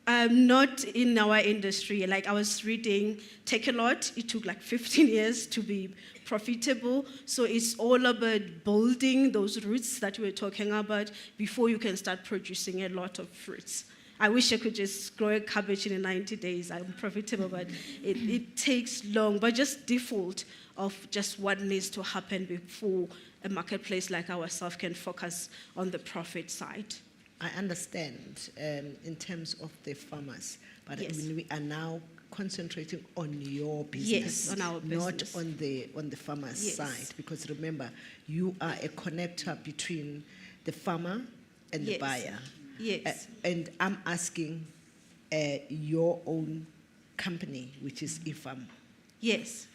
Not in our industry. Like I was reading Take-A-Lot, it took like 15 years to be profitable. So it's all about building those roots that we were talking about before you can start producing a lot of fruits. I wish I could just grow a cabbage in 90 days. I'm profitable, but it takes long. But just default of just what needs to happen before a marketplace like ourselves can focus on the profit side. I understand in terms of the farmers, but Yes. I mean, we are now concentrating on your business, Yes, on our business. not on the farmer's Yes. side. Because remember, you are a connector between the farmer and the Yes. buyer. Yes. And I'm asking your own company, which is EmpowHER. Yes,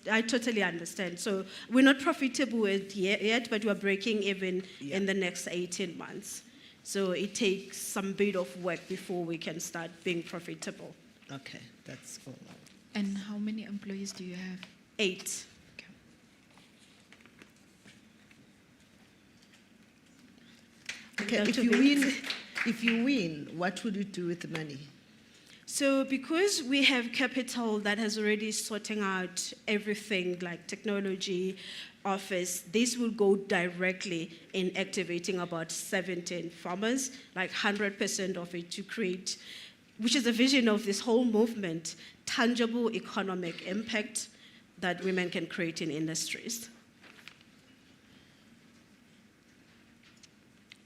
I totally understand. So we're not profitable yet, but we're breaking even in the next 18 months. So it takes some bit of work before we can start being profitable. Okay, that's all. And how many employees do you have? 8. Okay, Dr. if you win, what would you do with the money? So because we have capital that has already sorting out everything like technology, office, this will go directly in activating about 17 farmers, like 100% of it to create, which is the vision of this whole movement, tangible economic impact that women can create in industries.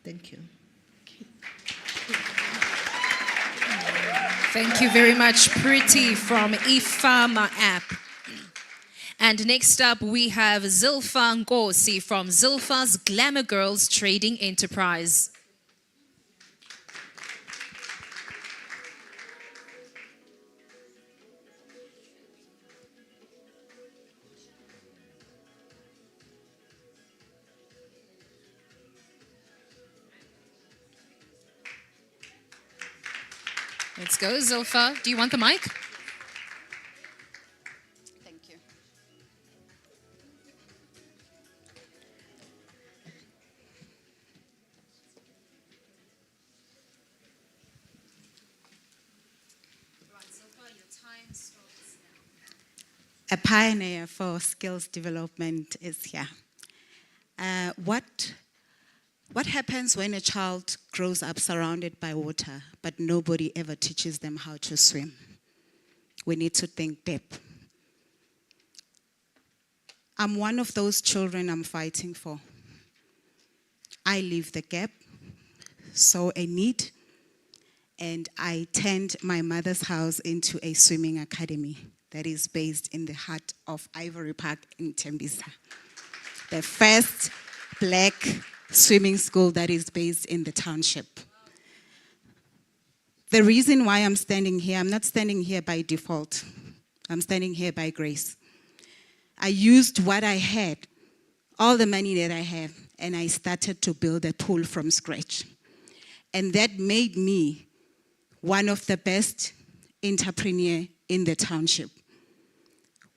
Thank you. Thank you very much, Pretty from eFarmer app. And next up, we have Zilpha Nkosi from Zilpha's Glamour Girls Trading Enterprise. Let's go, Zilpha. Do you want the mic? Thank you. A pioneer for skills development is here. What happens when a child grows up surrounded by water, but nobody ever teaches them how to swim? We need to think deep. I'm one of those children I'm fighting for. I live the gap, saw a need, and I turned my mother's house into a swimming academy that is based in the heart of Ivory Park in Tembisa. The first black swimming school that is based in the township. The reason why I'm standing here, I'm not standing here by default. I'm standing here by grace. I used what I had, all the money that I have, and I started to build a pool from scratch. And that made me one of the best entrepreneurs in the township.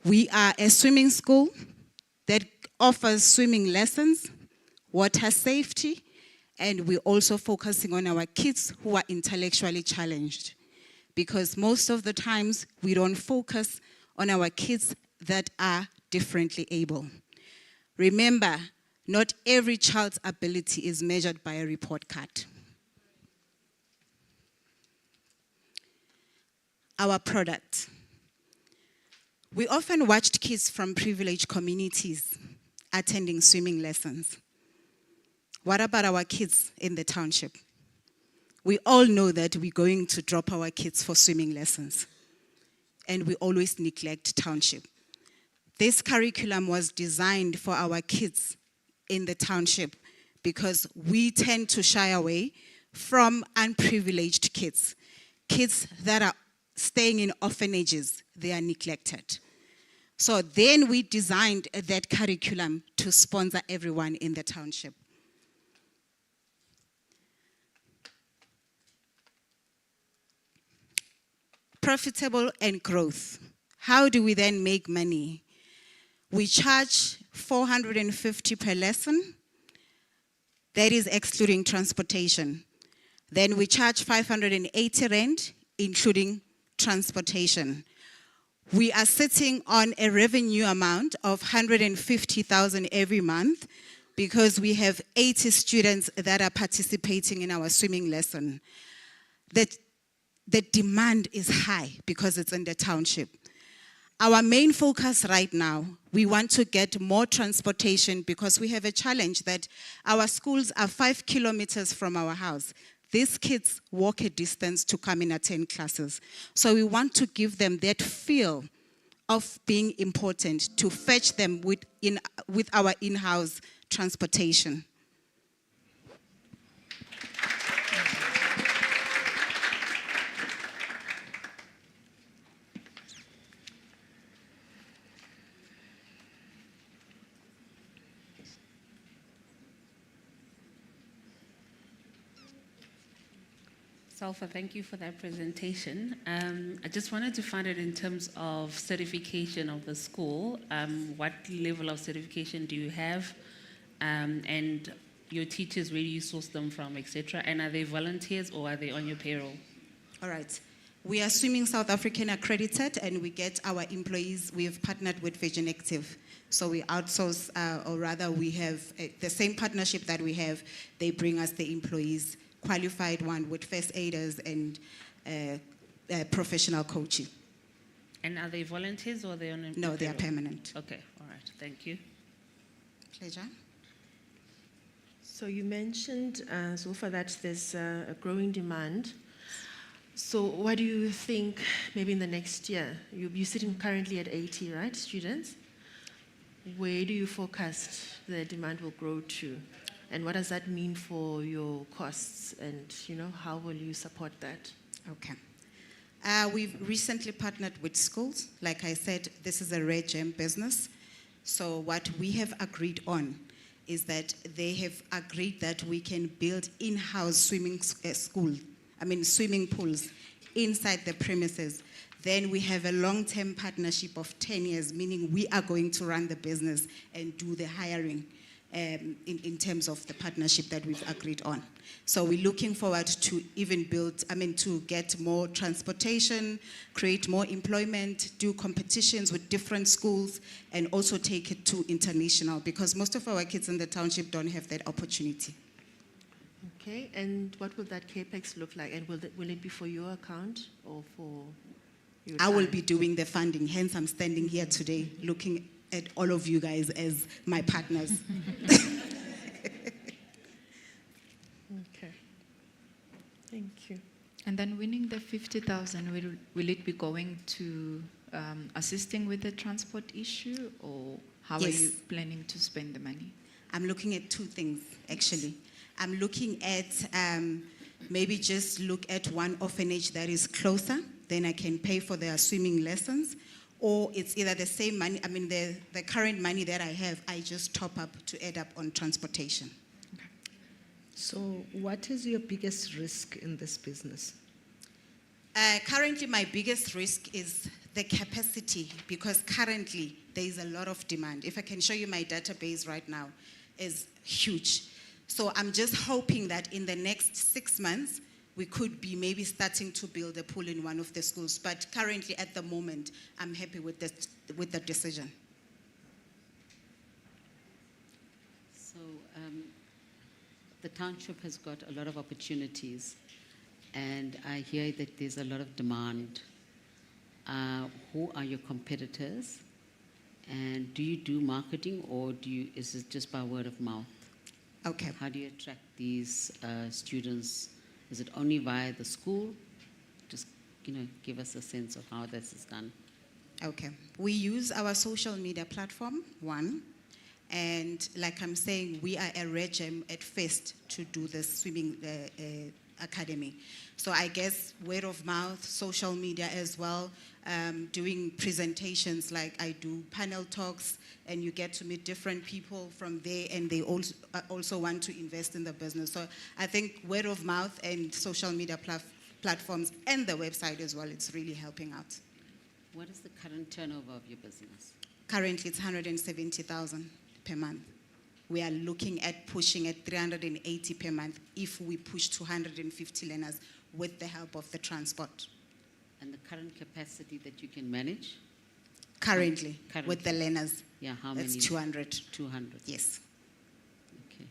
We are a swimming school that offers swimming lessons, water safety, and we're also focusing on our kids who are intellectually challenged. Because most of the times, we don't focus on our kids that are differently able. Remember, not every child's ability is measured by a report card. Our product. We often watched kids from privileged communities attending swimming lessons. What about our kids in the township? We all know that we're going to drop our kids for swimming lessons, and we always neglect township. This curriculum was designed for our kids in the township because we tend to shy away from unprivileged kids. Kids that are staying in orphanages, they are neglected. So then we designed that curriculum to sponsor everyone in the township. Profitable and growth. How do we then make money? We charge 450 per lesson. That is excluding transportation. Then we charge 580 rand, including transportation. We are sitting on a revenue amount of 150,000 every month because we have 80 students that are participating in our swimming lesson. The demand is high because it's in the township. Our main focus right now, we want to get more transportation because we have a challenge that our schools are 5 kilometers from our house. These kids walk a distance to come and attend classes. So we want to give them that feel of being important, to fetch them with our in-house transportation. Salfa, thank you for that presentation. I just wanted to find out in terms of certification of the school, what level of certification do you have, and your teachers, where do you source them from, etc., and are they volunteers or are they on your payroll? All right. We are Swimming South African accredited, and we get our employees, we have partnered with Vision Active. So we outsource, or rather we have the same partnership that we have, they bring us the employees, qualified one with first aiders and professional coaching. And are they volunteers or are they on a No, they are payroll? permanent. Okay, all right, thank you. Pleasure. So you mentioned, so far, that there's a growing demand. So what do you think maybe in the next year? You're sitting currently at 80, right, students? Where do you forecast the demand will grow to? And what does that mean for your costs? And, how will you support that? Okay. We've recently partnered with schools. Like I said, this is a rare gem business. So what we have agreed on is that they have agreed that we can build in-house swimming pools inside the premises. Then we have a long-term partnership of 10 years, meaning we are going to run the business and do the hiring in terms of the partnership that we've agreed on. So we're looking forward to to get more transportation, create more employment, do competitions with different schools, and also take it to international, because most of our kids in the township don't have that opportunity. Okay, and what will that CAPEX look like? And will it be for your account or for your I will client? be doing the funding, hence I'm standing here today looking at all of you guys as my partners. Thank you. And then winning the 50,000, will it be going to assisting with the transport issue, or how are Yes. you planning to spend the money? I'm looking at two things, actually. I'm looking at maybe just look at one orphanage that is closer, then I can pay for their swimming lessons, or it's either the same money, I mean, the current money that I have, I just top up to add up on transportation. So, what is your biggest risk in this business? Currently, my biggest risk is the capacity, because currently there is a lot of demand. If I can show you my database right now, is huge. So I'm just hoping that in the next 6 months, we could be maybe starting to build a pool in one of the schools. But currently, at the moment, I'm happy with the decision. So the township has got a lot of opportunities, and I hear that there's a lot of demand. Who are your competitors? And do you do marketing, or is it just by word of mouth? Okay. How do you attract these students? Is it only via the school? Just, give us a sense of how this is done. Okay. We use our social media platform, one. And like I'm saying, we are a regime at first to do the swimming academy. So I guess word of mouth, social media as well, doing presentations, like I do panel talks, and you get to meet different people from there, and they also want to invest in the business. So I think word of mouth and social media platforms and the website as well, it's really helping out. What is the current turnover of your business? Currently, it's 170,000 per month. We are looking at pushing at 380 per month if we push 250 learners with the help of the transport. And the current capacity that you can manage? Currently. With the learners. Yeah, how many? That's 200. 200. Yes. Okay.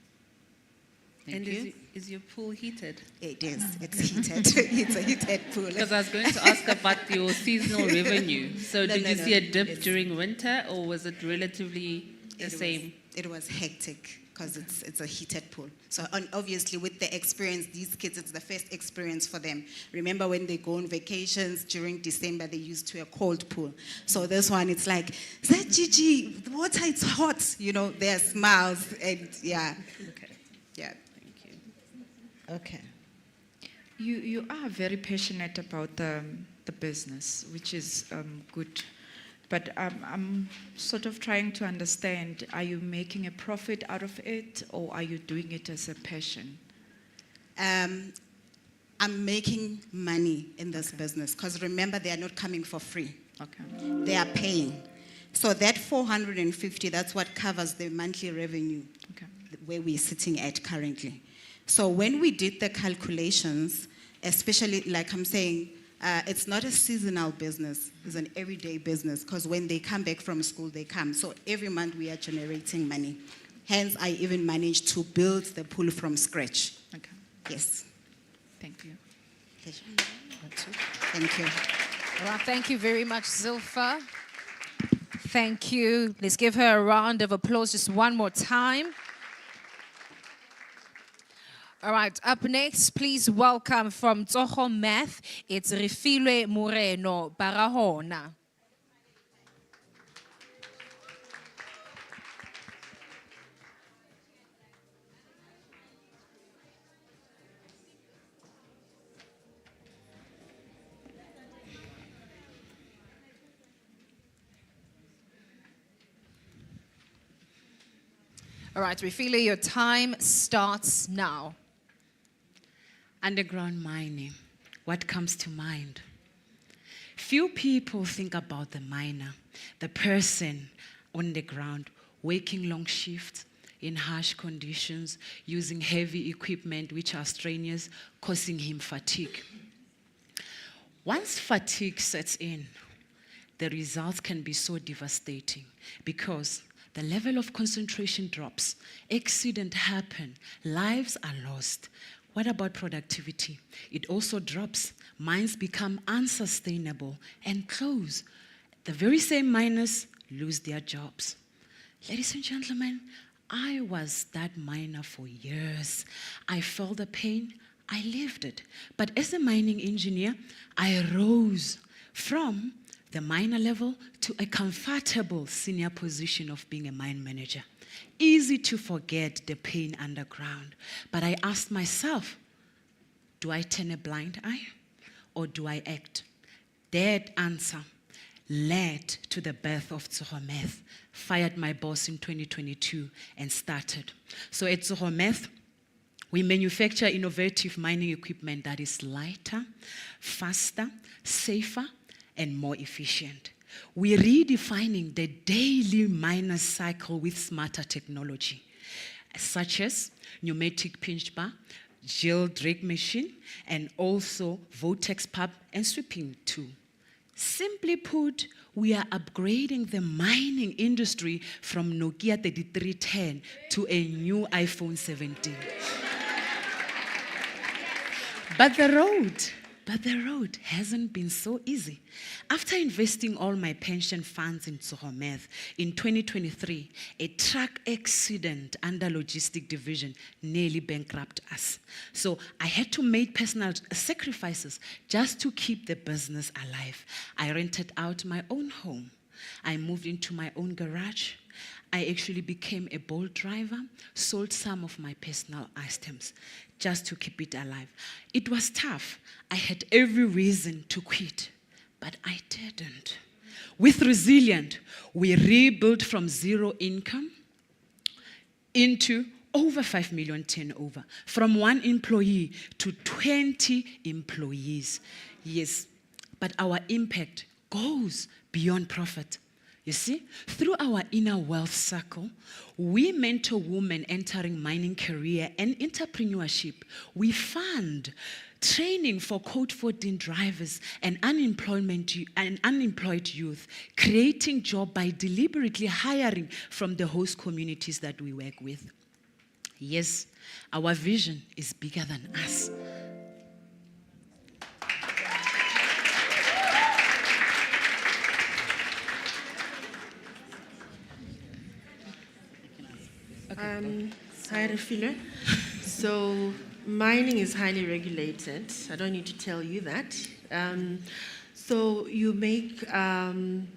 Thank And you. is your pool heated? It is. It's heated. It's a heated pool. Because I was going to ask about your seasonal revenue. So did you see a dip during winter, or was it relatively the same? It was hectic because it's a heated pool. So obviously with the experience, these kids, it's the first experience for them. Remember when they go on vacations during December, they used to a cold pool. So this one, it's like, is that Gigi? The water, it's hot. Their smiles and yeah. Okay. Yeah. Thank you. Okay. You are very passionate about the business, which is good. But I'm sort of trying to understand, are you making a profit out of it, or are you doing it as a passion? I'm making money in this business because remember, they are not coming for free. Okay. They are paying. So that 450, that's what covers the monthly revenue where we're sitting at currently. So when we did the calculations, especially like I'm saying, it's not a seasonal business, it's an everyday business because when they come back from school, they come. So every month we are generating money. Hence, I even managed to build the pool from scratch. Okay. Yes. Thank you. Pleasure. Thank you. All right, thank you very much, Zilpha. Thank you. Let's give her a round of applause just one more time. All right, up next, please welcome from Tsoho Math, it's Refilwe Moreno Barahona. All right, Refilwe, your time starts now. Underground mining, what comes to mind? Few people think about the miner, the person on the ground, working long shifts in harsh conditions, using heavy equipment which are strenuous, causing him fatigue. Once fatigue sets in, the results can be so devastating because the level of concentration drops, accidents happen, lives are lost. What about productivity? It also drops. Mines become unsustainable and close. The very same miners lose their jobs. Ladies and gentlemen, I was that miner for years. I felt the pain. I lived it. But as a mining engineer, I rose from the minor level to a comfortable senior position of being a mine manager. Easy to forget the pain underground. But I asked myself, do I turn a blind eye or do I act? That answer led to the birth of EmpowHER, fired my boss in 2022 and started. So at EmpowHER, we manufacture innovative mining equipment that is lighter, faster, safer, and more efficient. We're redefining the daily miner cycle with smarter technology, such as pneumatic pinch bar, gel drag machine, and also vortex pump and sweeping tool. Simply put, we are upgrading the mining industry from Nokia 3310 to a new iPhone 17. But the road hasn't been so easy. After investing all my pension funds in EmpowHER, in 2023, a truck accident under logistic division nearly bankrupted us. So I had to make personal sacrifices just to keep the business alive. I rented out my own home. I moved into my own garage. I actually became a Bolt driver, sold some of my personal items just to keep it alive. It was tough. I had every reason to quit, but I didn't. With Resilient, we rebuilt from zero income into over 5 million turnover, from 1 employee to 20 employees. Yes, but our impact goes beyond profit. You see, through our inner wealth circle, we mentor women entering mining career and entrepreneurship. We fund training for Code 14 drivers and unemployed youth, creating jobs by deliberately hiring from the host communities that we work with. Yes, our vision is bigger than us. Hi, Refilo. So, mining is highly regulated. I don't need to tell you that. So, you make some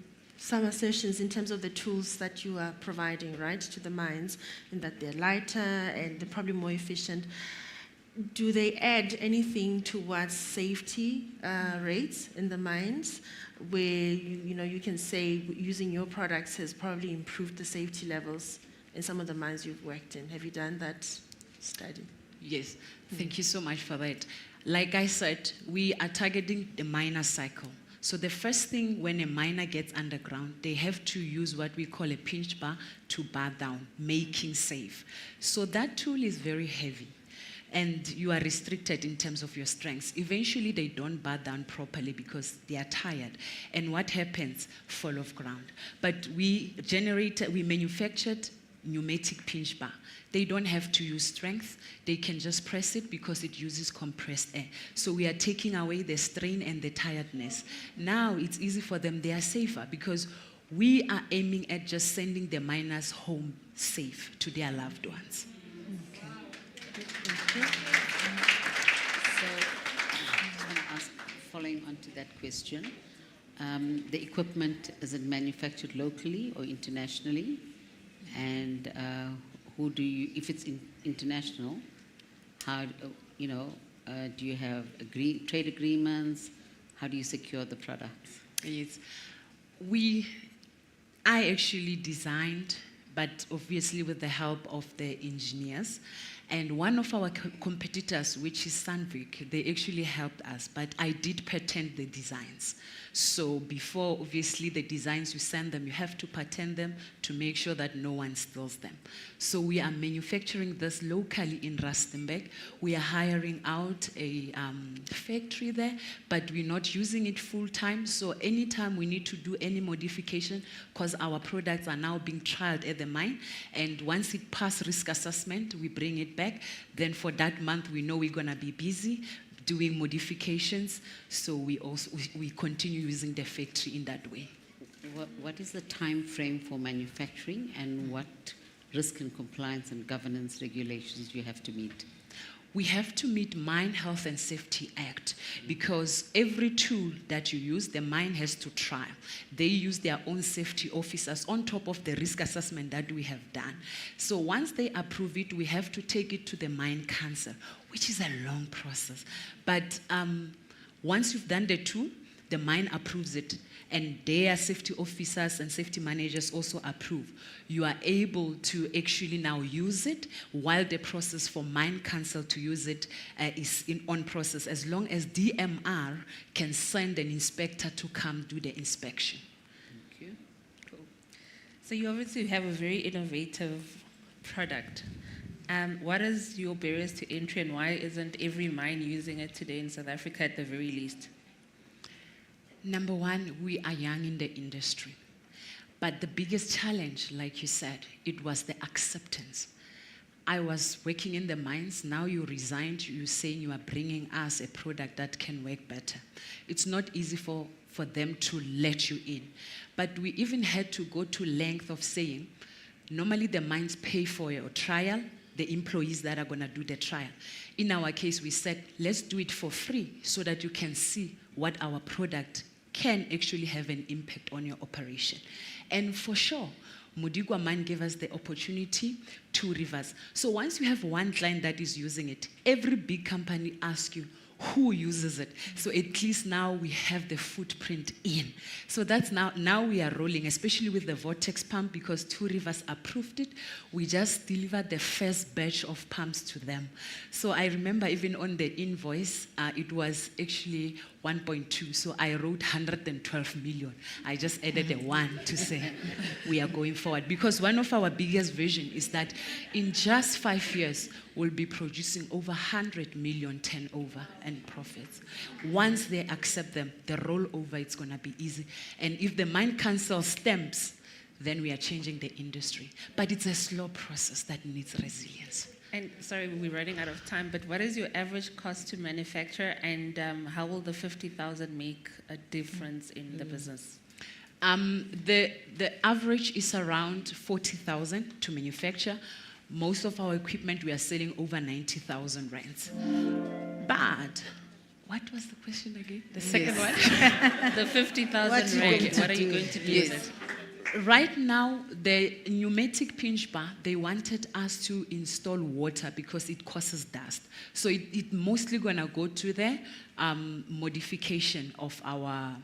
assertions in terms of the tools that you are providing, right, to the mines, and that they're lighter and they're probably more efficient. Do they add anything towards safety rates in the mines, where you can say using your products has probably improved the safety levels in some of the mines you've worked in? Have you done that study? Yes, thank you so much for that. Like I said, we are targeting the miner cycle. So the first thing when a miner gets underground, they have to use what we call a pinch bar to bar down, making safe. So that tool is very heavy, and you are restricted in terms of your strengths. Eventually, they don't bar down properly because they are tired. And what happens? Fall off ground. But we manufactured pneumatic pinch bar. They don't have to use strength. They can just press it because it uses compressed air. So we are taking away the strain and the tiredness. Now it's easy for them. They are safer because we are aiming at just sending the miners home safe to their loved ones. Okay. So I want to ask, following on to that question, the equipment, is it manufactured locally or internationally? And who do you, if it's international, how, do you have trade agreements? How do you secure the products? Yes. I actually designed, but obviously with the help of the engineers. And one of our competitors, which is Sandvik, they actually helped us, but I did patent the designs. So before, obviously, the designs you send them, you have to patent them to make sure that no one steals them. So we are manufacturing this locally in Rustenburg. We are hiring out a factory there, but we're not using it full time. So anytime we need to do any modification, because our products are now being trialed at the mine, and once it passes risk assessment, we bring it back. Then for that month, we know we're going to be busy doing modifications, so we continue using the factory in that way. What is the time frame for manufacturing, and what risk and compliance and governance regulations do you have to meet? we have to meet Mine Health and Safety Act, because every tool that you use, the mine has to trial. They use their own safety officers on top of the risk assessment that we have done. So once they approve it, we have to take it to the Mine Council, which is a long process. But once you've done the tool, the mine approves it, and their safety officers and safety managers also approve. You are able to actually now use it, while the process for Mine Council to use it is on process, as long as DMR can send an inspector to come do the inspection. Thank you. Cool. So you obviously have a very innovative product. What is your barriers to entry, and why isn't every mine using it today in South Africa at the very least? Number one, we are young in the industry. But the biggest challenge, like you said, it was the acceptance. I was working in the mines, now you resigned, you're saying you are bringing us a product that can work better. It's not easy for them to let you in. But we even had to go to length of saying, normally the mines pay for your trial, the employees that are going to do the trial. In our case, we said, let's do it for free so that you can see what our product can actually have an impact on your operation. And for sure, Mudigwa Mine gave us the opportunity to reverse. So once you have one client that is using it, every big company asks you, who uses it? So at least now we have the footprint in. So that's now we are rolling, especially with the Vortex pump, because Two Rivers approved it. We just delivered the first batch of pumps to them. So I remember even on the invoice, it was actually 1.2, so I wrote 112 million. I just added a 1 to say we are going forward. Because one of our biggest vision is that in just 5 years, we'll be producing over 100 million turnover and profits. Once they accept them, the rollover, it's going to be easy. And if the Mine Council stamps, then we are changing the industry. But it's a slow process that needs resilience. And sorry, we're running out of time, but what is your average cost to manufacture, and how will the 50,000 make a difference in the business? The average is around 40,000 to manufacture. Most of our equipment, we are selling over 90,000 rands. But what was the question again? The second one? The 50,000 rand, what are you going to do with it? Right now, the pneumatic pinch bar, they wanted us to install water because it causes dust. So it mostly going to go to the modification of our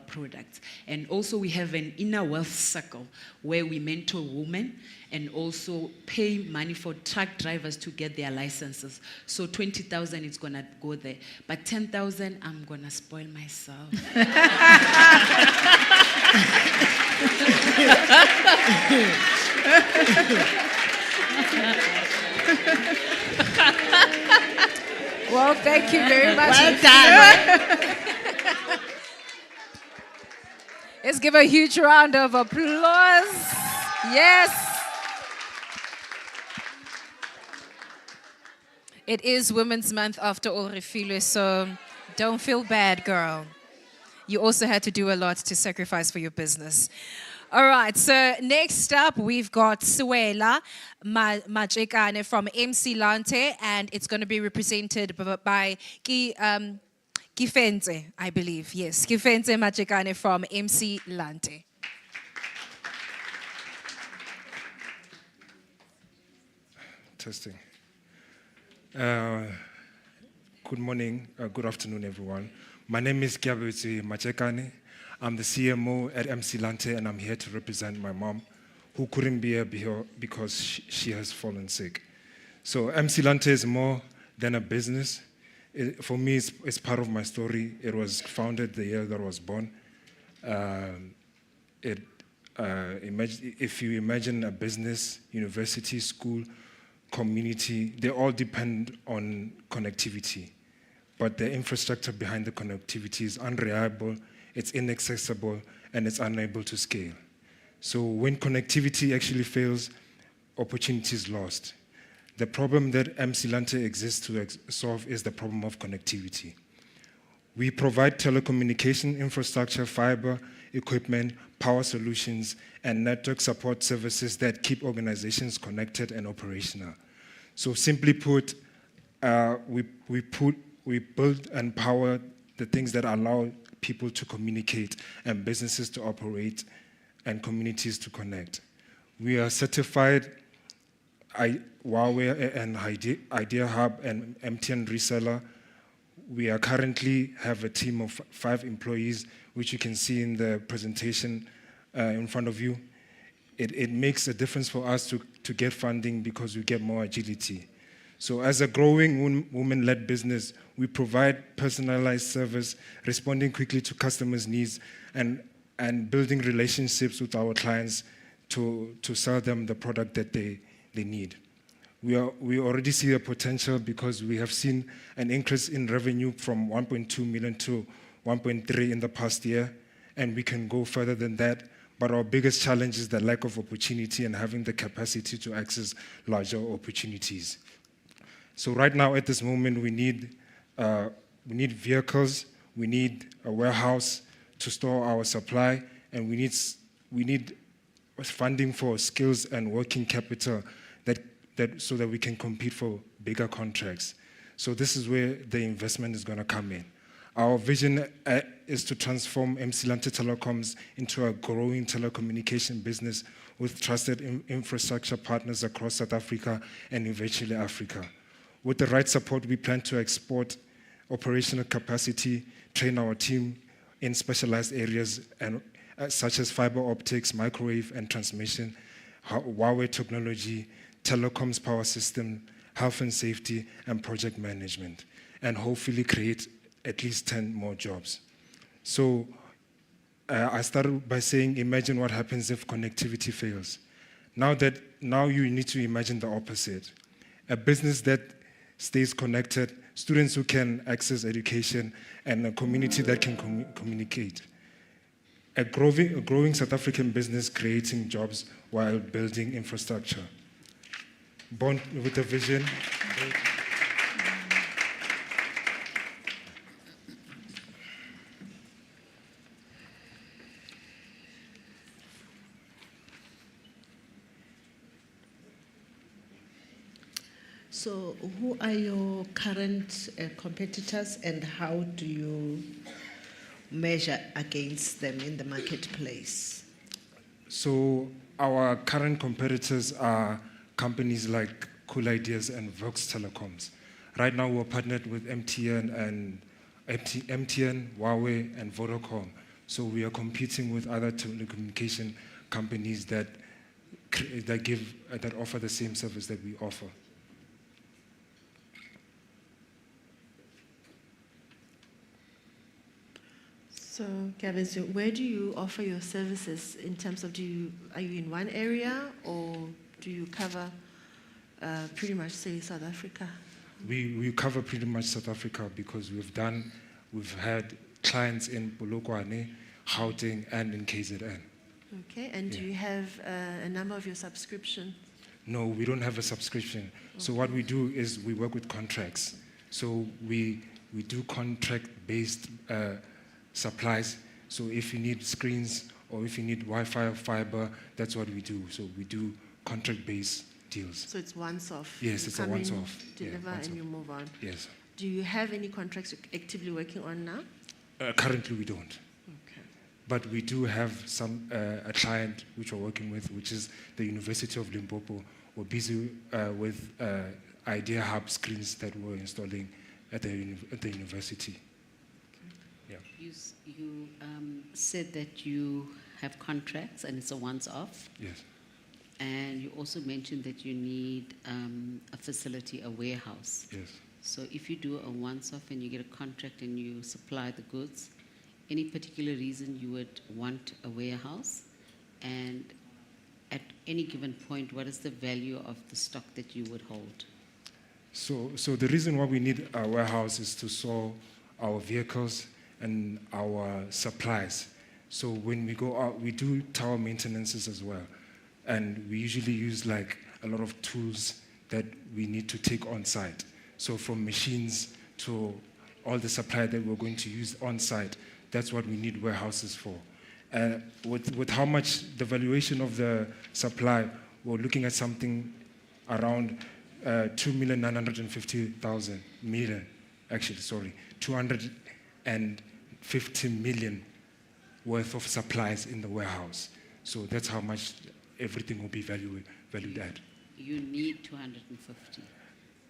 products. And also we have an inner wealth circle where we mentor women and also pay money for truck drivers to get their licenses. So 20,000 is going to go there. But 10,000, I'm going to spoil myself. Well, thank you very much. Well done. Let's give a huge round of applause. Yes. It is Women's Month after all, Refilwe, so don't feel bad, girl. You also had to do a lot to sacrifice for your business. All right, so next up, we've got Suela Machekane from MC Lante, and it's going to be represented by Kifenze, I believe. Yes, Kifenze Machekane from MC Lante. Testing. Good morning, good afternoon, everyone. My name is Kifenze Machekane. I'm the CMO at MC Lante, and I'm here to represent my mom, who couldn't be here because she has fallen sick. So MC Lante is more than a business. For me, it's part of my story. It was founded the year that I was born. If you imagine a business, university, school, community, they all depend on connectivity. But the infrastructure behind the connectivity is unreliable, it's inaccessible, and it's unable to scale. So when connectivity actually fails, opportunity is lost. The problem that MC Lante exists to solve is the problem of connectivity. We provide telecommunication infrastructure, fiber, equipment, power solutions, and network support services that keep organizations connected and operational. So simply put, we build and power the things that allow people to communicate and businesses to operate and communities to connect. We are certified Huawei and Idea Hub and MTN reseller. We are currently have a team of 5 employees, which you can see in the presentation in front of you. It makes a difference for us to get funding because we get more agility. So as a growing women-led business, we provide personalized service, responding quickly to customers' needs, and building relationships with our clients to sell them the product that they need. We already see a potential because we have seen an increase in revenue from 1.2 million to 1.3 in the past year, and we can go further than that. But our biggest challenge is the lack of opportunity and having the capacity to access larger opportunities. So right now, at this moment, we need vehicles, we need a warehouse to store our supply, and we need funding for skills and working capital so that we can compete for bigger contracts. So this is where the investment is going to come in. Our vision is to transform Msilante Telecoms into a growing telecommunication business with trusted infrastructure partners across South Africa and eventually Africa. With the right support, we plan to export operational capacity, train our team in specialized areas such as fiber optics, microwave and transmission, Huawei technology, telecoms power system, health and safety, and project management, and hopefully create at least 10 more jobs. So I started by saying, imagine what happens if connectivity fails. Now you need to imagine the opposite. A business that stays connected, students who can access education, and a community that can communicate. A growing South African business creating jobs while building infrastructure. Born with a vision. So who are your current competitors and how do you measure against them in the marketplace? So our current competitors are companies like Cool Ideas and Vox Telecoms. Right now we're partnered with MTN, Huawei, and Vodacom. So we are competing with other telecommunication companies that offer the same service that we offer. So, Gavin, so where do you offer your services in terms of, are you in one area or do you cover pretty much, say, South Africa? We cover pretty much South Africa because we've had clients in Polokwane, Gauteng, and in KZN. Okay, and do you have a number of your subscription? No, we don't have a subscription. Okay. So what we do is we work with contracts. So we do contract-based supplies. So if you need screens or if you need Wi-Fi or fiber, that's what we do. So we do contract-based deals. So it's once off? Yes, it's a once-off. Deliver and you move on? Yes. Do you have any contracts you're actively working on now? Currently, we don't. Okay. But we do have a client which we're working with, which is the University of Limpopo. We're busy with Idea Hub screens that we're installing at the university. Okay. Yeah. You said that you have contracts and it's a once-off. Yes. And you also mentioned that you need a facility, a warehouse. Yes. So if you do a once-off and you get a contract and you supply the goods, any particular reason you would want a warehouse? And at any given point, what is the value of the stock that you would hold? So the reason why we need a warehouse is to store our vehicles and our supplies. So when we go out, we do tower maintenances as well. And we usually use like a lot of tools that we need to take on site. So from machines to all the supply that we're going to use on site, that's what we need warehouses for. With how much the valuation of the supply, we're looking at something around 2,950,000 million, actually, sorry, 250 million worth of supplies in the warehouse. So that's how much everything will be valued at. You need 250.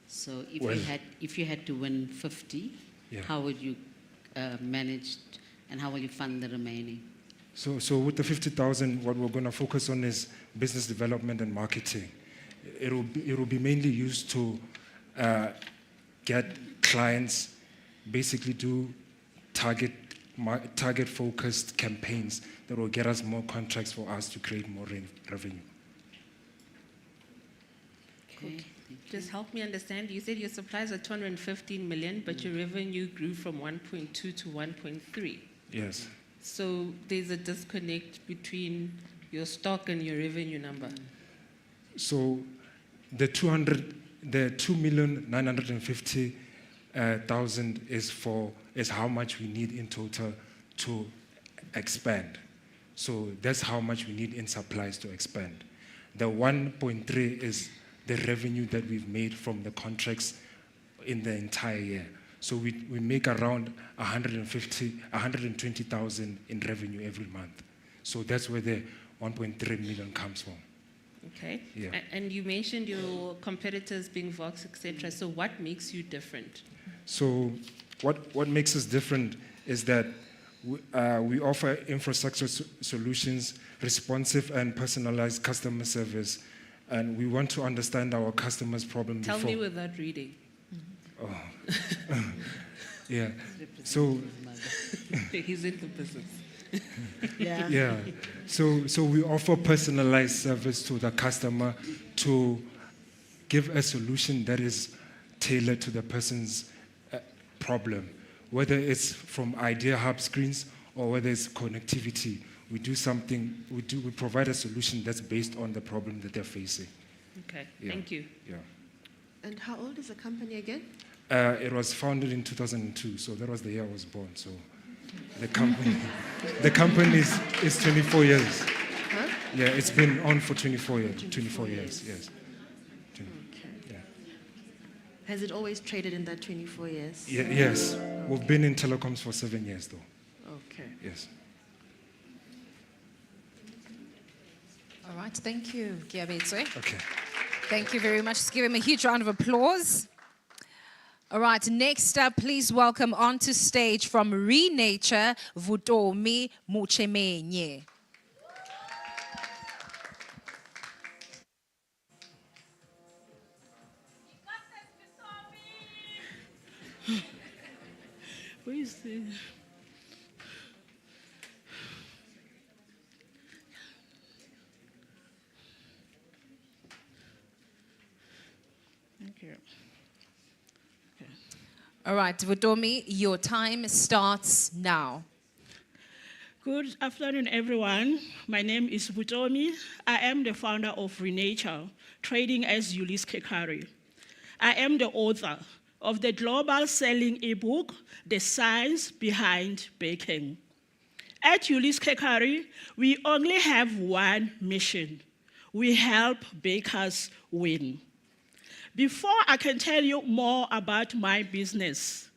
So Well- if you had to win 50, Yeah. how would you manage and how will you fund the remaining? So with the 50,000, what we're going to focus on is business development and marketing. It will be mainly used to get clients, basically do target-focused campaigns that will get us more contracts for us to create more revenue. Okay. Just help me understand. You said your supplies are 215 million, but your revenue grew from 1.2 to 1.3. Yes. So there's a disconnect between your stock and your revenue number. So the 2,950,000 is how much we need in total to expand. So that's how much we need in supplies to expand. The 1.3 is the revenue that we've made from the contracts in the entire year. So we make around 120,000 in revenue every month. So that's where the 1.3 million comes from. Okay. Yeah. And you mentioned your competitors being Vox, etc. So what makes you different? So what makes us different is that we offer infrastructure solutions, responsive and personalized customer service, and we want to understand our customers' problem Tell before. me without reading. Oh. Yeah. So He's in the business. Yeah. yeah. So we offer personalized service to the customer to give a solution that is tailored to the person's problem, whether it's from Idea Hub screens or whether it's connectivity. We provide a solution that's based on the problem that they're facing. Okay, Yeah. thank you. Yeah. And how old is the company again? It was founded in 2002, so that was the year I was born. So the company is 24 years. Huh? Yeah, it's been on for 24 years. 24 years, yes. Okay. Yeah. Has it always traded in that 24 years? Yes. We've been in telecoms for 7 years, though. Okay. Yes. All right, thank you, Giabetswe. Okay. Thank you very much. Let's give him a huge round of applause. All right, next up, please welcome onto stage from Renature, Vutomi Muchemenye. Where is the... Thank you. Okay. All right, Vutomi, your time starts now. Good afternoon, everyone. My name is Vutomi. I am the founder of Renature, trading as Ulysse Kekari. I am the author of the global selling ebook, The Science Behind Baking. At Ulysse Kekari, we only have one mission. We help bakers win. Before I can tell you more about my business,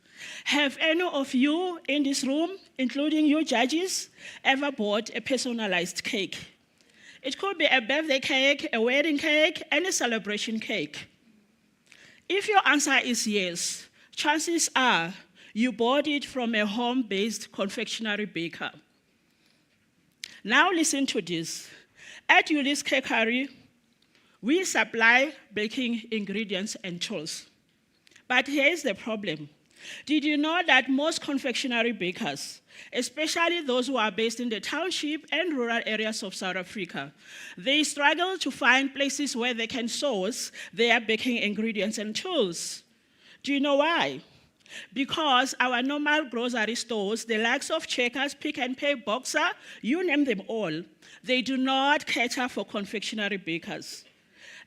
have any of you in this room, including you judges, ever bought a personalized cake? It could be a birthday cake, a wedding cake, any celebration cake. If your answer is yes, chances are you bought it from a home-based confectionery baker. Now listen to this. At Ulysse Kekari, we supply baking ingredients and tools. But here's the problem. Did you know that most confectionery bakers, especially those who are based in the township and rural areas of South Africa, they struggle to find places where they can source their baking ingredients and tools? Do you know why? Because our normal grocery stores, the likes of Checkers, Pick and Pay, Boxer, you name them all, they do not cater for confectionery bakers.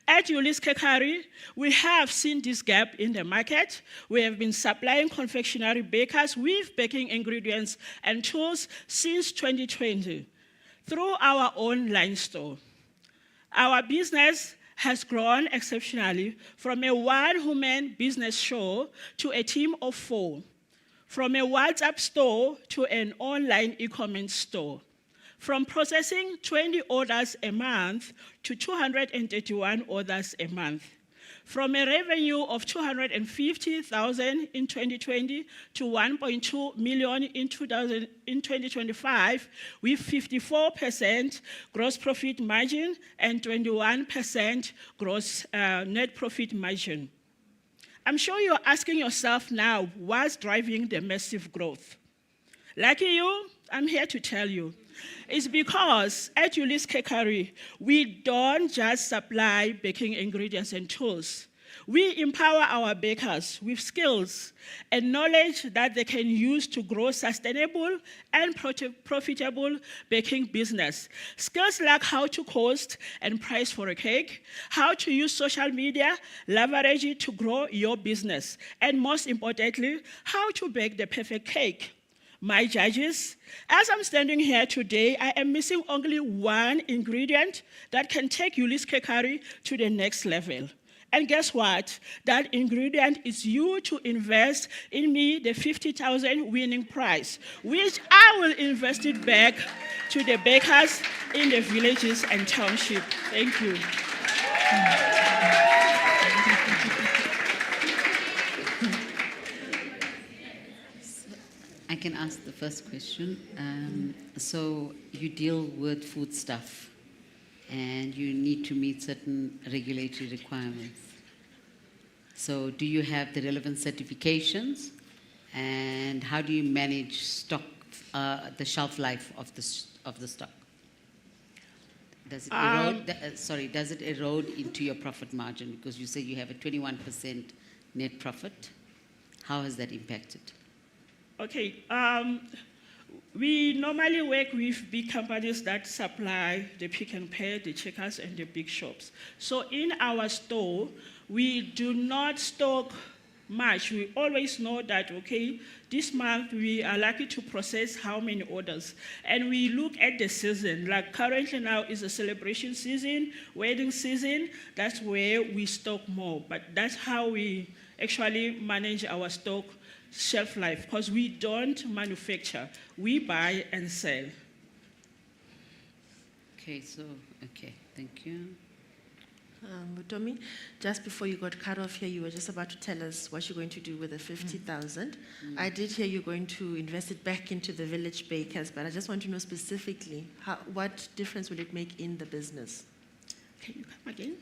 At Ulysse Kekari, we have seen this gap in the market. We have been supplying confectionery bakers with baking ingredients and tools since 2020 through our online store. Our business has grown exceptionally from a one-woman business show to a team of 4, from a WhatsApp store to an online e-commerce store, from processing 20 orders a month to 231 orders a month, from a revenue of 250,000 in 2020 to 1.2 million in 2025, with 54% gross profit margin and 21% gross net profit margin. I'm sure you're asking yourself now, what's driving the massive growth? Lucky you, I'm here to tell you. It's because at Ulis Kekari, we don't just supply baking ingredients and tools. We empower our bakers with skills and knowledge that they can use to grow sustainable and profitable baking business. Skills like how to cost and price for a cake, how to use social media, leverage it to grow your business, and most importantly, how to bake the perfect cake. My judges, as I'm standing here today, I am missing only one ingredient that can take Ulis Kekari to the next level. And guess what? That ingredient is you to invest in me the 50,000 winning prize, which I will invest it back to the bakers in the villages and township. Thank you. I can ask the first question. So you deal with foodstuff and you need to meet certain regulatory requirements. So do you have the relevant certifications, and how do you manage stock, the shelf life of the stock? Does it erode, does it erode into your profit margin? Because you say you have a 21% net profit. How has that impacted? Okay, we normally work with big companies that supply the Pick and Pay, the Checkers, and the big shops. So in our store, we do not stock much. We always know that, okay, this month we are likely to process how many orders. And we look at the season. Like currently now is a celebration season, wedding season. That's where we stock more. But that's how we actually manage our stock shelf life, because we don't manufacture, we buy and sell. Okay, thank you. Butomi, just before you got cut off here, you were just about to tell us what you're going to do with the 50,000. I did hear you're going to invest it back into the village bakers, but I just want to know specifically, what difference will it make in the business? Can you come again?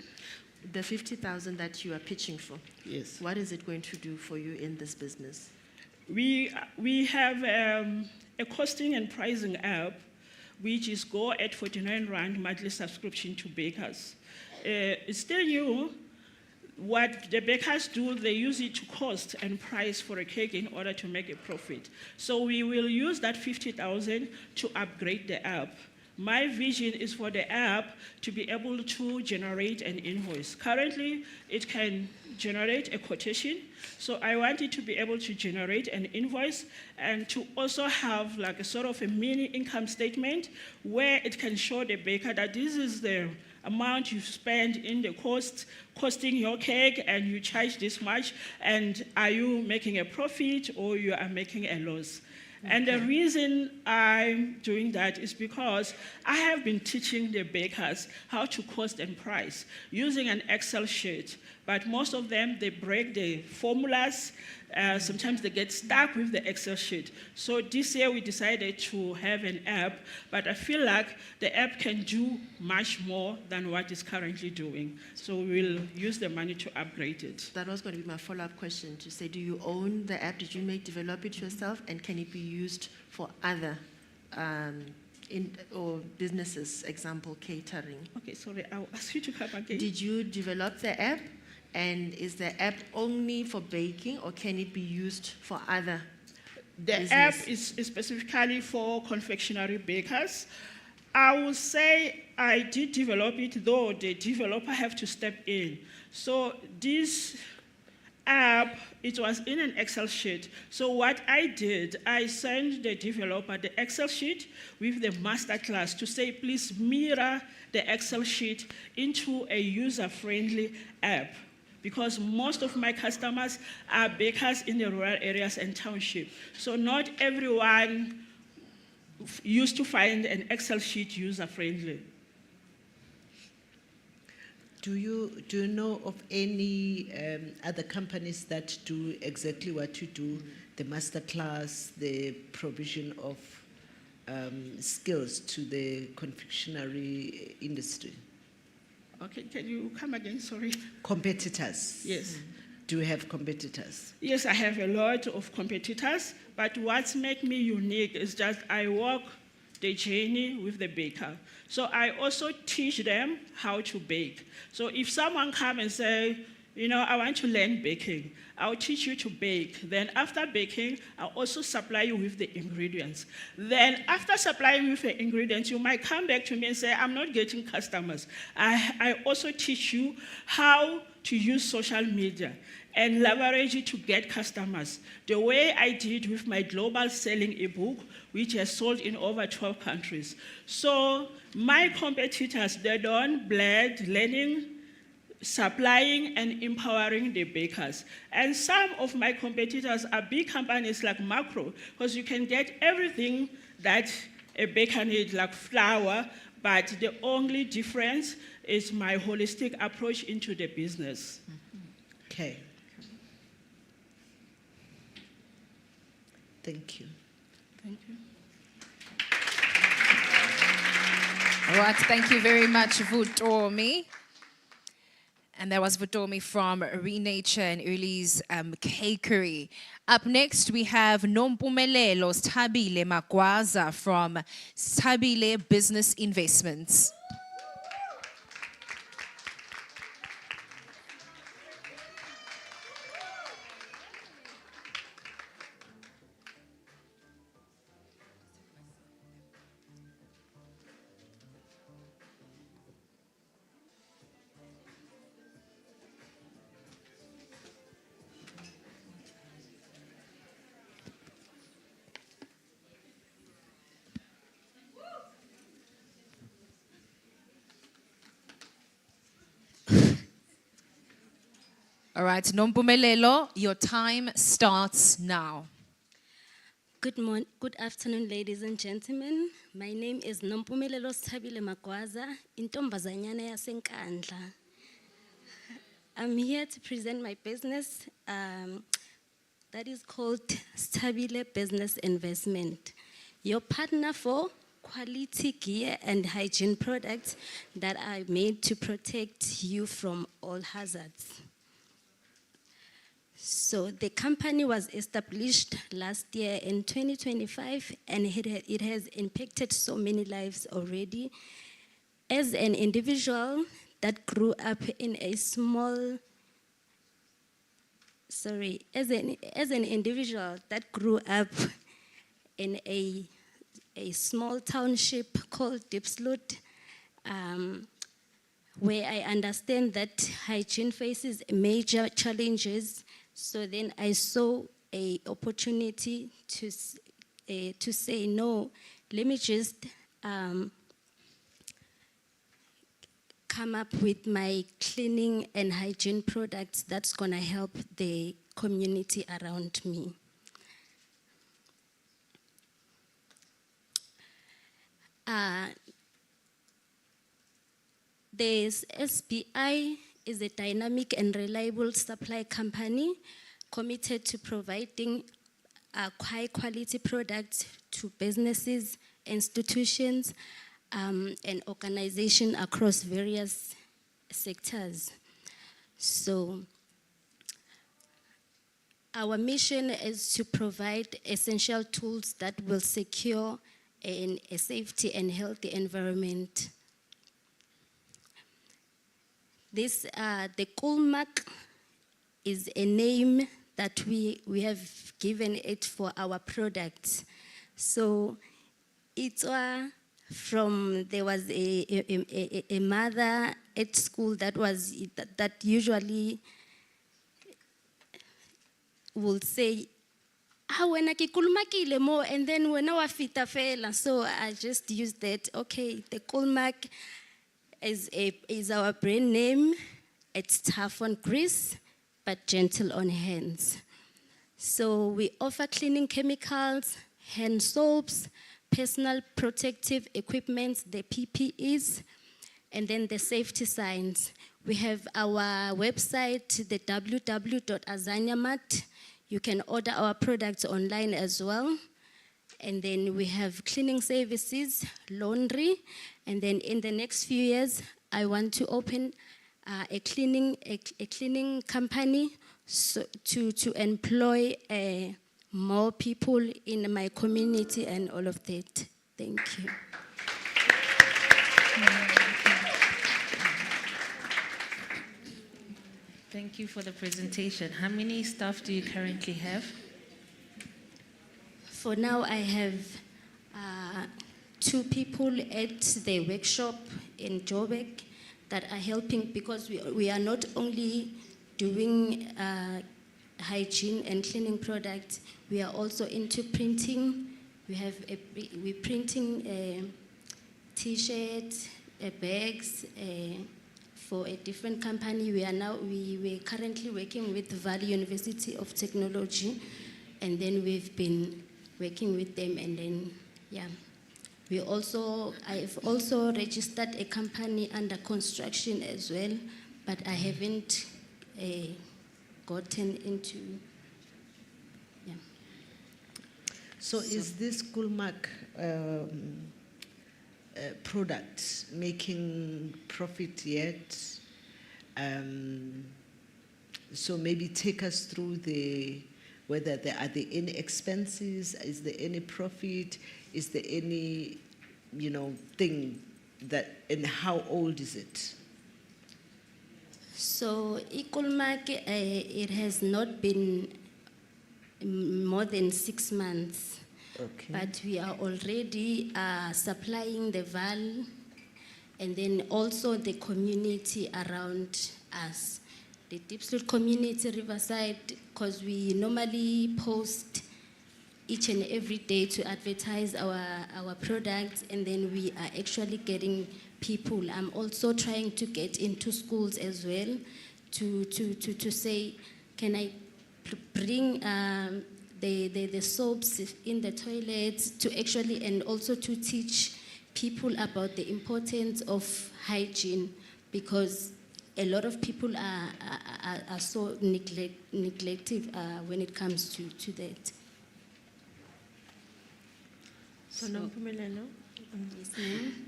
The 50,000 that you are pitching for. Yes. What is it going to do for you in this business? We have a costing and pricing app, which is Go at 49 Rand monthly subscription to bakers. It's still new. What the bakers do, they use it to cost and price for a cake in order to make a profit. So we will use that 50,000 to upgrade the app. My vision is for the app to be able to generate an invoice. Currently, it can generate a quotation. So I want it to be able to generate an invoice and to also have like a sort of a mini income statement where it can show the baker that this is the amount you spend in the costing your cake, and you charge this much, and are you making a profit or you are making a loss? Okay. And the reason I'm doing that is because I have been teaching the bakers how to cost and price using an Excel sheet, but most of them, they break the formulas. Sometimes they get stuck with the Excel sheet. So this year we decided to have an app, but I feel like the app can do much more than what it's currently doing. So we'll use the money to upgrade it. That was going to be my follow-up question, to say, do you own the app? Did you develop it yourself? And can it be used for other or businesses, example, catering? Okay, sorry, I'll ask you to come again. Did you develop the app? And is the app only for baking, or can it be used for other business? The app is specifically for confectionery bakers. I would say I did develop it, though the developer have to step in. So this app it was in an Excel sheet. So what I did, I sent the developer the Excel sheet with the masterclass to say, please mirror the Excel sheet into a user-friendly app, because most of my customers are bakers in the rural areas and township. So not everyone used to find an Excel sheet user-friendly. Do you know of any other companies that do exactly what you do, the masterclass, the provision of skills to the confectionery industry? Okay, can you come again, sorry? Competitors. Yes. Do you have competitors? Yes, I have a lot of competitors, but what makes me unique is just I walk the journey with the baker. So I also teach them how to bake. So if someone comes and say, you know, I want to learn baking, I'll teach you to bake. Then after baking, I'll also supply you with the ingredients. Then after supplying you with the ingredients, you might come back to me and say, I'm not getting customers. I also teach you how to use social media and leverage it to get customers, the way I did with my global selling ebook, which has sold in over 12 countries. So my competitors, they don't blend learning, supplying, and empowering the bakers. And some of my competitors are big companies like Macro, because you can get everything that a baker needs, like flour, but the only difference is my holistic approach into the business. Okay. Thank you. Thank you. All right, thank you very much, Vutomi. And that was Vutomi from Renature and Early's Cakery. Up next, we have Nompumelelo Stabile Magwaza from Stabile Business Investments. All right, Nompumelelo, your time starts now. Good afternoon, ladies and gentlemen. My name is Nompumelelo Stabile Magwaza, intombazanyana yasenkandla. I'm here to present my business that is called Stabile Business Investment, your partner for quality gear and hygiene products that are made to protect you from all hazards. So the company was established last year in 2025, and it has impacted so many lives already. As an individual that grew up in a small, as an individual that grew up in a small township called Diepsloot, where I understand that hygiene faces major challenges. So then I saw an opportunity to say, no, let me just come up with my cleaning and hygiene products that's gonna help the community around me. There's SBI is a dynamic and reliable supply company committed to providing high quality products to businesses, institutions, and organizations across various sectors. So our mission is to provide essential tools that will secure a safety and healthy environment. This, the Kulmak is a name that we have given it for our products. So it's there was a mother at school that usually will say, wena ke kulumakile mo, and then wena wa fita fela. So I just used that. Okay, the Kulmak is our brand name. It's tough on grease, but gentle on hands. So we offer cleaning chemicals, hand soaps, personal protective equipment, the PPEs, and then the safety signs. We have our website, the www.azanyamat. You can order our products online as well. And then we have cleaning services, laundry, and then in the next few years, I want to open a cleaning company to employ more people in my community and all of that. Thank you. Thank you for the presentation. How many staff do you currently have? For now, I have 2 people at the workshop in Joburg that are helping, because we are not only doing hygiene and cleaning products, we are also into printing. We're printing t-shirts, bags for a different company. We're currently working with Valley University of Technology, and then we've been working with them, and then I've also registered a company under construction as well, but I haven't gotten into. So is this Kulmak product making profit yet? So maybe take us through whether there are any expenses, is there any profit, is there any, thing that, and how old is it? So Kulmak, it has not been more than 6 months. Okay. But we are already supplying the VAL, and then also the community around us. The Diepsloot community, Riverside, because we normally post each and every day to advertise our products, and then we are actually getting people. I'm also trying to get into schools as well to say, can I bring the soaps in the toilets to actually, and also to teach people about the importance of hygiene, because a lot of people are so neglective when it comes to that. So, Nompumelelo,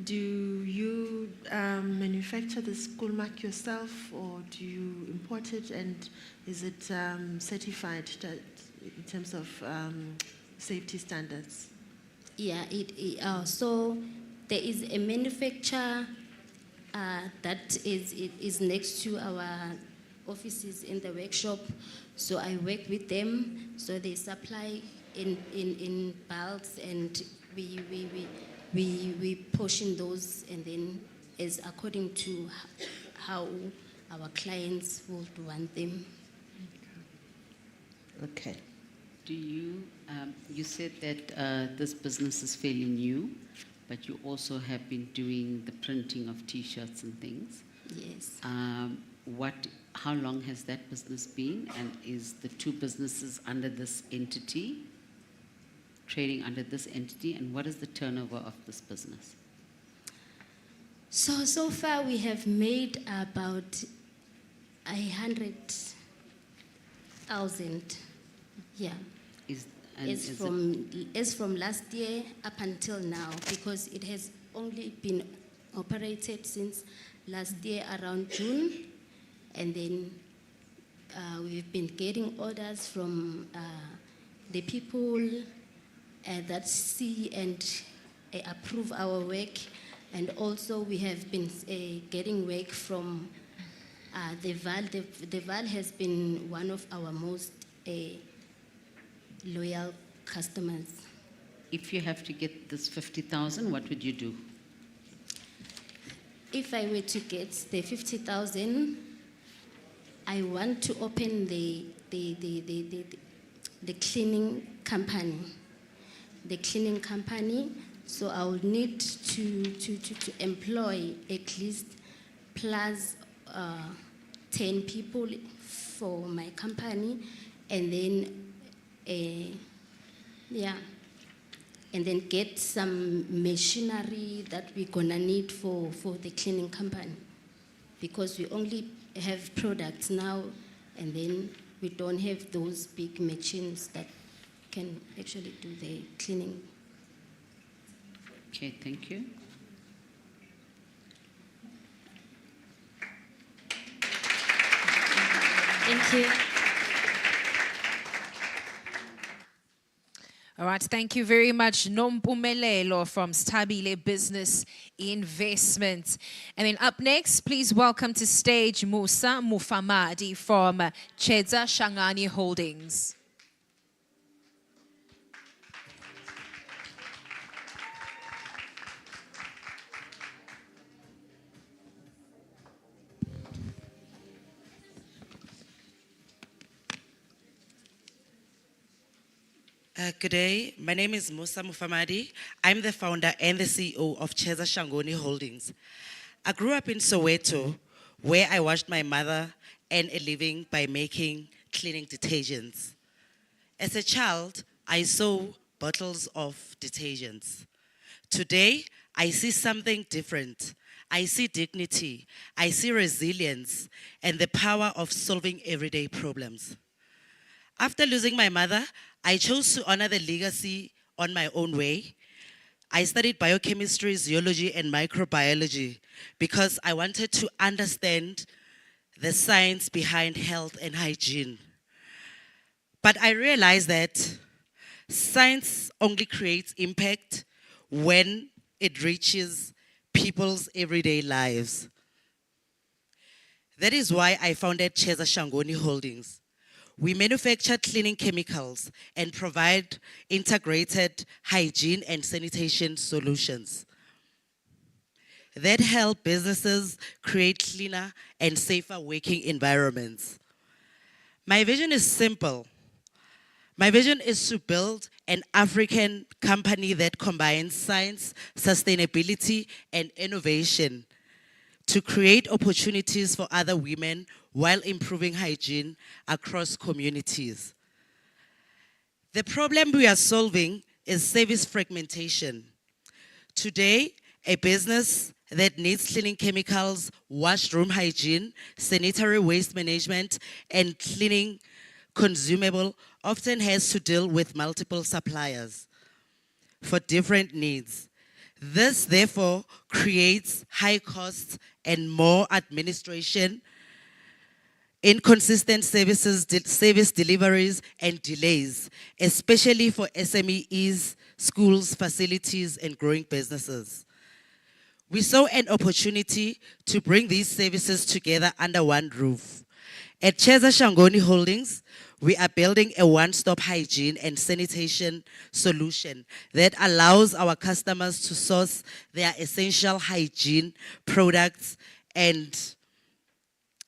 do you manufacture this Kulmak yourself, or do you import it, and is it certified in terms of safety standards? Yeah, so there is a manufacturer that is next to our offices in the workshop. So I work with them. So they supply in bulks, and we portion those, and then is according to how our clients would want them. Okay. Do you, you said that this business is fairly new, but you also have been doing the printing of T-shirts and things. Yes. How long has that business been, and is the 2 businesses under this entity, trading under this entity, and what is the turnover of this business? So far we have made about 100,000. Yeah. As from last year up until now, because it has only been operated since last year around June, and then we've been getting orders from the people that see and approve our work, and also we have been getting work from the VAL. The VAL has been one of our most loyal customers. If you have to get this 50,000, what would you do? If I were to get the 50,000, I want to open the the cleaning company. The cleaning company, so I will need to employ at least plus 10 people for my company, and then, yeah, and then get some machinery that we're gonna need for the cleaning company, because we only have products now, and then we don't have those big machines that can actually do the cleaning. Okay, thank you. Thank you. All right, thank you very much, Nompumelelo from Stabile Business Investment. And then up next, please welcome to stage Musa Mufamadi from Chedza Shangani Holdings. Good day. My name is Musa Mufamadi. I'm the founder and the CEO of Chedza Shangani Holdings. I grew up in Soweto, where I watched my mother earn a living by making cleaning detergents. As a child, I saw bottles of detergents. Today, I see something different. I see dignity, I see resilience, and the power of solving everyday problems. After losing my mother, I chose to honor the legacy on my own way. I studied biochemistry, zoology, and microbiology because I wanted to understand the science behind health and hygiene. But I realized that science only creates impact when it reaches people's everyday lives. That is why I founded Chedza Shangani Holdings. We manufacture cleaning chemicals and provide integrated hygiene and sanitation solutions that help businesses create cleaner and safer working environments. My vision is simple. My vision is to build an African company that combines science, sustainability, and innovation to create opportunities for other women while improving hygiene across communities. The problem we are solving is service fragmentation. Today, a business that needs cleaning chemicals, washroom hygiene, sanitary waste management, and cleaning consumable often has to deal with multiple suppliers for different needs. This, therefore, creates high costs and more administration, inconsistent service deliveries, and delays, especially for SMEs, schools, facilities, and growing businesses. We saw an opportunity to bring these services together under one roof. At Chedza Shangani Holdings, we are building a one-stop hygiene and sanitation solution that allows our customers to source their essential hygiene products and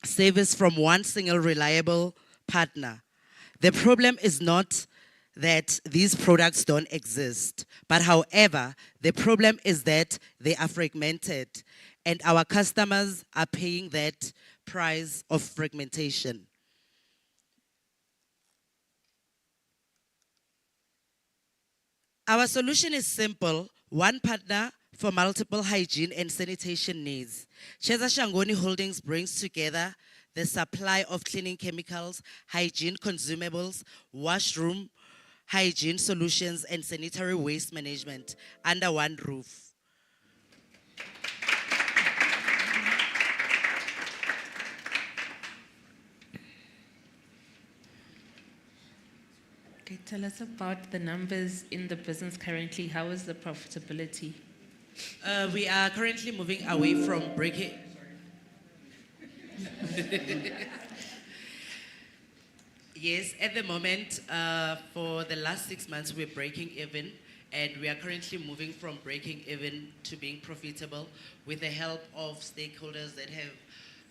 service from one single reliable partner. The problem is not that these products don't exist, but however, the problem is that they are fragmented and our customers are paying that price of fragmentation. Our solution is simple: one partner for multiple hygiene and sanitation needs. Chedza Shangani Holdings brings together the supply of cleaning chemicals, hygiene consumables, washroom hygiene solutions, and sanitary waste management under one roof. Okay, tell us about the numbers in the business currently. How is the profitability? We are currently moving away from breaking. Yes, at the moment, for the last 6 months, we're breaking even, and we are currently moving from breaking even to being profitable with the help of stakeholders that have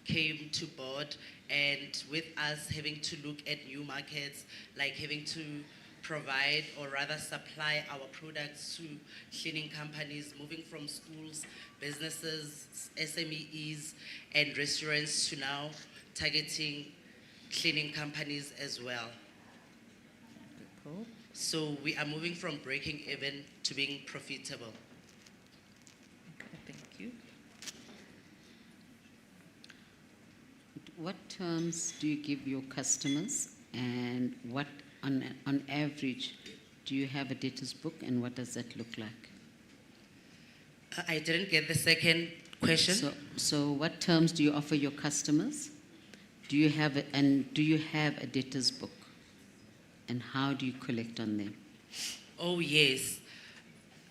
came to board, and with us having to look at new markets, like having to provide or rather supply our products to cleaning companies, moving from schools, businesses, SMEs, and restaurants to now targeting cleaning companies as well. So we are moving from breaking even to being profitable. Okay, thank you. What terms do you give your customers, and what, on average, do you have a debtors book, and what does that look like? I didn't get the second question. So what terms do you offer your customers? Do you have a debtors book? And how do you collect on them? Oh, yes.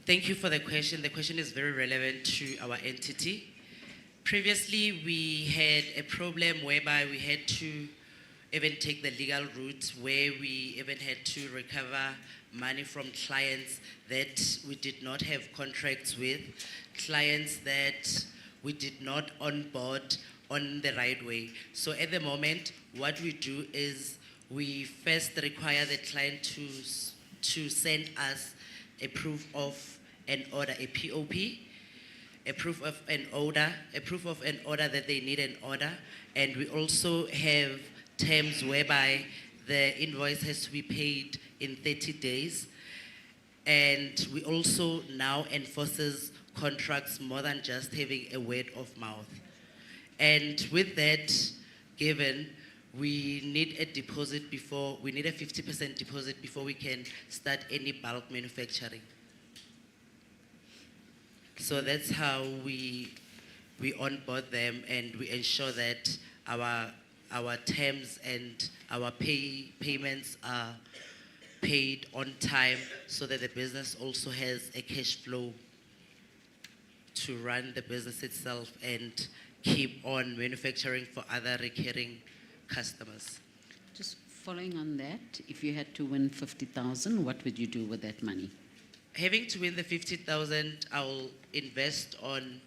Thank you for the question. The question is very relevant to our entity. Previously, we had a problem whereby we had to even take the legal route, where we even had to recover money from clients that we did not have contracts with, clients that we did not onboard on the right way. So at the moment, what we do is we first require the client to send us a proof of an order, a POP, a proof of an order that they need an order, and we also have terms whereby the invoice has to be paid in 30 days, and we also now enforces contracts more than just having a word of mouth. And with that given, we need a 50% deposit before we can start any bulk manufacturing. So that's how we onboard them, and we ensure that our terms and our payments are paid on time, so that the business also has a cash flow to run the business itself and keep on manufacturing for other recurring customers. Just following on that, if you had to win 50,000, what would you do with that money? Having to win the 50,000, I will invest on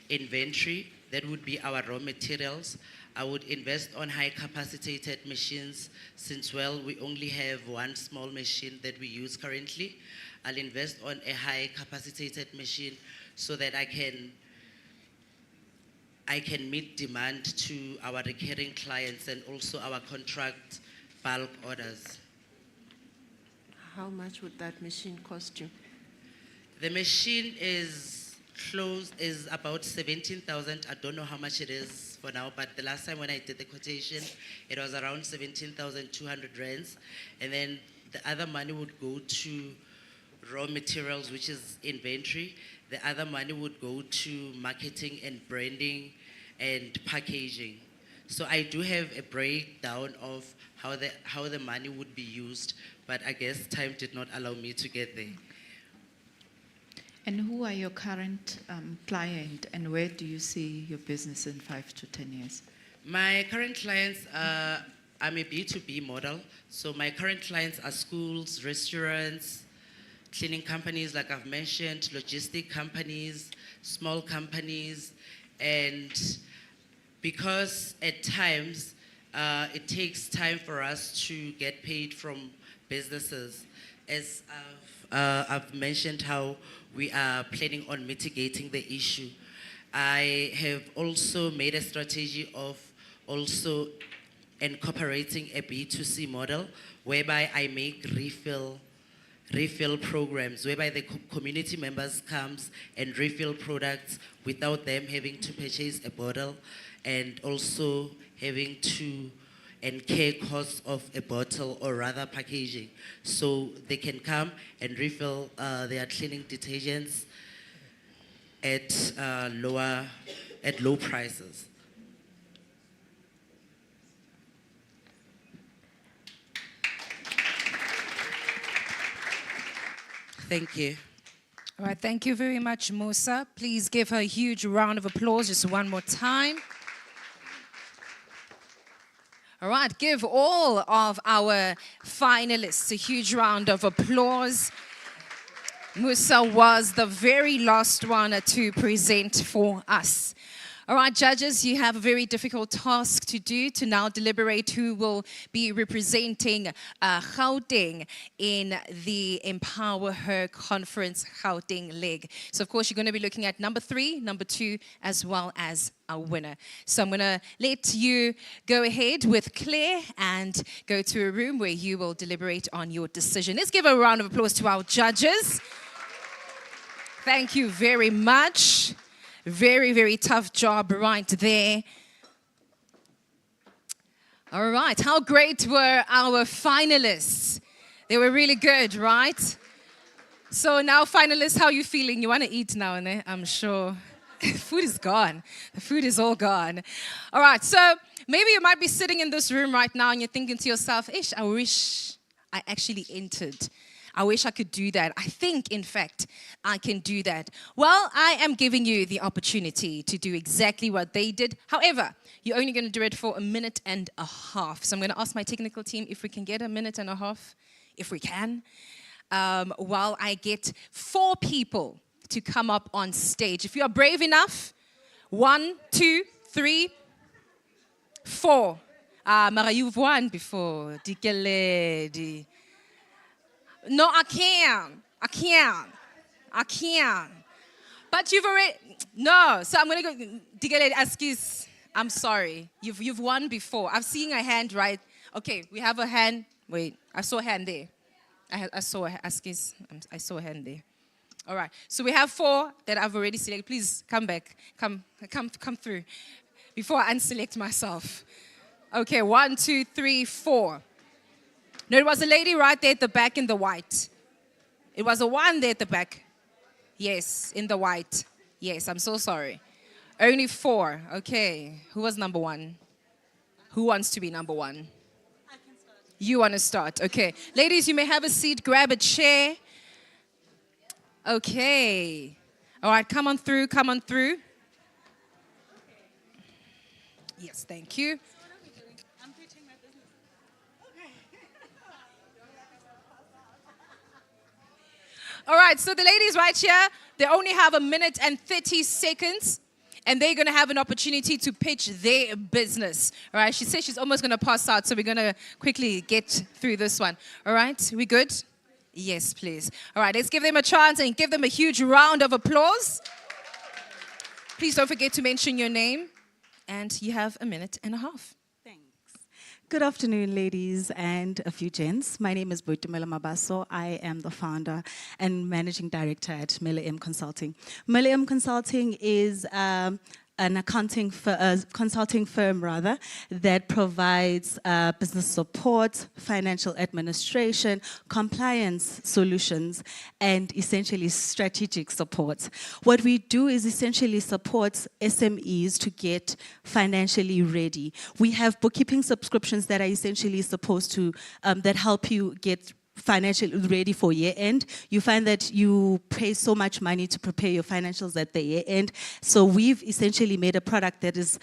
inventory. That would be our raw materials. I would invest on high capacitated machines, since, well, we only have one small machine that we use currently. I'll invest on a high capacitated machine so that I can meet demand to our recurring clients and also our contract bulk orders. How much would that machine cost you? The machine is about 17,000. I don't know how much it is for now, but the last time when I did the quotation, it was around 17,200 rands. And then the other money would go to raw materials, which is inventory. The other money would go to marketing and branding and packaging. So I do have a breakdown of how the money would be used, but I guess time did not allow me to get there. And who are your current client, and where do you see your business in 5 to 10 years? My current clients are, I'm a B2B model, so my current clients are schools, restaurants, cleaning companies, like I've mentioned, logistic companies, small companies, and because at times it takes time for us to get paid from businesses, as I've mentioned how we are planning on mitigating the issue. I have also made a strategy of also incorporating a B2C model, whereby I make refill programs, whereby the community members comes and refill products without them having to purchase a bottle, and also having to incur costs of a bottle or rather packaging. So they can come and refill their cleaning detergents at low prices. Thank you. All right, thank you very much, Musa. Please give her a huge round of applause just one more time. All right, give all of our finalists a huge round of applause. Musa was the very last one to present for us. All right, judges, you have a very difficult task to do to now deliberate who will be representing Gauteng in the Empower Her Conference Gauteng leg. So, of course, you're going to be looking at number 3, number 2, as well as our winner. So I'm going to let you go ahead with Claire and go to a room where you will deliberate on your decision. Let's give a round of applause to our judges. Thank you very much. Very, very tough job right there. All right, how great were our finalists? They were really good, right? So now, finalists, how are you feeling? You want to eat now, and I'm sure. Food is gone. The food is all gone. All right, so maybe you might be sitting in this room right now and you're thinking to yourself, Ish, I wish I actually entered. I wish I could do that. I think, in fact, I can do that. Well, I am giving you the opportunity to do exactly what they did. However, you're only going to do it for 1.5 minutes. So I'm going to ask my technical team if we can get 1.5 minutes, if we can, while I get 4 people to come up on stage. If you are brave enough, 1, 2, 3, 4. Mara, you've won before. Dikeledi. No, I can't. But you've already, no. So I'm going to go, Dikeledi, Askis, I'm sorry. You've won before. I've seen a hand, right? Okay, we have a hand. Wait, I saw a hand there. I saw a Askis. I saw a hand there. All right, so we have 4 that I've already selected. Please come back. Come through before I unselect myself. Okay, 1, 2, 3, 4. No, it was a lady right there at the back in the white. It was a one there at the back. Yes, in the white. Yes, I'm so sorry. Only 4. Okay, who was number 1? Who wants to be number 1? I can start. You want to start? Okay. Ladies, you may have a seat. Grab a chair. Okay. All right, come on through. Yes, thank you. All right, so the ladies right here, they only have 1 minute and 30 seconds, and they're going to have an opportunity to pitch their business. All right, she says she's almost going to pass out, so we're going to quickly get through this one. All right, we good? Yes, please. All right, let's give them a chance and give them a huge round of applause. Please don't forget to mention your name, and you have 1.5 minutes. Good afternoon, ladies and a few gents. My name is Boitumelo Mabaso. I am the founder and managing director at Miller M Consulting. Miller M Consulting is an consulting firm that provides business support, financial administration, compliance solutions, and essentially strategic support. What we do is essentially support SMEs to get financially ready. We have bookkeeping subscriptions that are essentially supposed to, that help you get financially ready for year end. You find that you pay so much money to prepare your financials at the year end. So we've essentially made a product that is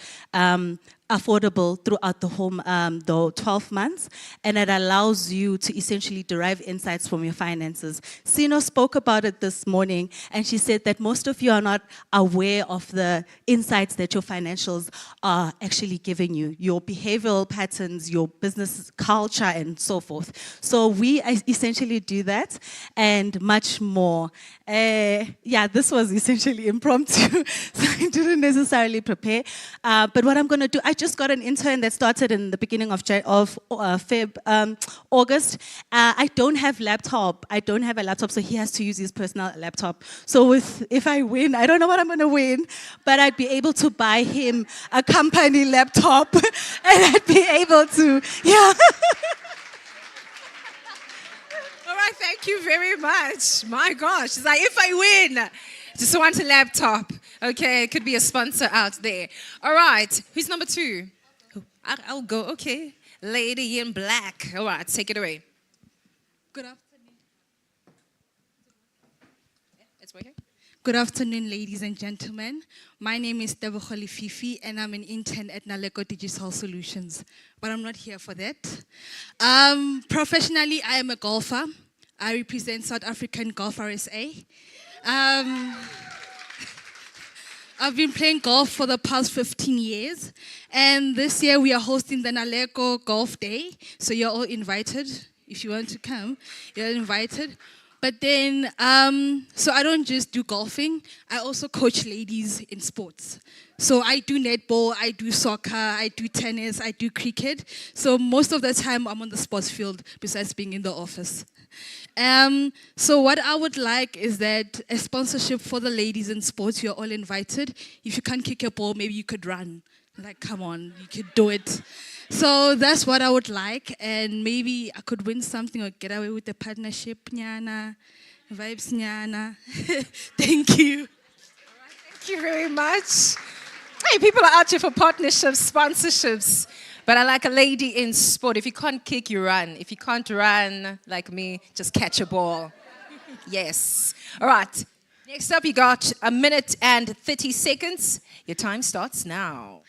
affordable throughout the whole the 12 months, and it allows you to essentially derive insights from your finances. Sino spoke about it this morning, and she said that most of you are not aware of the insights that your financials are actually giving you, your behavioral patterns, your business culture, and so forth. So we essentially do that and much more. Yeah, this was essentially impromptu, so I didn't necessarily prepare. But what I'm going to do, I just got an intern that started in the beginning of August. I don't have a laptop, so he has to use his personal laptop. So if I win, I don't know what I'm going to win, but I'd be able to buy him a company laptop, and I'd be able to, yeah. All right, thank you very much. My gosh, it's like, if I win, just want a laptop. Okay, it could be a sponsor out there. All right, who's number 2? I'll go, okay. Lady in black. All right, take it away. Good afternoon. It's working. Good afternoon, ladies and gentlemen. My name is Tebokholi Fifi, and I'm an intern at Naleko Digital Solutions. But I'm not here for that. Professionally, I am a golfer. I represent South African Golfer SA. I've been playing golf for the past 15 years. And this year we are hosting the Naleko Golf Day. So you're all invited. If you want to come, you're invited. But then, so I don't just do golfing. I also coach ladies in sports. So I do netball, I do soccer, I do tennis, I do cricket. So most of the time I'm on the sports field besides being in the office. So what I would like is that a sponsorship for the ladies in sports. You're all invited. If you can't kick a ball, maybe you could run. Like, come on, you could do it. So that's what I would like, and maybe I could win something or get away with a partnership, nyana, vibes, nyana. Thank you. Thank you very much. Hey, people are out here for partnerships, sponsorships. But I like a lady in sport. If you can't kick, you run. If you can't run, like me, just catch a ball. Yes. All right. Next up, you got 1 minute and 30 seconds. Your time starts now.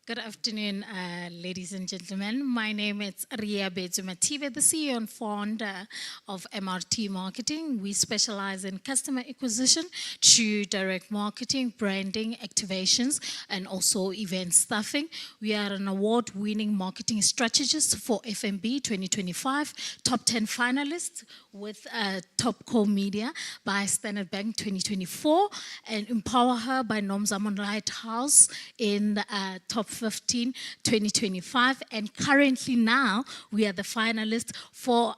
Good afternoon, ladies and gentlemen. My name is Ria Betumative, the CEO and founder of MRT Marketing. We specialize in customer acquisition to direct marketing, branding, activations, and also event staffing. We are an award-winning marketing strategist for FMB 2025, top 10 finalists with Top Core Media by Standard Bank 2024, and EmpowHER by Nomzamo Lighthouse in top 15 2025, and currently now we are the finalists for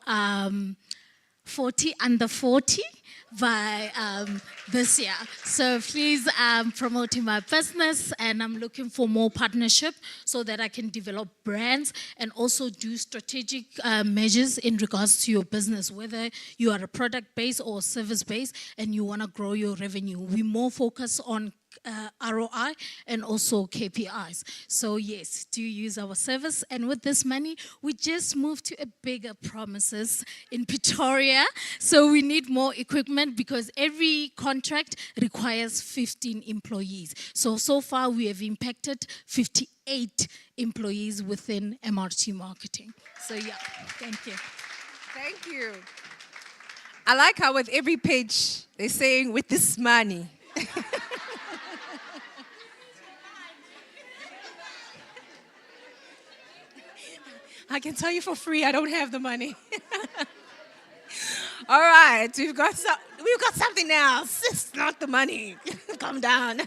40 under 40 by this year. So please promoting my business, and I'm looking for more partnership so that I can develop brands and also do strategic measures in regards to your business, whether you are a product-based or service-based and you want to grow your revenue. We more focus on ROI and also KPIs. So yes, do use our service. And with this money, we just moved to a bigger premises in Pretoria. So we need more equipment because every contract requires 15 employees. So far we have impacted 58 employees within MRT Marketing. So yeah, thank you. Thank you. I like how with every page they're saying with this money. I can tell you for free, I don't have the money. All right, we've got something else. It's not the money. Calm down.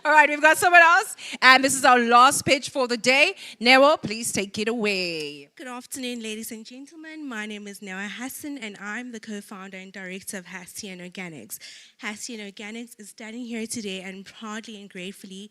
All right, we've got someone else, and this is our last pitch for the day. Newa, please take it away. Good afternoon, ladies and gentlemen. My name is Newa Hassan, and I'm the co-founder and director of Sandton Organics. Sandton Organics is standing here today and proudly and gratefully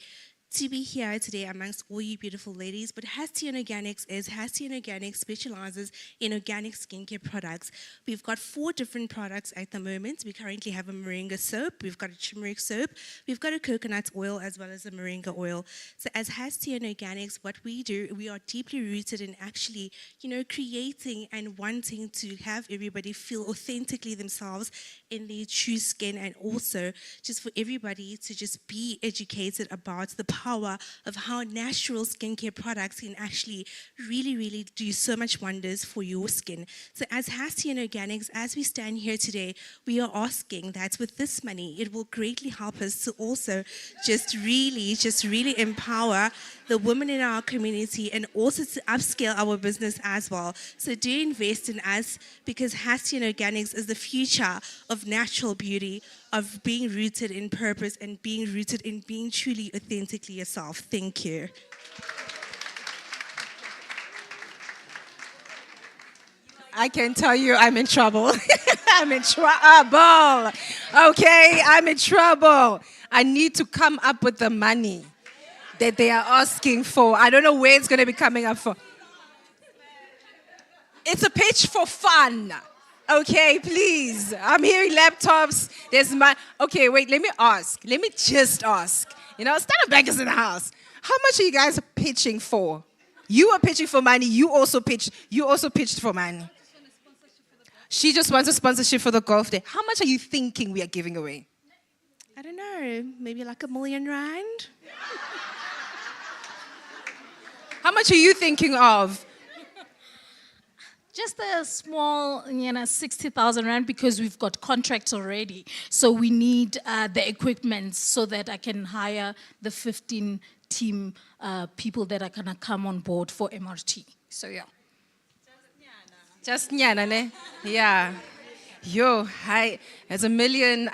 to be here today amongst all you beautiful ladies. But Sandton Organics specializes in organic skincare products. We've got 4 different products at the moment. We currently have a moringa soap, we've got a turmeric soap, we've got a coconut oil, as well as a moringa oil. So as Sandton Organics, what we do, we are deeply rooted in actually, creating and wanting to have everybody feel authentically themselves in their true skin, and also just for everybody to just be educated about the power of how natural skincare products can actually really, really do so much wonders for your skin. So as Sandton Organics, as we stand here today, we are asking that with this money, it will greatly help us to also just really empower the women in our community, and also to upscale our business as well. So do invest in us, because Sandton Organics is the future of natural beauty, of being rooted in purpose and being rooted in being truly authentically yourself. Thank you. I can tell you I'm in trouble. I'm in trouble. Okay, I'm in trouble. I need to come up with the money that they are asking for. I don't know where it's going to be coming up for. It's a pitch for fun. Okay, please. I'm hearing laptops. There's my. Okay, wait, let me just ask. Standard Bank is in the house. How much are you guys pitching for? You are pitching for money. You also pitched for money. She just wants a sponsorship for the golf day. How much are you thinking we are giving away? I don't know, maybe like R1 million? How much are you thinking of? Just a small, 60,000 rand because we've got contracts already. So we need the equipment so that I can hire the 15 team people that are gonna come on board for MRT. So yeah. Just nyana, ne? Yeah. Yo, hi. There's a million.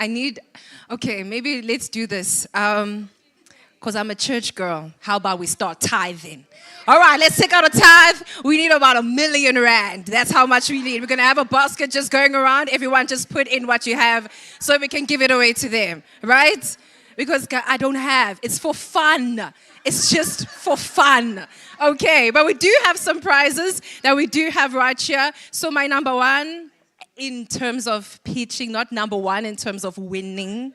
Okay, maybe let's do this. Because I'm a church girl. How about we start tithing? All right, let's take out a tithe. We need about 1 million rand. That's how much we need. We're going to have a basket just going around. Everyone just put in what you have so we can give it away to them, right? Because I don't have. It's for fun. It's just for fun. Okay, but we do have some prizes that we do have right here. So my number one in terms of pitching, not number one in terms of winning.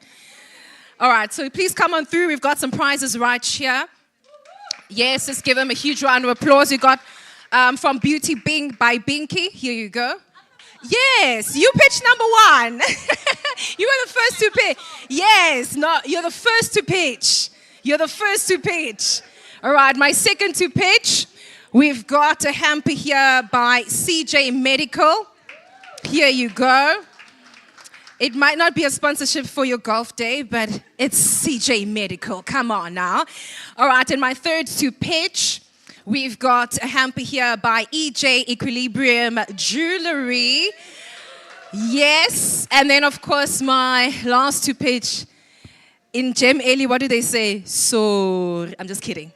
All right, so please come on through. We've got some prizes right here. Yes, let's give them a huge round of applause. We got from Beauty Bing by Binky. Here you go. Yes, you pitched number one. You were the first to pitch. Yes, no, you're the first to pitch. You're the first to pitch. All right, my second to pitch. We've got a hamper here by CJ Medical. Here you go. It might not be a sponsorship for your golf day, but it's CJ Medical. Come on now. All right, and my third to pitch, we've got a hamper here by EJ Equilibrium Jewelry. Yes, and then of course my last to pitch, in Gem Eli, what do they say? So, I'm just kidding.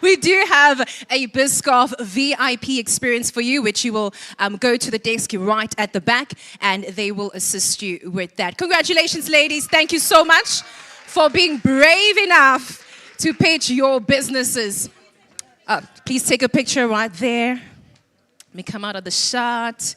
We do have a Biscoff VIP experience for you, which you will go to the desk right at the back, and they will assist you with that. Congratulations, ladies. Thank you so much for being brave enough to pitch your businesses. Please take a picture right there. Let me come out of the shot.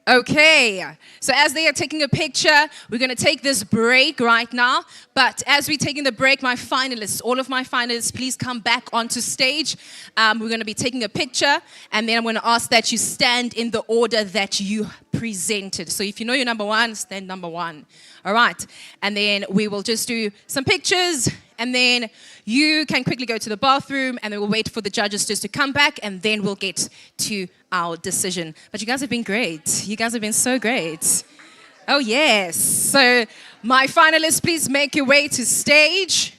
Okay, so as they are taking a picture, we're going to take this break right now. But as we're taking the break, my finalists, all of my finalists, please come back onto stage. We're going to be taking a picture, and then I'm going to ask that you stand in the order that you presented. So if you know you're number one, stand number one. All right, and then we will just do some pictures, and then you can quickly go to the bathroom, and then we'll wait for the judges just to come back, and then we'll get to our decision. But you guys have been great. You guys have been so great. Oh, yes. So my finalists, please make your way to stage.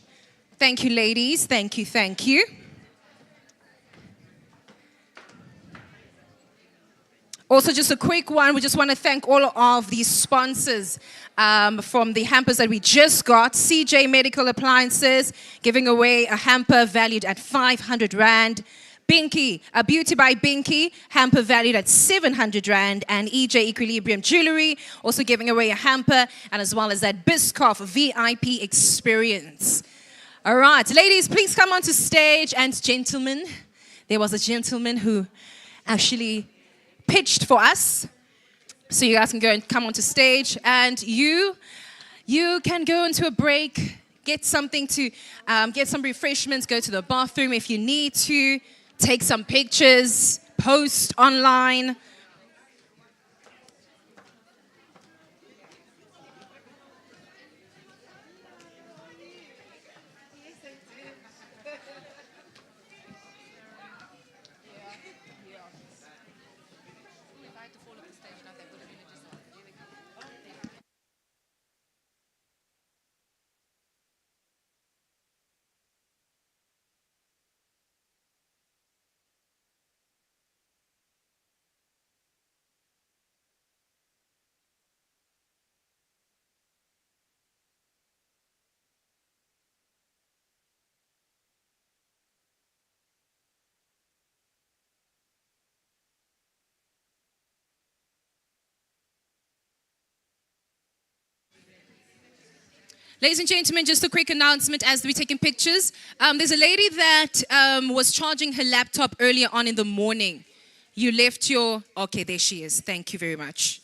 Thank you, ladies. Thank you, thank you. Also, just a quick one. We just want to thank all of the sponsors from the hampers that we just got. CJ Medical Appliances, giving away a hamper valued at 500 Rand. Binky, a Beauty by Binky, hamper valued at 700 Rand. And EJ Equilibrium Jewelry, also giving away a hamper, and as well as that Biscoff VIP experience. All right, ladies, please come onto stage. And gentlemen, there was a gentleman who actually pitched for us. So you guys can go and come onto stage, and you can go into a break, get something to, get some refreshments, go to the bathroom if you need to, take some pictures, post online. Ladies and gentlemen, just a quick announcement as we're taking pictures. There's a lady that was charging her laptop earlier on in the morning. You left your... Okay, there she is. Thank you very much.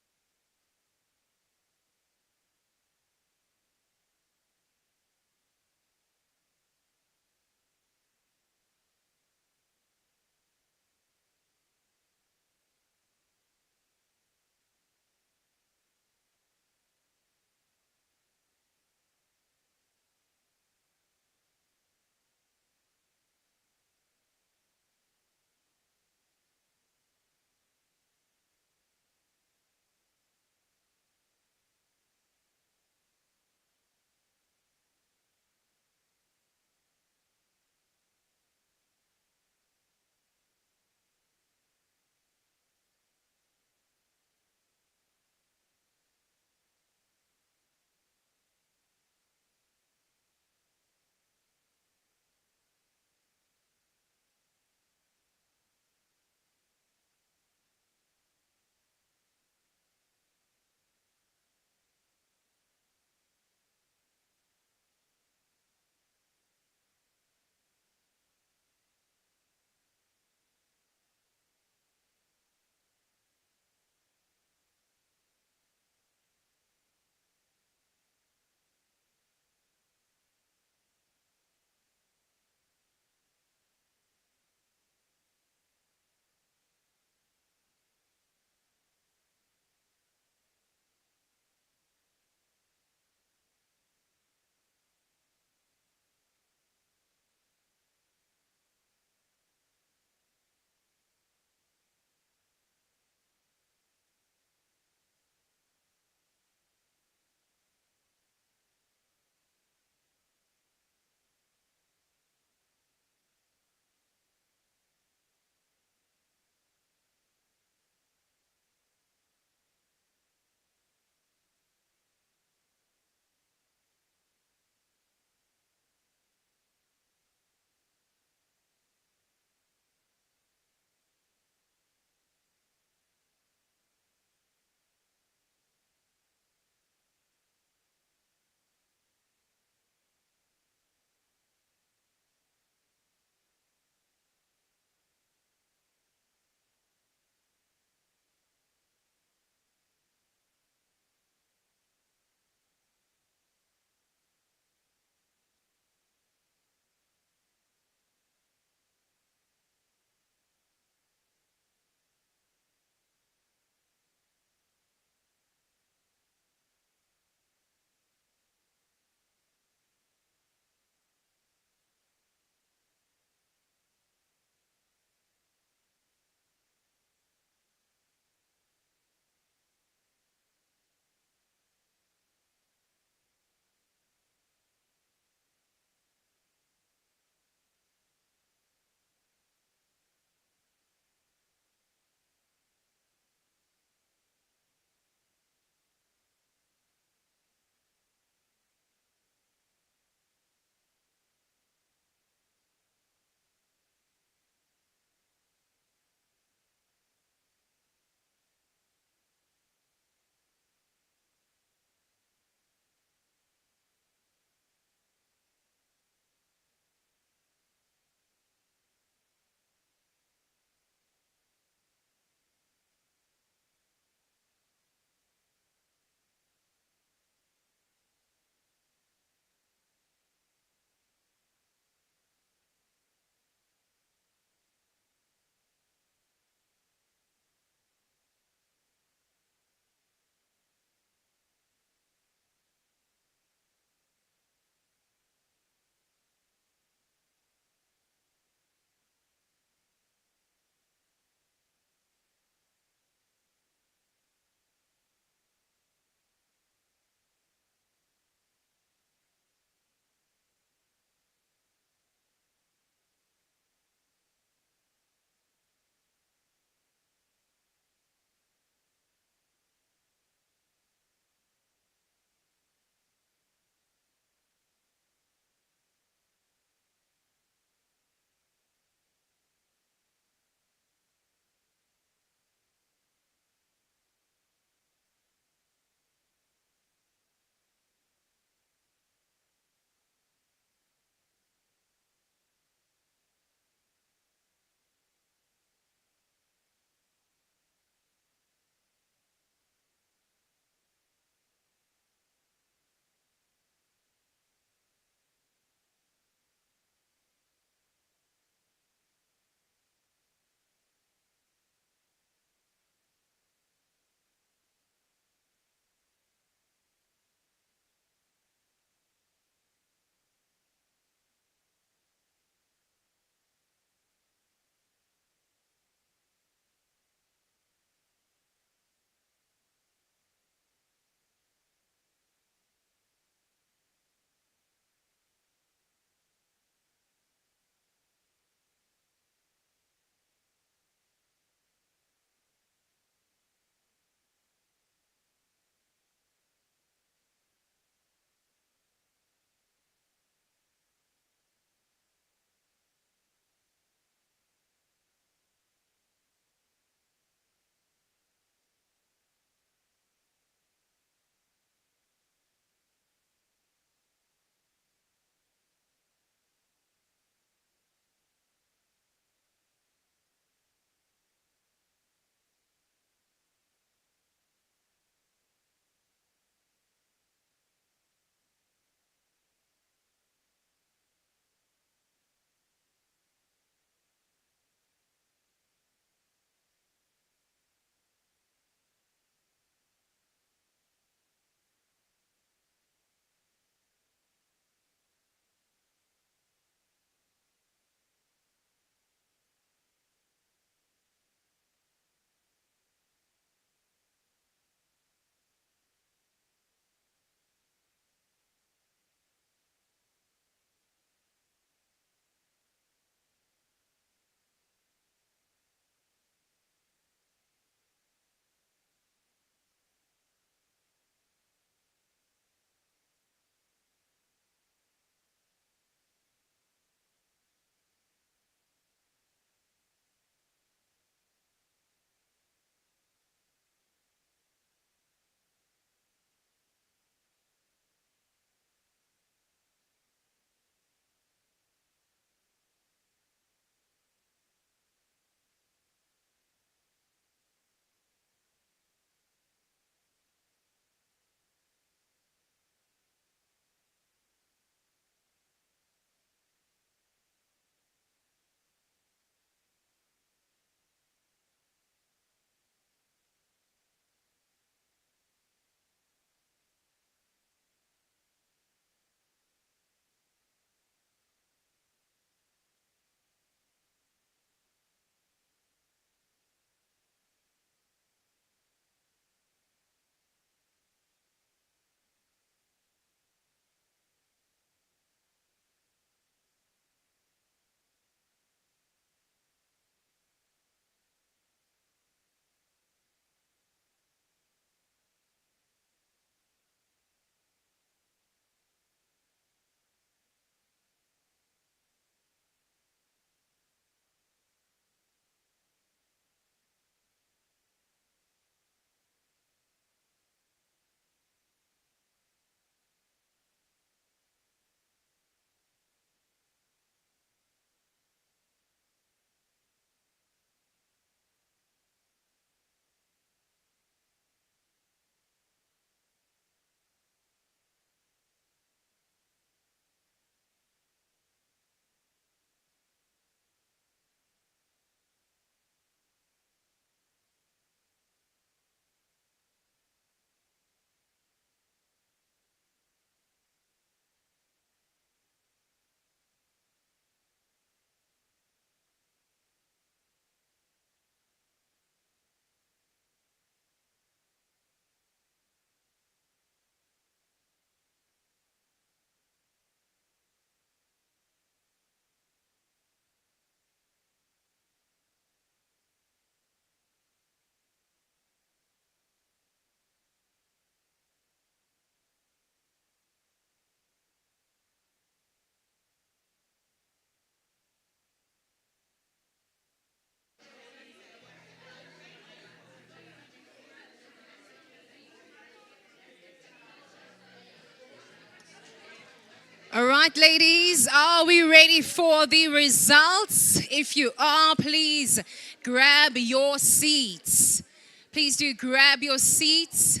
right, ladies, are we ready for the results? If you are, please grab your seats. Please do grab your seats.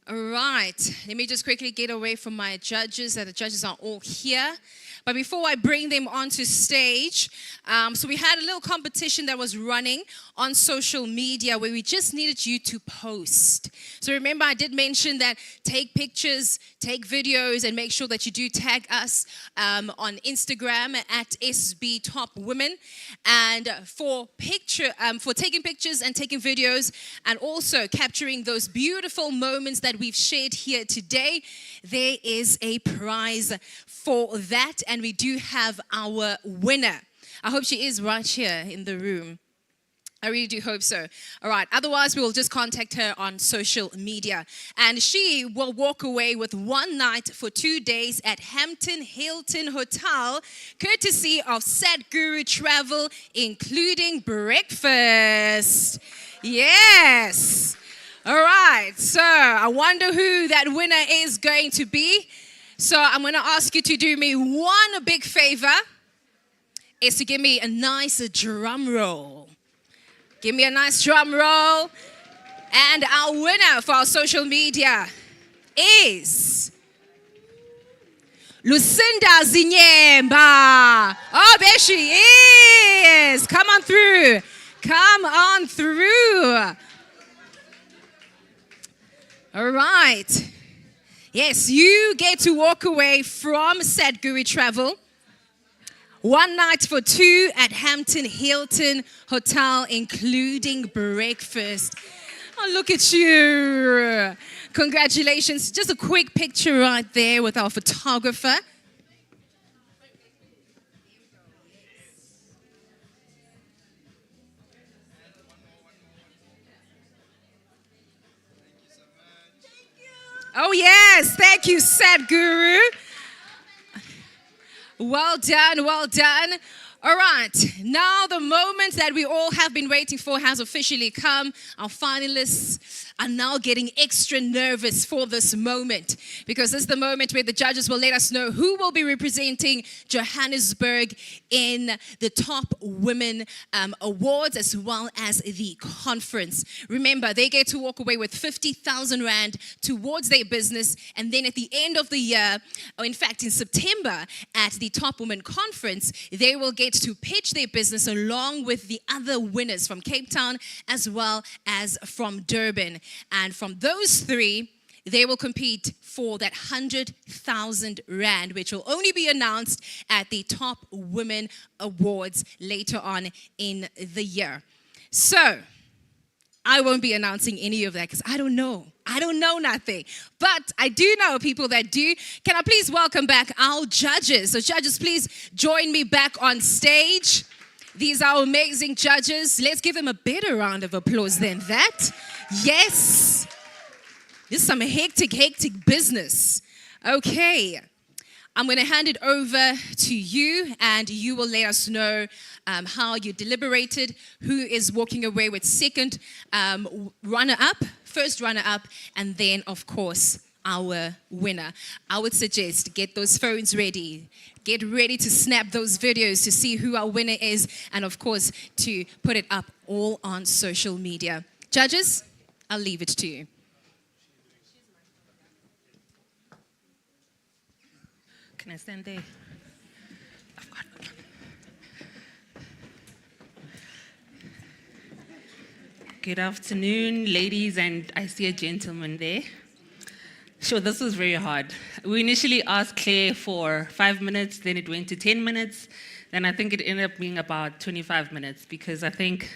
All right, let me just quickly get away from my judges, that the judges are all here. But before I bring them onto stage, so we had a little competition that was running on social media where we just needed you to post. So remember, I did mention that take pictures, take videos, and make sure that you do tag us on Instagram at SB Top Women. And for taking pictures and taking videos, and also capturing those beautiful moments that we've shared here today, there is a prize for that. And we do have our winner. I hope she is right here in the room. I really do hope so. All right. Otherwise, we will just contact her on social media. And she will walk away with 1 night for 2 days at Hampton Hilton Hotel, courtesy of Sadhguru Travel, including breakfast. Yes. All right. So I wonder who that winner is going to be. So I'm going to ask you to do me one big favor, is to give me a nice drum roll. Give me a nice drum roll. And our winner for our social media is Lucinda Zinyemba. Oh, there she is. Come on through. Come on through. All right. Yes, you get to walk away from Sadhguru Travel. 1 night for 2 at Hampton Hilton Hotel, including breakfast. Oh, look at you. Congratulations. Just a quick picture right there with our photographer. Oh, yes. Thank you, Sadhguru. Well done, well done. All right, now the moment that we all have been waiting for has officially come. Our finalists are now getting extra nervous for this moment, because this is the moment where the judges will let us know who will be representing Johannesburg in the Top Women Awards, as well as the conference. Remember, they get to walk away with 50,000 Rand towards their business, and then at the end of the year, or in fact in September, at the Top Women Conference, they will get to pitch their business along with the other winners from Cape Town as well as from Durban. And from those 3, they will compete for that 100,000 Rand, which will only be announced at the Top Women Awards later on in the year. So I won't be announcing any of that because I don't know. I don't know nothing. But I do know people that do. Can I please welcome back our judges? So judges, please join me back on stage. These are amazing judges. Let's give them a better round of applause than that. Yes. This is some hectic business. Okay. I'm going to hand it over to you, and you will let us know how you deliberated, who is walking away with second runner-up, first runner-up, and then, of course, our winner. I would suggest get those phones ready. Get ready to snap those videos to see who our winner is, and, of course, to put it up all on social media. Judges, I'll leave it to you. Can I stand there? Good afternoon, ladies, and I see a gentleman there. Sure, this was very hard. We initially asked Claire for 5 minutes, then it went to 10 minutes, then I think it ended up being about 25 minutes, because I think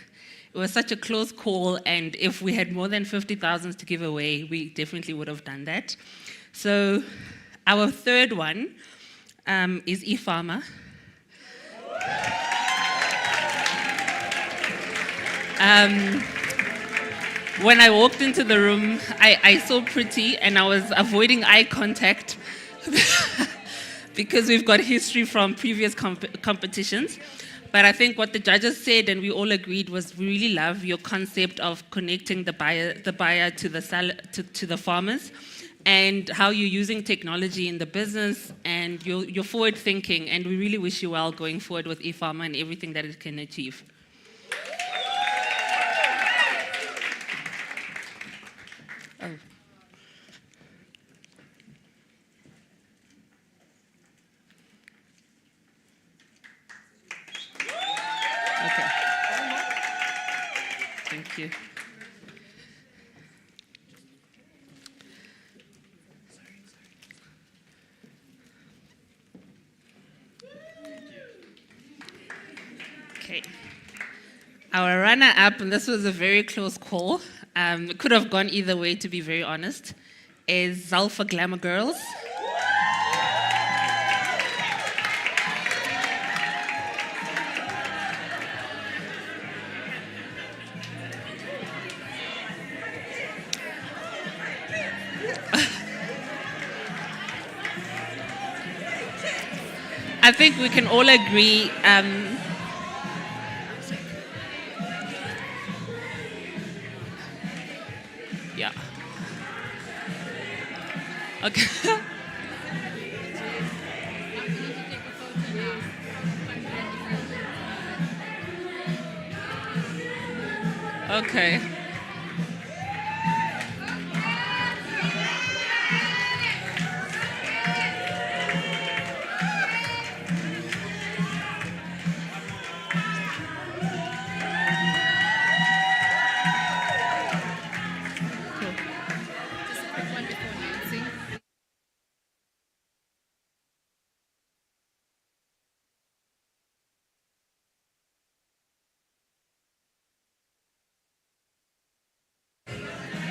it was such a close call, and if we had more than 50,000 to give away, we definitely would have done that. So our third one is EmpowHER. When I walked into the room, I saw Pretty, and I was avoiding eye contact because we've got history from previous competitions. But I think what the judges said, and we all agreed, was we really love your concept of connecting the buyer to the farmers. and how you're using technology in the business, and you're forward thinking, and we really wish you well going forward with ePharma and everything that it can achieve. Oh. Okay. Thank you. Okay. Our runner-up, and this was a very close call, it could have gone either way, to be very honest, is Zalfa Glamour Girls. I think we can all agree. Yeah. Okay. Okay.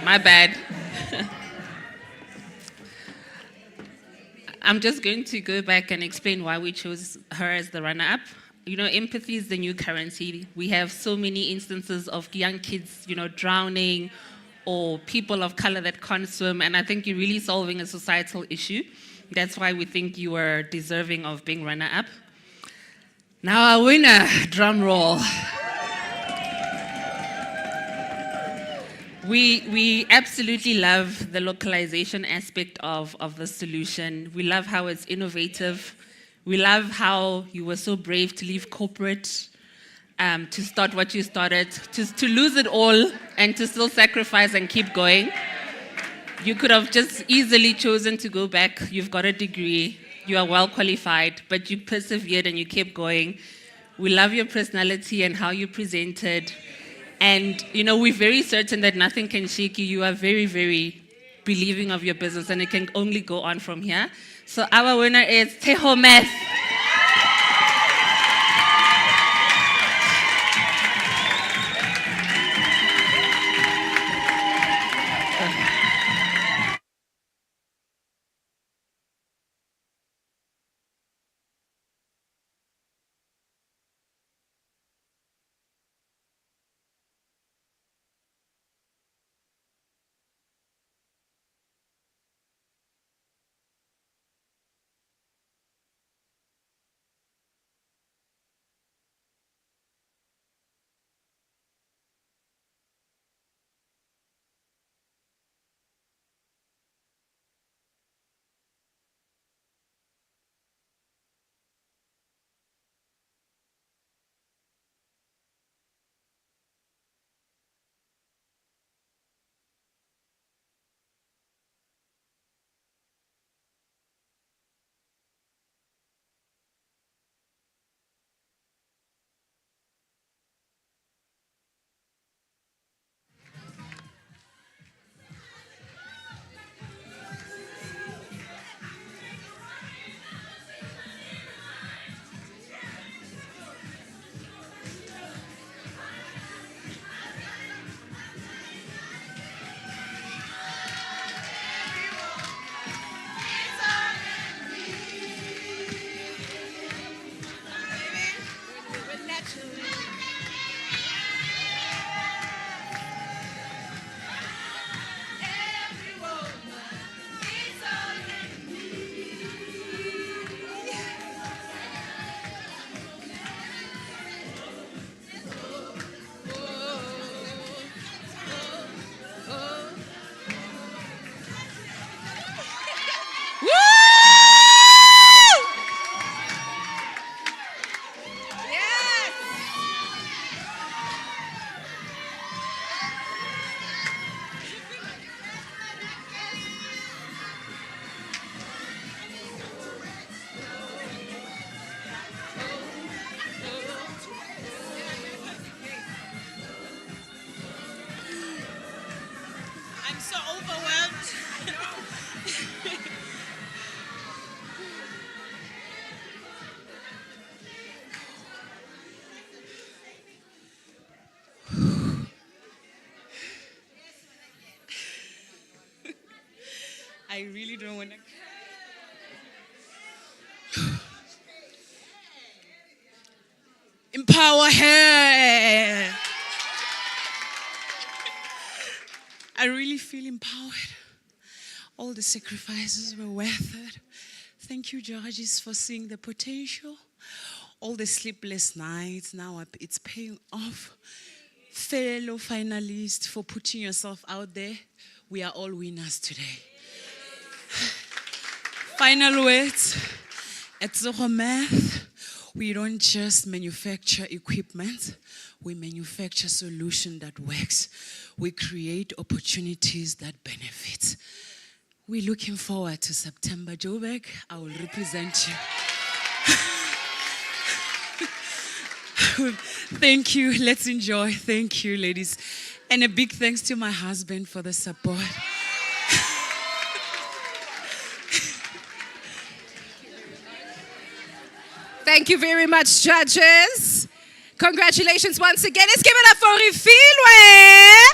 My bad. I'm just going to go back and explain why we chose her as the runner-up. You know, empathy is the new currency. We have so many instances of young kids, drowning, or people of color that can't swim, and I think you're really solving a societal issue. That's why we think you are deserving of being runner-up. Now our winner, drum roll. We absolutely love the localization aspect of the solution. We love how it's innovative. We love how you were so brave to leave corporate, to start what you started, to lose it all and to still sacrifice and keep going. You could have just easily chosen to go back. You've got a degree. You are well qualified, but you persevered and you kept going. We love your personality and how you presented. And, we're very certain that nothing can shake you. You are very, very believing of your business, and it can only go on from here. So our winner is Teho Meth. I really don't want to. Empower her. I really feel empowered. All the sacrifices were worth it. Thank you, judges, for seeing the potential. All the sleepless nights, now it's paying off. Fellow finalists, for putting yourself out there. We are all winners today. Final words. At Zoho Math, we don't just manufacture equipment, we manufacture solution that works. We create opportunities that benefit. We're looking forward to September. Joburg, I will represent you. Thank you. Let's enjoy. Thank you, ladies. And a big thanks to my husband for the support. Thank you very much, judges. Congratulations once again. Let's give it up for Refilwe.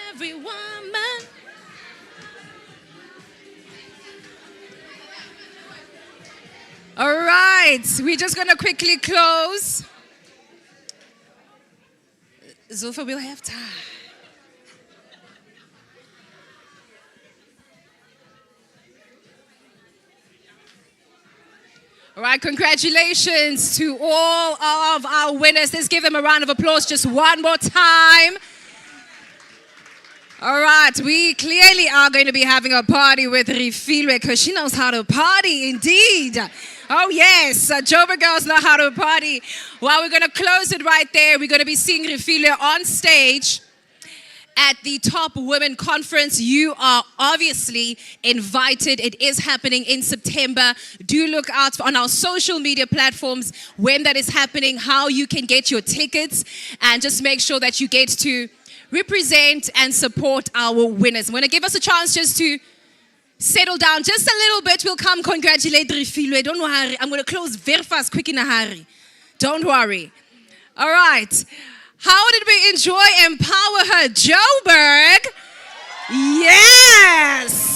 Every woman. All right, we're just going to quickly close. Zulfa, we'll have time. All right, congratulations to all of our winners. Let's give them a round of applause just one more time. All right, we clearly are going to be having a party with Refilwe because she knows how to party indeed. Oh yes, Joburg girls know how to party. Well, we're going to close it right there. We're going to be seeing Refilwe on stage at the Top Women Conference. You are obviously invited. It is happening in September. Do look out on our social media platforms when that is happening, how you can get your tickets, and just make sure that you get to represent and support our winners. I'm going to give us a chance just to settle down just a little bit. We'll come congratulate Refilwe. Don't worry. I'm going to close very fast, quick in a hurry. Don't worry. All right. How did we enjoy Empower Her, Joburg? Yes.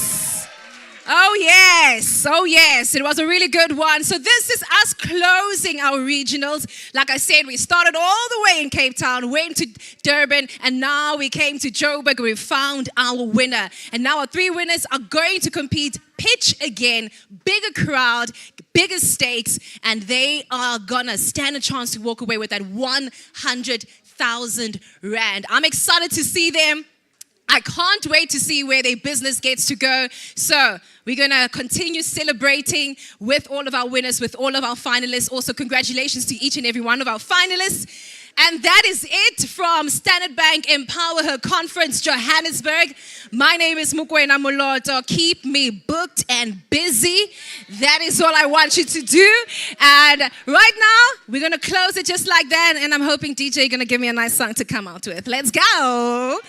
Oh, yes. Oh, yes. It was a really good one. So this is us closing our regionals. Like I said, we started all the way in Cape Town, went to Durban, and now we came to Joburg. We found our winner. And now our 3 winners are going to compete, pitch again, bigger crowd, bigger stakes, and they are gonna stand a chance to walk away with that 100,000 rand. I'm excited to see them. I can't wait to see where their business gets to go. So we're going to continue celebrating with all of our winners, with all of our finalists. Also, congratulations to each and every one of our finalists. And that is it from Standard Bank Empower Her Conference, Johannesburg. My name is Mukwena Moloto. Keep me booked and busy. That is all I want you to do. And right now, we're going to close it just like that. And I'm hoping DJ is going to give me a nice song to come out with. Let's go.